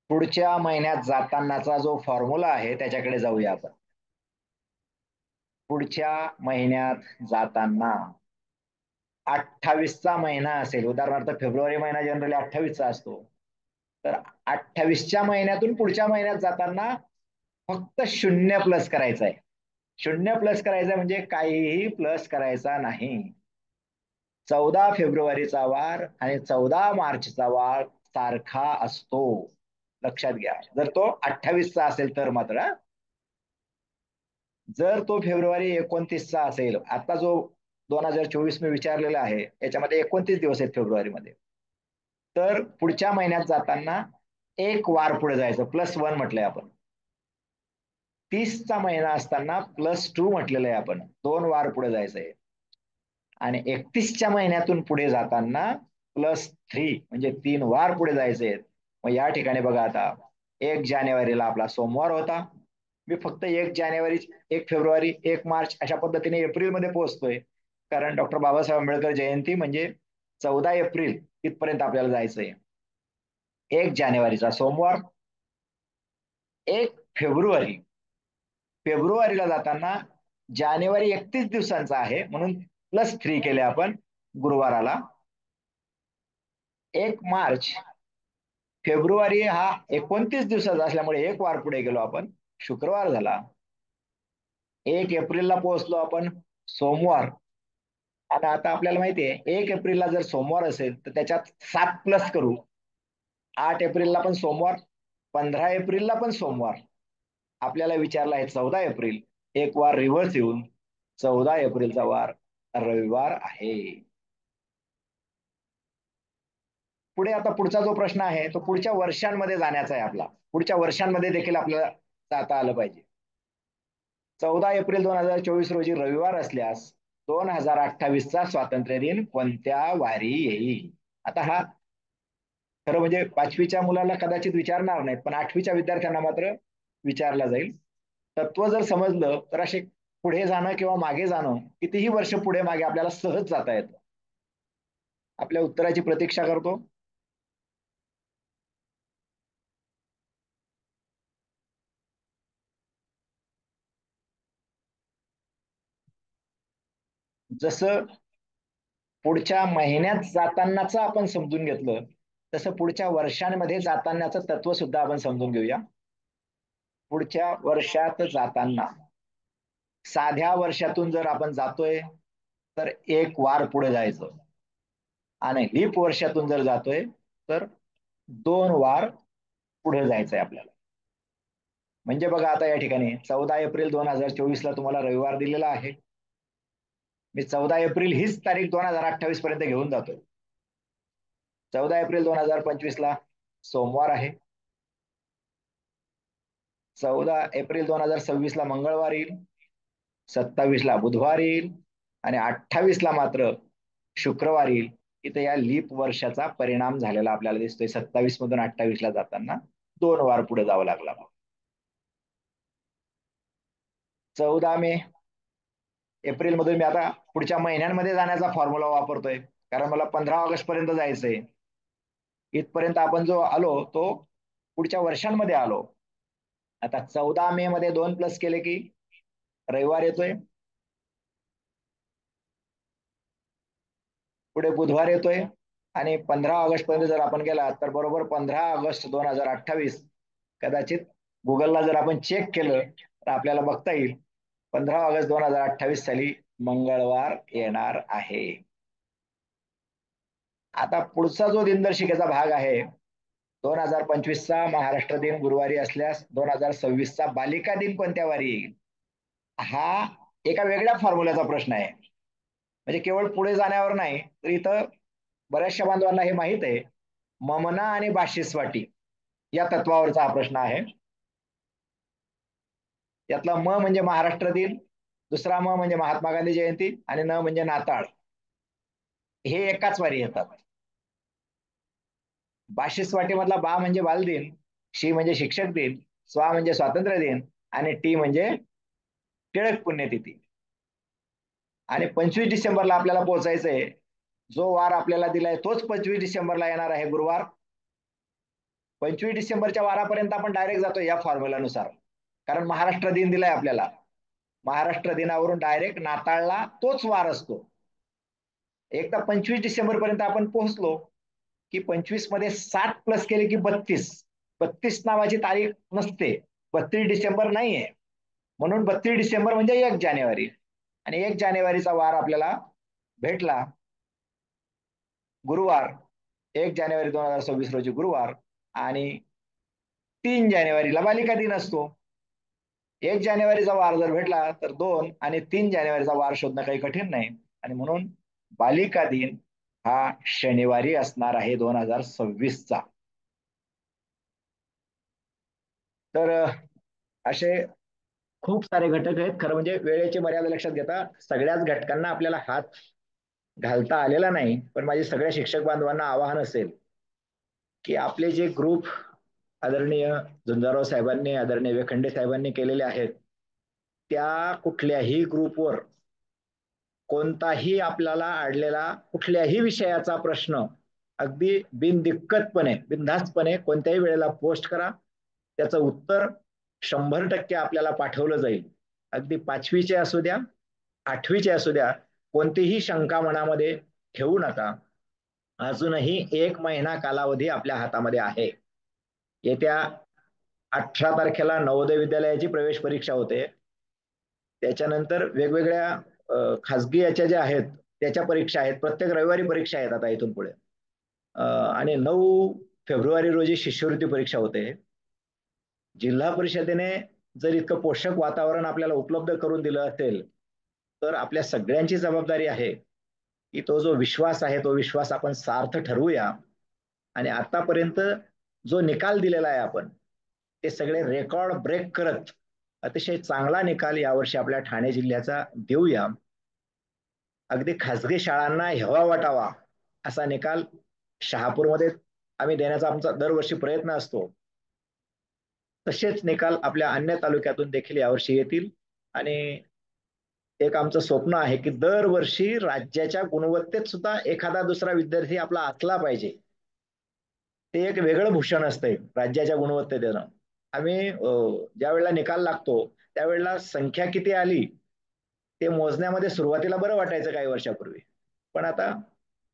पुढच्या महिन्यात जातानाचा जो फॉर्म्युला आहे त्याच्याकडे जाऊया आपण. पुढच्या महिन्यात जाताना 28चा महिना असेल, उदाहरणार्थ फेब्रुवारी महिना जनरली 28चा असतो, तर 28च्या महिन्यातून पुढच्या महिन्यात जाताना फक्त 0 प्लस करायचं आहे. 0 प्लस करायचं म्हणजे काहीही प्लस करायचा नाही. 14 फेब्रुवारीचा वार आणि 14 मार्चचा वार सारखा असतो, लक्षात घ्या. जर तो 28चा असेल तर मात्र. जर तो फेब्रुवारी 29चा असेल, आता जो 2024 मी विचारलेला आहे याच्यामध्ये 29 दिवस आहेत फेब्रुवारीमध्ये, तर पुढच्या महिन्यात जाताना एक वार पुढे जायचं, +1 म्हटलंय आपण. 30चा महिना असताना +2 म्हटलेलं आहे आपण, 2 वार पुढे जायचंय. आणि 31च्या महिन्यातून पुढे जाताना +3 म्हणजे 3 वार पुढे जायचे. मग या ठिकाणी बघा, आता 1 जानेवारीला आपला सोमवार होता. मी फक्त 1 जानेवारी, 1 फेब्रुवारी, 1 मार्च अशा पद्धतीने एप्रिलमध्ये पोहोचतोय, कारण डॉक्टर बाबासाहेब आंबेडकर जयंती म्हणजे 14 एप्रिल इथपर्यंत आपल्याला जायचंय. 1 जानेवारीचा सोमवार, 1 फेब्रुवारी, फेब्रुवारीला जाताना जानेवारी 31 दिवसांचा आहे म्हणून +3 केले आपण गुरुवाराला. 1 मार्च, फेब्रुवारी हा 29 दिवसाचा असल्यामुळे 1 वार पुढे गेलो आपण, शुक्रवार झाला. 1 एप्रिलला पोहोचलो आपण, सोमवार. आता आता आपल्याला माहिती आहे 1 एप्रिलला जर सोमवार असेल तर त्याच्यात 7 प्लस करू. 8 एप्रिलला पण सोमवार, 15 एप्रिलला पण सोमवार. आपल्याला विचारला आहे 14 एप्रिल, 1 वार रिव्हर्स येऊन 14 एप्रिलचा वार रविवार आहे. पुढे आता पुढचा जो प्रश्न आहे तो पुढच्या वर्षांमध्ये जाण्याचा आहे आपला. पुढच्या वर्षांमध्ये देखील आपल्याला जाता आलं पाहिजे. 14 एप्रिल 2024 रोजी रविवार असल्यास 2028चा स्वातंत्र्य दिन कोणत्या वारी येईल? आता हा खरं म्हणजे 5वीच्या मुलाला कदाचित विचारणार नाहीत, पण 8वीच्या विद्यार्थ्यांना मात्र विचारला जाईल. तत्व जर समजलं तर असे पुढे जाणं किंवा मागे जाणं, कितीही वर्ष पुढे मागे आपल्याला सहज जाता येतं. आपल्या उत्तराची प्रतीक्षा करतो. जसं पुढच्या महिन्यात जातानाच आपण समजून घेतलं, तसं पुढच्या वर्षांमध्ये जातानाचं तत्व सुद्धा आपण समजून घेऊया. पुढच्या वर्षात जाताना साध्या वर्षातून जर आपण जातोय तर 1 वार पुढे जायचं, आणि लीप वर्षातून जर जातोय तर 2 वार पुढे जायचंय आपल्याला. म्हणजे बघा, आता या ठिकाणी 14 एप्रिल 2024ला तुम्हाला रविवार दिलेला आहे. मी 14 एप्रिल हीच तारीख 2028 पर्यंत घेऊन जातोय. 14 एप्रिल 2025ला सोमवार आहे. 14 एप्रिल 2026ला मंगळवार येईल, 27ला बुधवार येईल आणि 28ला मात्र शुक्रवार येईल. इथे या लीप वर्षाचा परिणाम झालेला आपल्याला दिसतोय. 27 मधून 28ला जाताना 2 वार पुढे जावं लागला. 14 मे, एप्रिल मधून मी आता पुढच्या महिन्यांमध्ये जाण्याचा फॉर्म्युला वापरतोय, कारण मला 15 ऑगस्ट पर्यंत जायचंय. इथपर्यंत आपण जो आलो तो पुढच्या वर्षांमध्ये आलो. आता 14 मे मध्ये 2 प्लस केले की रविवार येतोय. पुढे बुधवार येतोय आणि 15 ऑगस्ट पर्यंत जर आपण गेला तर बरोबर 15 ऑगस्ट 2028 कदाचित गुगलला जर आपण चेक केलं तर आपल्याला बघता येईल 15 ऑगस्ट 2028 साली मंगळवार येणार आहे. आता पुढचा जो दिनदर्शिकेचा भाग आहे 2025चा महाराष्ट्र दिन गुरुवारी असल्यास 2026चा बालिका दिन कोणत्या वारी येईल हा एका वेगळ्या फॉर्म्युल्याचा प्रश्न आहे. म्हणजे केवळ पुढे जाण्यावर नाही तर इथं बऱ्याचशा बांधवांना हे माहित आहे ममना आणि बाशिस्वाटी या तत्वावरचा हा प्रश्न आहे. यातला म म्हणजे महाराष्ट्र दिन, दुसरा म म्हणजे महात्मा गांधी जयंती आणि न म्हणजे नाताळ, हे एकाच वारी येतात. बाशिस्वाटी मधला बा म्हणजे बालदिन, शी म्हणजे शिक्षक दिन, स्वा म्हणजे स्वातंत्र्य दिन आणि टी म्हणजे टिळक पुण्यतिथी. आणि 25 डिसेंबरला आपल्याला पोहोचायचंय. जो वार आपल्याला दिलाय तोच 25 डिसेंबरला येणार आहे गुरुवार. 25 डिसेंबरच्या वारापर्यंत आपण डायरेक्ट जातो या फॉर्म्युलानुसार, कारण महाराष्ट्र दिन दिलाय आपल्याला. महाराष्ट्र दिनावरून डायरेक्ट नाताळला तोच वार असतो. एकदा 25 डिसेंबर पर्यंत आपण पोहोचलो की 25 मध्ये 60 प्लस केले की 32 नावाची तारीख नसते, 32 डिसेंबर नाहीये. म्हणून 32 डिसेंबर म्हणजे 1 जानेवारी आणि 1 जानेवारीचा वार आपल्याला भेटला गुरुवार, 1 जानेवारी 2026 रोजी गुरुवार. आणि 3 जानेवारीला बालिका दिन असतो. 1 जानेवारीचा वार जर भेटला तर 2 आणि 3 जानेवारीचा वार शोधणं काही कठीण नाही. आणि म्हणून बालिका दिन हा शनिवारी असणार आहे 2026चा. तर असे खूप सारे घटक आहेत. खरं म्हणजे वेळेची मर्यादा लक्षात घेता सगळ्याच घटकांना आपल्याला हात घालता आलेला नाही, पण माझे सगळ्या शिक्षक बांधवांना आवाहन असेल की आपले जे ग्रुप आदरणीय झुंजारराव साहेबांनी, आदरणीय वेखंडे साहेबांनी केलेले आहेत त्या कुठल्याही ग्रुपवर कोणताही आपल्याला अडलेला कुठल्याही विषयाचा प्रश्न अगदी बिनदिक्कतपणे बिनधास्तपणे कोणत्याही वेळेला पोस्ट करा. त्याचं उत्तर 100% आपल्याला पाठवलं जाईल. अगदी 5वीचे असू द्या, 8वीचे असू द्या, कोणतीही शंका मनामध्ये ठेवू नका. अजूनही 1 महिना कालावधी आपल्या हातामध्ये आहे. येत्या 18 तारखेला नवोदय विद्यालयाची प्रवेश परीक्षा होते. त्याच्यानंतर वेगवेगळ्या खासगी याच्या ज्या आहेत त्याच्या परीक्षा आहेत. प्रत्येक रविवारी परीक्षा आहेत आता इथून पुढे. आणि 9 फेब्रुवारी रोजी शिष्यवृत्ती परीक्षा होते. जिल्हा परिषदेने जर इतकं पोषक वातावरण आपल्याला उपलब्ध करून दिलं असेल तर आपल्या सगळ्यांची जबाबदारी आहे की तो जो विश्वास आहे तो विश्वास आपण सार्थ ठरवूया. आणि आतापर्यंत जो निकाल दिलेला आहे आपण ते सगळे रेकॉर्ड ब्रेक करत अतिशय चांगला निकाल यावर्षी आपल्या ठाणे जिल्ह्याचा देऊया. अगदी खासगी शाळांना हेवा वाटावा असा निकाल शहापूरमध्ये आम्ही देण्याचा आमचा दरवर्षी प्रयत्न असतो. तसेच निकाल आपल्या अन्य तालुक्यातून देखील यावर्षी येतील. आणि एक आमचं स्वप्न आहे की दरवर्षी राज्याच्या गुणवत्तेत सुद्धा एखादा दुसरा विद्यार्थी आपला असला पाहिजे. ते एक वेगळं भूषण असतंय राज्याच्या गुणवत्तेनं. आम्ही ज्या वेळेला निकाल लागतो त्यावेळेला संख्या किती आली ते मोजण्यामध्ये सुरुवातीला बरं वाटायचं काही वर्षापूर्वी, पण आता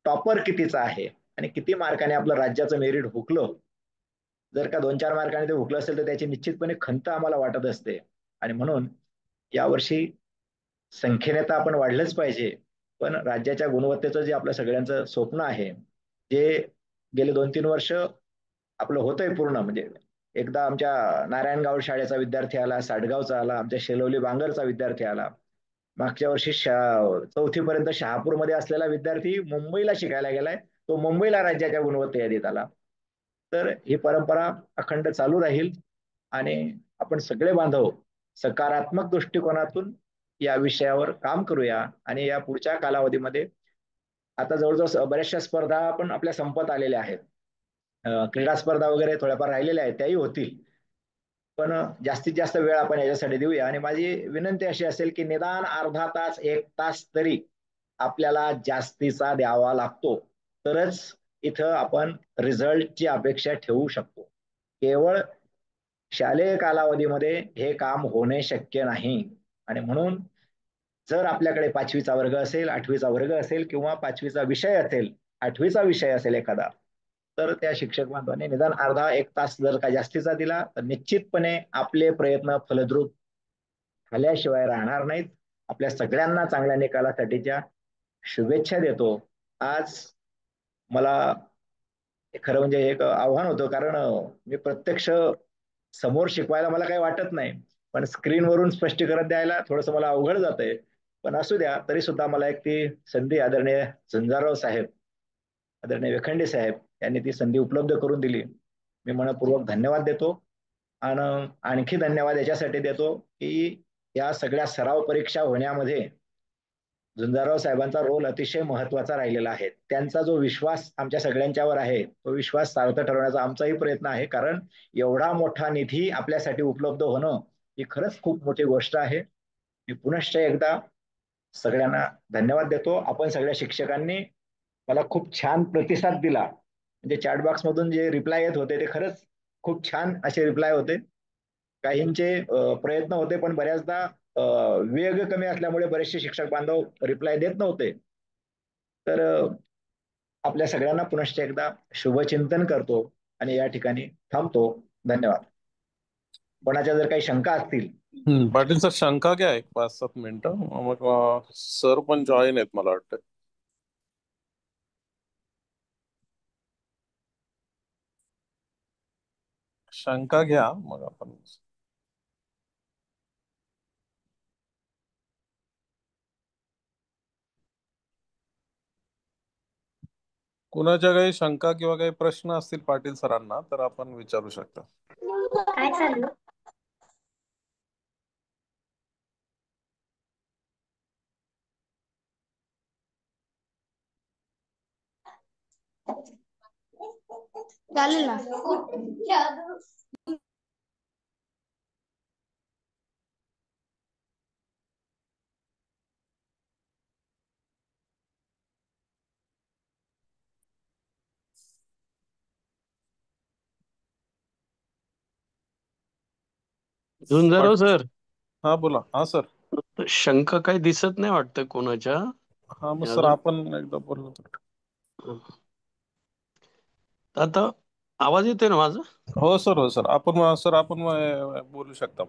टॉपर कितीचा आहे आणि किती मार्काने आपलं राज्याचं मेरिट हुकलं. जर का 2-4 मार्काने ते हुकलं असेल तर त्याची निश्चितपणे खंत आम्हाला वाटत असते. आणि म्हणून यावर्षी संख्येने तर आपण वाढलंच पाहिजे, पण राज्याच्या गुणवत्तेचं जे आपलं सगळ्यांचं स्वप्न आहे जे गेले 2-3 वर्ष आपलं होतंय पूर्ण. म्हणजे एकदा आमच्या नारायणगाव शाळेचा विद्यार्थी आला, साडगावचा आला, आमच्या शेलवली बांगरचा विद्यार्थी आला. मागच्या वर्षी 4थी पर्यंत शहापूरमध्ये असलेला विद्यार्थी मुंबईला शिकायला गेलाय, तो मुंबईला राज्याच्या गुणवत्ता यादीत आला. तर ही परंपरा अखंड चालू राहील आणि आपण सगळे बांधव सकारात्मक दृष्टिकोनातून या विषयावर काम करूया. आणि या पुढच्या कालावधीमध्ये आता जवळजवळ बऱ्याचशा स्पर्धा पण आपल्या संपत आलेल्या आहेत. क्रीडा स्पर्धा वगैरे थोड्याफार राहिलेल्या आहेत, त्याही होतील. पण जास्तीत जास्त वेळ आपण याच्यासाठी देऊया. आणि माझी विनंती अशी असेल की निदान अर्धा तास 1 तास तरी आपल्याला जास्तीचा द्यावा लागतो, तरच इथं आपण रिझल्टची अपेक्षा ठेवू शकतो. केवळ शालेय कालावधीमध्ये हे काम होणे शक्य नाही. आणि म्हणून जर आपल्याकडे 5वीचा वर्ग असेल, 8वीचा वर्ग असेल किंवा 5वीचा विषय असेल, 8वीचा विषय असेल एखादा, तर त्या शिक्षक बांधवांनी निदान अर्धा एक तास जर का जास्तीचा दिला तर निश्चितपणे आपले प्रयत्न फलद्रूप झाल्याशिवाय राहणार नाहीत. आपल्या सगळ्यांना चांगल्या निकालासाठीच्या शुभेच्छा देतो. आज मला खरं म्हणजे एक आव्हान होतं, कारण मी प्रत्यक्ष समोर शिकवायला मला काही वाटत नाही, पण स्क्रीनवरून स्पष्टीकरण द्यायला थोडंसं मला अवघड जातंय. पण असू द्या, तरी सुद्धा मला एक ती संधी आदरणीय झुंजारराव साहेब, आदरणीय वेखंडे साहेब यांनी ती संधी उपलब्ध करून दिली. मी मनपूर्वक धन्यवाद देतो. आणि आणखी धन्यवाद याच्यासाठी देतो की या सगळ्या सराव परीक्षा होण्यामध्ये झुंजारराव साहेबांचा रोल अतिशय महत्वाचा राहिलेला आहे. त्यांचा जो विश्वास आमच्या सगळ्यांच्यावर आहे तो विश्वास सार्थ ठरवण्याचा आमचाही प्रयत्न आहे, कारण एवढा मोठा निधी आपल्यासाठी उपलब्ध होणं ही खरंच खूप मोठी गोष्ट आहे. मी पुनश्च एकदा सगळ्यांना धन्यवाद देतो. आपण सगळ्या शिक्षकांनी मला खूप छान प्रतिसाद दिला. म्हणजे चॅट बॉक्स मधून जे रिप्लाय येत होते ते खरंच खूप छान असे रिप्लाय होते. काहींचे प्रयत्न होते, पण बऱ्याचदा वेग कमी असल्यामुळे बरेचसे शिक्षक बांधव रिप्लाय देत नव्हते. तर आपल्या सगळ्यांना पुनश्च एकदा शुभचिंतन करतो आणि या ठिकाणी थांबतो. धन्यवाद. कोणाच्या जर काही शंका असतील. पाटील सर, शंका घ्या एक 5-7 मिनिटं, मग सर पण जॉईन आहेत मला वाटतं. शंका घ्या मग आपण. कुणाच्या काही शंका किंवा काही प्रश्न असतील पाटील सरांना तर आपण विचारू शकता. काय चाललं? चालेल ना. झुंजारराव सर, हा बोला. हा सर. शंका काही दिसत नाही वाटतं कोणाच्या. हा मग सर आपण एकदा बोललो तर. आता आवाज येतोय ना माझा? हो सर, हो सर. आपण बोलू शकता.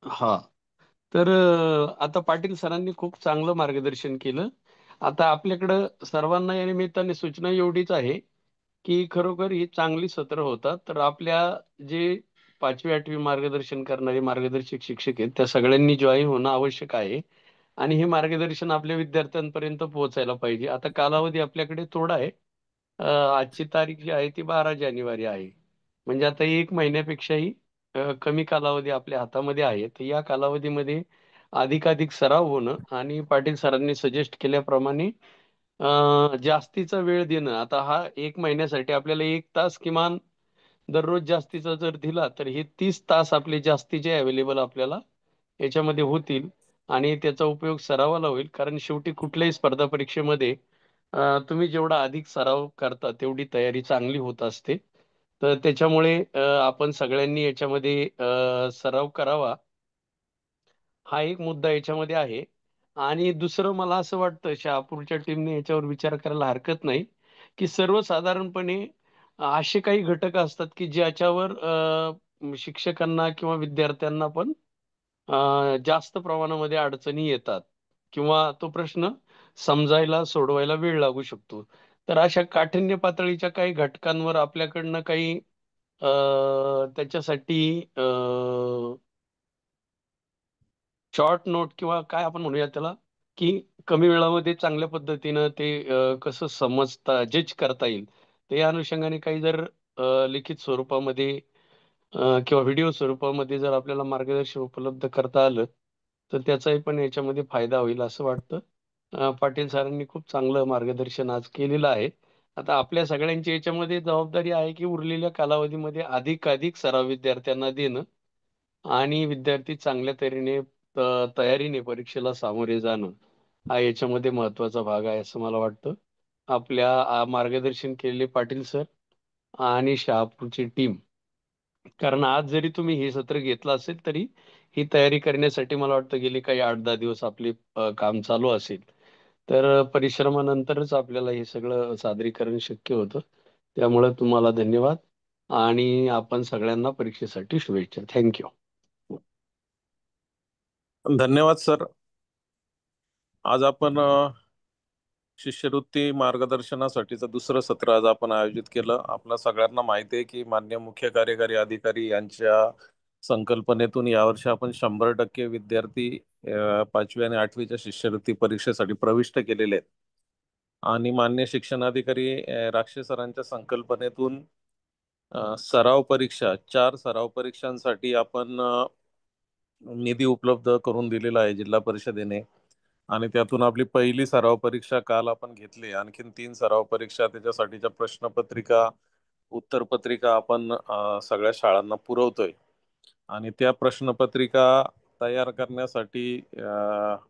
हा, तर आता पाटील सरांनी खूप चांगलं मार्गदर्शन केलं. आता आपल्याकडं सर्वांना या निमित्ताने सूचना एवढीच आहे की खरोखर ही चांगली सत्र होतात. तर आपल्या जे 5वी-8वी मार्गदर्शन करणारे मार्गदर्शक शिक्षक आहेत त्या सगळ्यांनी जॉईन होणं आवश्यक आहे आणि हे मार्गदर्शन आपल्या विद्यार्थ्यांपर्यंत पोहोचायला पाहिजे. आता कालावधी आपल्याकडे थोडा आहे. आजची तारीख जी आहे ती 12 जानेवारी आहे. म्हणजे आता 1 महिन्यापेक्षाही कमी कालावधी आपल्या हातामध्ये आहे. तर या कालावधीमध्ये अधिकाधिक सराव होणं आणि पाटील सरांनी सजेस्ट केल्याप्रमाणे जास्तीचा वेळ देणं. आता हा 1 महिन्यासाठी आपल्याला 1 तास किमान दररोज जास्तीचा जर दिला तर हे 30 तास आपले जास्तीचे अवेलेबल आपल्याला याच्यामध्ये होतील आणि त्याचा उपयोग सरावाला होईल. कारण शेवटी कुठल्याही स्पर्धा परीक्षेमध्ये तुम्ही जेवढा अधिक सराव करता तेवढी तयारी चांगली होत असते. तर त्याच्यामुळे आपण सगळ्यांनी याच्यामध्ये सराव करावा, हा एक मुद्दा याच्यामध्ये आहे. आणि दुसरं मला असं वाटतं शहापूरच्या टीमने याच्यावर विचार करायला हरकत नाही की सर्वसाधारणपणे असे काही घटक असतात की ज्याच्यावर शिक्षकांना किंवा विद्यार्थ्यांना पण जास्त प्रमाणामध्ये अडचणी येतात किंवा तो प्रश्न समजायला सोडवायला वेळ लागू शकतो. तर अशा काठिण्य पातळीच्या काही घटकांवर आपल्याकडनं काही त्याच्यासाठी शॉर्ट नोट किंवा काय आपण म्हणूया त्याला, की कमी वेळामध्ये चांगल्या पद्धतीनं ते कसं समजता जज करता येईल. तर या अनुषंगाने काही जर लिखित स्वरूपामध्ये किंवा व्हिडिओ स्वरूपामध्ये जर आपल्याला मार्गदर्शन उपलब्ध करता आलं तर त्याचाही पण याच्यामध्ये फायदा होईल असं वाटतं. पाटील सरांनी खूप चांगलं मार्गदर्शन आज केलेलं आहे. आता आपल्या सगळ्यांची याच्यामध्ये जबाबदारी आहे की उरलेल्या कालावधीमध्ये अधिकाधिक सराव विद्यार्थ्यांना देणं आणि विद्यार्थी चांगल्या तयारीने परीक्षेला सामोरे जाणं हा याच्यामध्ये महत्वाचा भाग आहे असं मला वाटतं. आपल्या मार्गदर्शन केलेले पाटील सर आणि शहापूरची टीम, कारण आज जरी तुम्ही हे सत्र घेतलं असेल तरी ही तयारी करण्यासाठी मला वाटतं गेली काही 8-10 दिवस आपली काम चालू असेल. तर परिश्रमानंतरच आपल्याला हे सगळं सादरीकरण शक्य होतं. त्यामुळे तुम्हाला धन्यवाद आणि आपण सगळ्यांना परीक्षेसाठी शुभेच्छा. थँक्यू. धन्यवाद सर. आज आपण शिष्यवृत्ती मार्गदर्शनासाठीचं दुसरं सत्र आज आपण आयोजित केलं. आपल्या सगळ्यांना माहिती आहे की माननीय मुख्य कार्यकारी अधिकारी यांच्या संकल्पनेतून यावर्षी आपण 100% विद्यार्थी 5वी आणि 8वीच्या शिष्यवृत्ती परीक्षेसाठी प्रविष्ट केलेले आहेत. आणि माननीय शिक्षणाधिकारी राक्षे सरांच्या संकल्पनेतून सराव परीक्षा 4 सराव परीक्षांसाठी आपण निधी उपलब्ध करून दिलेला आहे जिल्हा परिषदेने. आणि त्यातून आपली पहिली सराव परीक्षा काल आपण घेतली. आणखीन 3 सराव परीक्षा, त्याच्यासाठीच्या प्रश्नपत्रिका, उत्तरपत्रिका आपण सगळ्या शाळांना पुरवतोय. आणि त्या प्रश्नपत्रिका तयार करण्यासाठी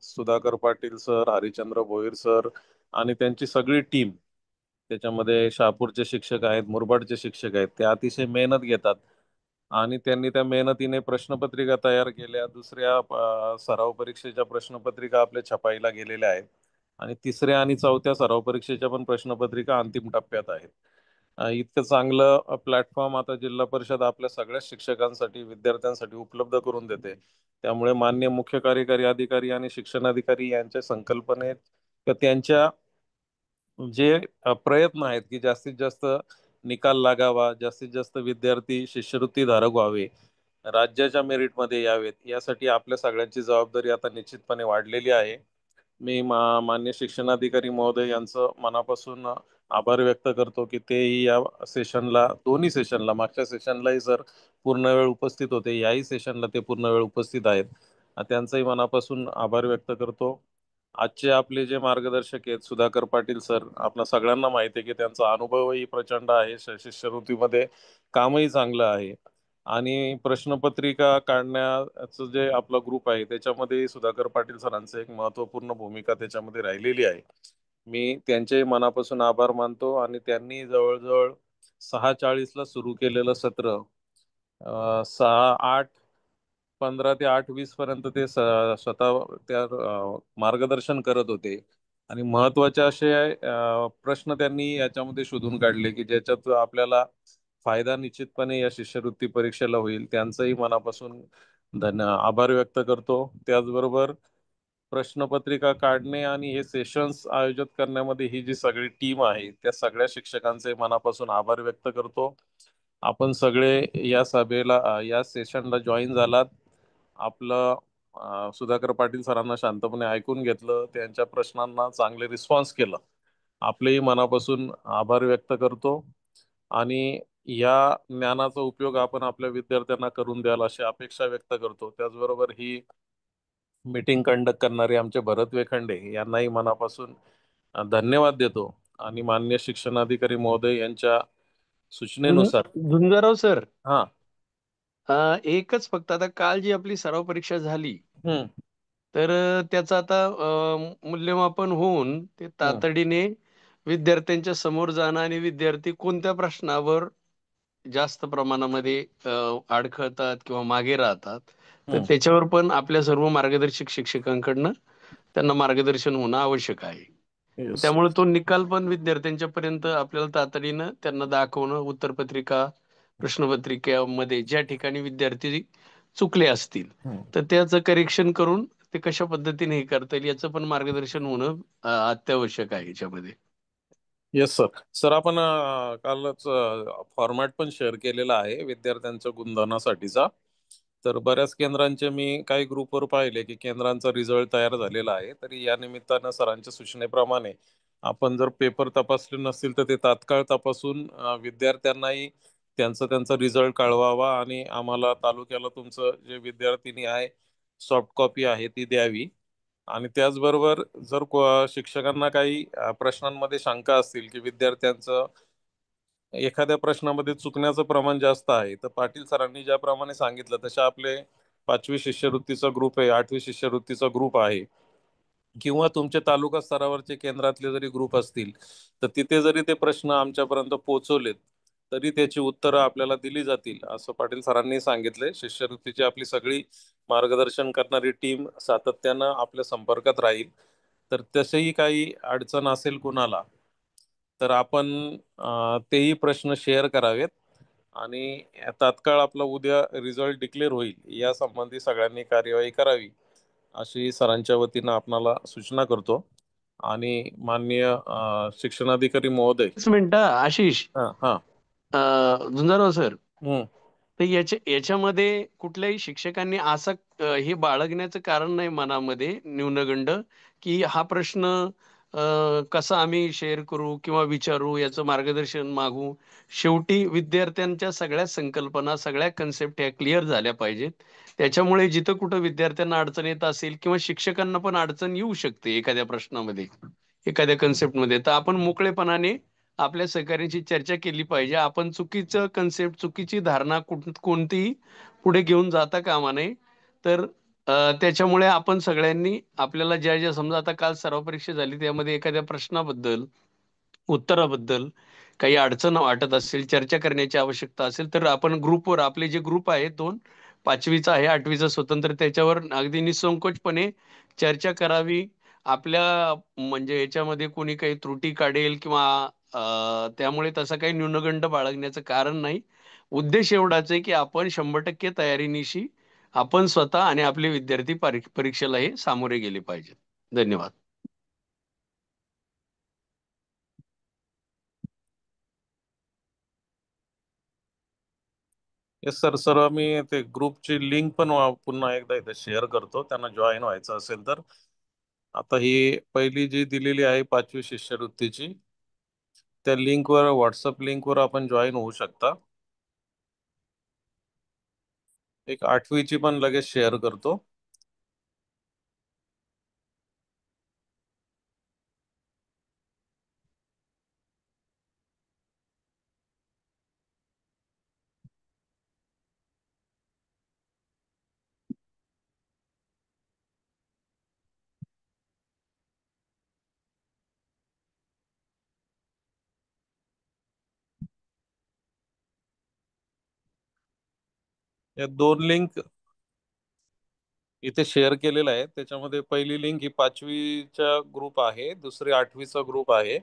सुधाकर पाटील सर, हरिचंद्र भोईर सर आणि त्यांची सगळी टीम, त्याच्यामध्ये शहापूरचे शिक्षक आहेत, मुरबाडचे शिक्षक आहेत, ते अतिशय मेहनत घेतात. आणि त्यांनी त्या मेहनतीने प्रश्नपत्रिका तयार केल्या. दुसऱ्या सराव परीक्षेच्या प्रश्नपत्रिका आपल्या छपाईला गेलेल्या आहेत. आणि तिसऱ्या आणि चौथ्या सराव परीक्षेच्या पण प्रश्नपत्रिका अंतिम टप्प्यात आहेत. इतकं चांगलं प्लॅटफॉर्म आता जिल्हा परिषद आपल्या सगळ्या शिक्षकांसाठी, विद्यार्थ्यांसाठी उपलब्ध करून देते. त्यामुळे माननीय मुख्य कार्यकारी अधिकारी आणि शिक्षणाधिकारी यांच्या संकल्पनेत त्यांच्या जे प्रयत्न आहेत की जास्तीत जास्त निकाल लागावा, जास्तीत जास्त विद्यार्थी शिष्यवृत्ती धारक व्हावे, राज्याच्या मेरिटमध्ये यावेत, यासाठी आपल्या सगळ्यांची जबाबदारी आता निश्चितपणे वाढलेली आहे. मी मान्य शिक्षणाधिकारी महोदय यांचं मनापासून आभार व्यक्त करतो की तेही या सेशनला, दोन्ही सेशनला, मागच्या सेशनलाही सर पूर्ण वेळ उपस्थित होते, याही सेशनला ते पूर्ण वेळ उपस्थित आहेत. त्यांचंही मनापासून आभार व्यक्त करतो. आजचे आपले जे मार्गदर्शक आहेत सुधाकर पाटील सर, आपल्या सगळ्यांना माहिती आहे की त्यांचा अनुभवही प्रचंड आहे, शिष्यवृत्तीमध्ये कामही चांगलं आहे. आणि प्रश्नपत्रिका काढण्याचं जे आपला ग्रुप आहे त्याच्यामध्ये सुधाकर पाटील सरांचं एक महत्त्वपूर्ण भूमिका त्याच्यामध्ये राहिलेली आहे. मी त्यांचे मनापासून आभार मानतो. आणि त्यांनी जवळजवळ 6:40ला सुरू केलेलं सत्र 6:08-15 ते 8:20 पर्यंत ते स्वतः त्या मार्गदर्शन करत होते. आणि महत्वाचे असे प्रश्न त्यांनी याच्यामध्ये शोधून काढले की ज्याच्यात आपल्याला फायदा निश्चितपणे या शिष्यवृत्ती परीक्षेला होईल. त्यांचंही मनापासून आभार व्यक्त करतो. त्याचबरोबर प्रश्नपत्रिका काढणे आणि हे सेशन्स आयोजित करण्यामध्ये ही जी सगळी टीम आहे त्या सगळ्या शिक्षकांचे मनापासून आभार व्यक्त करतो. आपण सगळे या सभेला, या सेशनला जॉईन झालात. आपलं सुधाकर पाटील सरांना शांतपणे ऐकून घेतलं, त्यांच्या प्रश्नांना चांगले रिस्पॉन्स केलं. आपलेही मनापासून आभार व्यक्त करतो. आणि या ज्ञानाचा उपयोग आपण आपल्या विद्यार्थ्यांना करून द्याल अशी अपेक्षा व्यक्त करतो. त्याचबरोबर ही मीटिंग कंडक्ट करणारे आमचे भरत वेखंडे यांनाही मनापासून धन्यवाद देतो. आणि माननीय शिक्षणाधिकारी महोदय यांच्या सूचनेनुसार झुंजाराव सर, हा एकच फक्त आता काल जी आपली सराव परीक्षा झाली, हम्म तर त्याचं आता मूल्यमापन होऊन ते हम्म तातडीने विद्यार्थ्यांच्या समोर जाणं आणि विद्यार्थी कोणत्या प्रश्नावर जास्त प्रमाणामध्ये अडखळतात किंवा मागे राहतात, तर हम्म त्याच्यावर पण आपल्या सर्व मार्गदर्शक शिक्षकांकडनं त्यांना मार्गदर्शन होणं आवश्यक आहे. येस. त्यामुळे तो निकाल पण विद्यार्थ्यांच्या पर्यंत आपल्याला तातडीनं त्यांना दाखवणं, उत्तरपत्रिका, प्रश्नपत्रिकेमध्ये ज्या ठिकाणी विद्यार्थी चुकले असतील तर त्याचं करेक्शन करून ते कशा पद्धतीने हे करता येईल याचं पण मार्गदर्शन होणं अत्यावश्यक आहे याच्यामध्ये. Yes sir. सर आपण कालच फॉर्मॅट पण शेअर केलेला आहे विद्यार्थ्यांच्या गुणधनासाठीचा. तर बऱ्याच केंद्रांचे मी काही ग्रुपवर पाहिले की केंद्रांचा रिझल्ट तयार झालेला आहे. तरी या निमित्तानं सरांच्या सूचनेप्रमाणे आपण जर पेपर तपासले नसतील तर ते तात्काळ तपासून विद्यार्थ्यांनाही त्यांचा त्यांचा रिझल्ट कळवावा. आणि आम्हाला तालुक्याला तुमचं जे विद्यार्थिनी आहे सॉफ्ट कॉपी आहे ती द्यावी. आणि त्याचबरोबर जर शिक्षकांना काही प्रश्नांमध्ये शंका असतील की विद्यार्थ्यांचं एखाद्या प्रश्नामध्ये चुकण्याचं प्रमाण जास्त आहे, तर पाटील सरांनी ज्याप्रमाणे सांगितलं तसे आपले 5वी शिष्यवृत्तीचा ग्रुप आहे, 8वी शिष्यवृत्तीचा ग्रुप आहे, किंवा तुमचे तालुका स्तरावरचे केंद्रातले जरी ग्रुप असतील तर तिथे जरी ते प्रश्न आमच्यापर्यंत पोहोचवलेत तरी त्याची उत्तरं आपल्याला दिली जातील असं पाटील सरांनी सांगितले. शिष्यवृत्तीची आपली सगळी मार्गदर्शन करणारी टीम सातत्यानं आपल्या संपर्कात राहील. तर तसेही काही अडचण असेल कुणाला तर आपण तेही प्रश्न शेअर करावेत आणि तात्काळ आपला उद्या रिझल्ट डिक्लेअर होईल या संबंधी सगळ्यांनी कार्यवाही करावी अशी सरांच्या वतीनं आपणाला सूचना करतो. आणि माननीय शिक्षणाधिकारी महोदय. 1 मिनिट आशिष. हा हा. झुंजारराव सर, हम्म. तर याच्यामध्ये कुठल्याही शिक्षकांनी असं हे बाळगण्याचं कारण नाही मनामध्ये न्यूनगंड, की हा प्रश्न कसा आम्ही शेअर करू किंवा विचारू, याचं मार्गदर्शन मागू. शेवटी विद्यार्थ्यांच्या सगळ्या संकल्पना, सगळ्या कन्सेप्ट ह्या क्लिअर झाल्या पाहिजेत. त्याच्यामुळे जिथं कुठं विद्यार्थ्यांना अडचण येत असेल किंवा शिक्षकांना पण अडचण येऊ शकते एखाद्या प्रश्नामध्ये, एखाद्या कन्सेप्टमध्ये, तर आपण मोकळेपणाने आपल्या सहकार्याची चर्चा केली पाहिजे. आपण चुकीचं कन्सेप्ट, चुकीची धारणा कोणतीही पुढे घेऊन जाता कामा नये. तर त्याच्यामुळे आपण सगळ्यांनी आपल्याला ज्या समजा आता काल सराव परीक्षा झाली त्यामध्ये एखाद्या प्रश्नाबद्दल, उत्तराबद्दल काही अडचण वाटत असेल, चर्चा करण्याची आवश्यकता असेल, तर आपण ग्रुपवर, आपले जे ग्रुप आहेत 2, 5वीचा आहे, 8वीचा स्वतंत्र, त्याच्यावर अगदी निसंकोचपणे चर्चा करावी. आपल्या म्हणजे याच्यामध्ये कोणी काही त्रुटी काढेल किंवा त्यामुळे तसा काही न्यूनगंड बाळगण्याचं कारण नाही. उद्देश एवढाच आहे की आपण 100% तयारीनिशी आपण स्वतः आणि आपले विद्यार्थी परीक्षेला हे सामोरे गेले पाहिजेत. धन्यवाद. Yes sir. सर मी ते ग्रुपची लिंक पण पुन्हा एकदा इथे शेअर करतो त्यांना जॉईन व्हायचं असेल तर. आता ही पहिली जी दिलेली आहे 5वी शिष्यवृत्तीची, त्या लिंकवर, व्हॉट्सअप लिंकवर आपण जॉईन होऊ शकता. एक 8वीची पण लगेच शेअर करतो. या 2 लिंक इथे शेअर केलेलं आहे. त्याच्यामध्ये पहिली लिंक ही 5वीचा ग्रुप आहे, दुसरी 8वीचा ग्रुप आहे.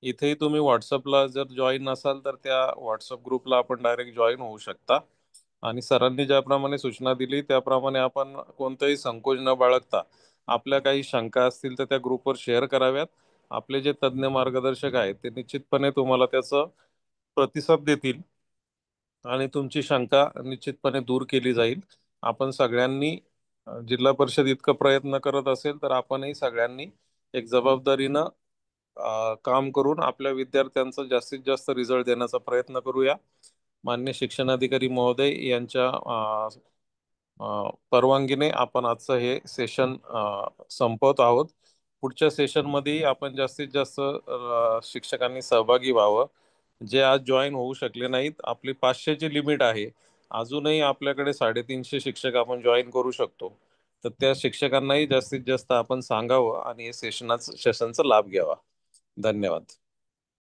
इथेही तुम्ही व्हॉट्सअपला जर जॉईन नसाल तर त्या व्हॉट्सअप ग्रुपला आपण डायरेक्ट जॉईन होऊ शकता. आणि सरांनी ज्याप्रमाणे सूचना दिली त्याप्रमाणे आपण कोणताही संकोच न बाळगता आपल्या काही शंका असतील तर त्या ग्रुपवर शेअर कराव्यात. आपले जे तज्ज्ञ मार्गदर्शक आहेत ते निश्चितपणे तुम्हाला त्याचं प्रतिसाद देतील आणि तुमची शंका निश्चितपणे दूर केली जाईल. आपण सगळ्यांनी जिल्हा परिषद इतकं प्रयत्न करत असेल तर आपणही सगळ्यांनी एक जबाबदारीनं काम करून आपल्या विद्यार्थ्यांचा जास्तीत जास्त रिझल्ट देण्याचा प्रयत्न करूया. मान्य शिक्षणाधिकारी महोदय यांच्या परवानगीने आपण आजचं हे सेशन संपवत आहोत. पुढच्या सेशनमध्ये आपण जास्तीत जास्त शिक्षकांनी सहभागी व्हावं. जे आज जॉईन होऊ शकले नाहीत, आपली 500ची लिमिट आहे, अजूनही आपल्याकडे 350 शिक्षक आपण जॉईन करू शकतो. तर त्या शिक्षकांनाही जास्तीत जास्त आपण सांगावं आणि हे सेशनचा लाभ घ्यावा. धन्यवाद.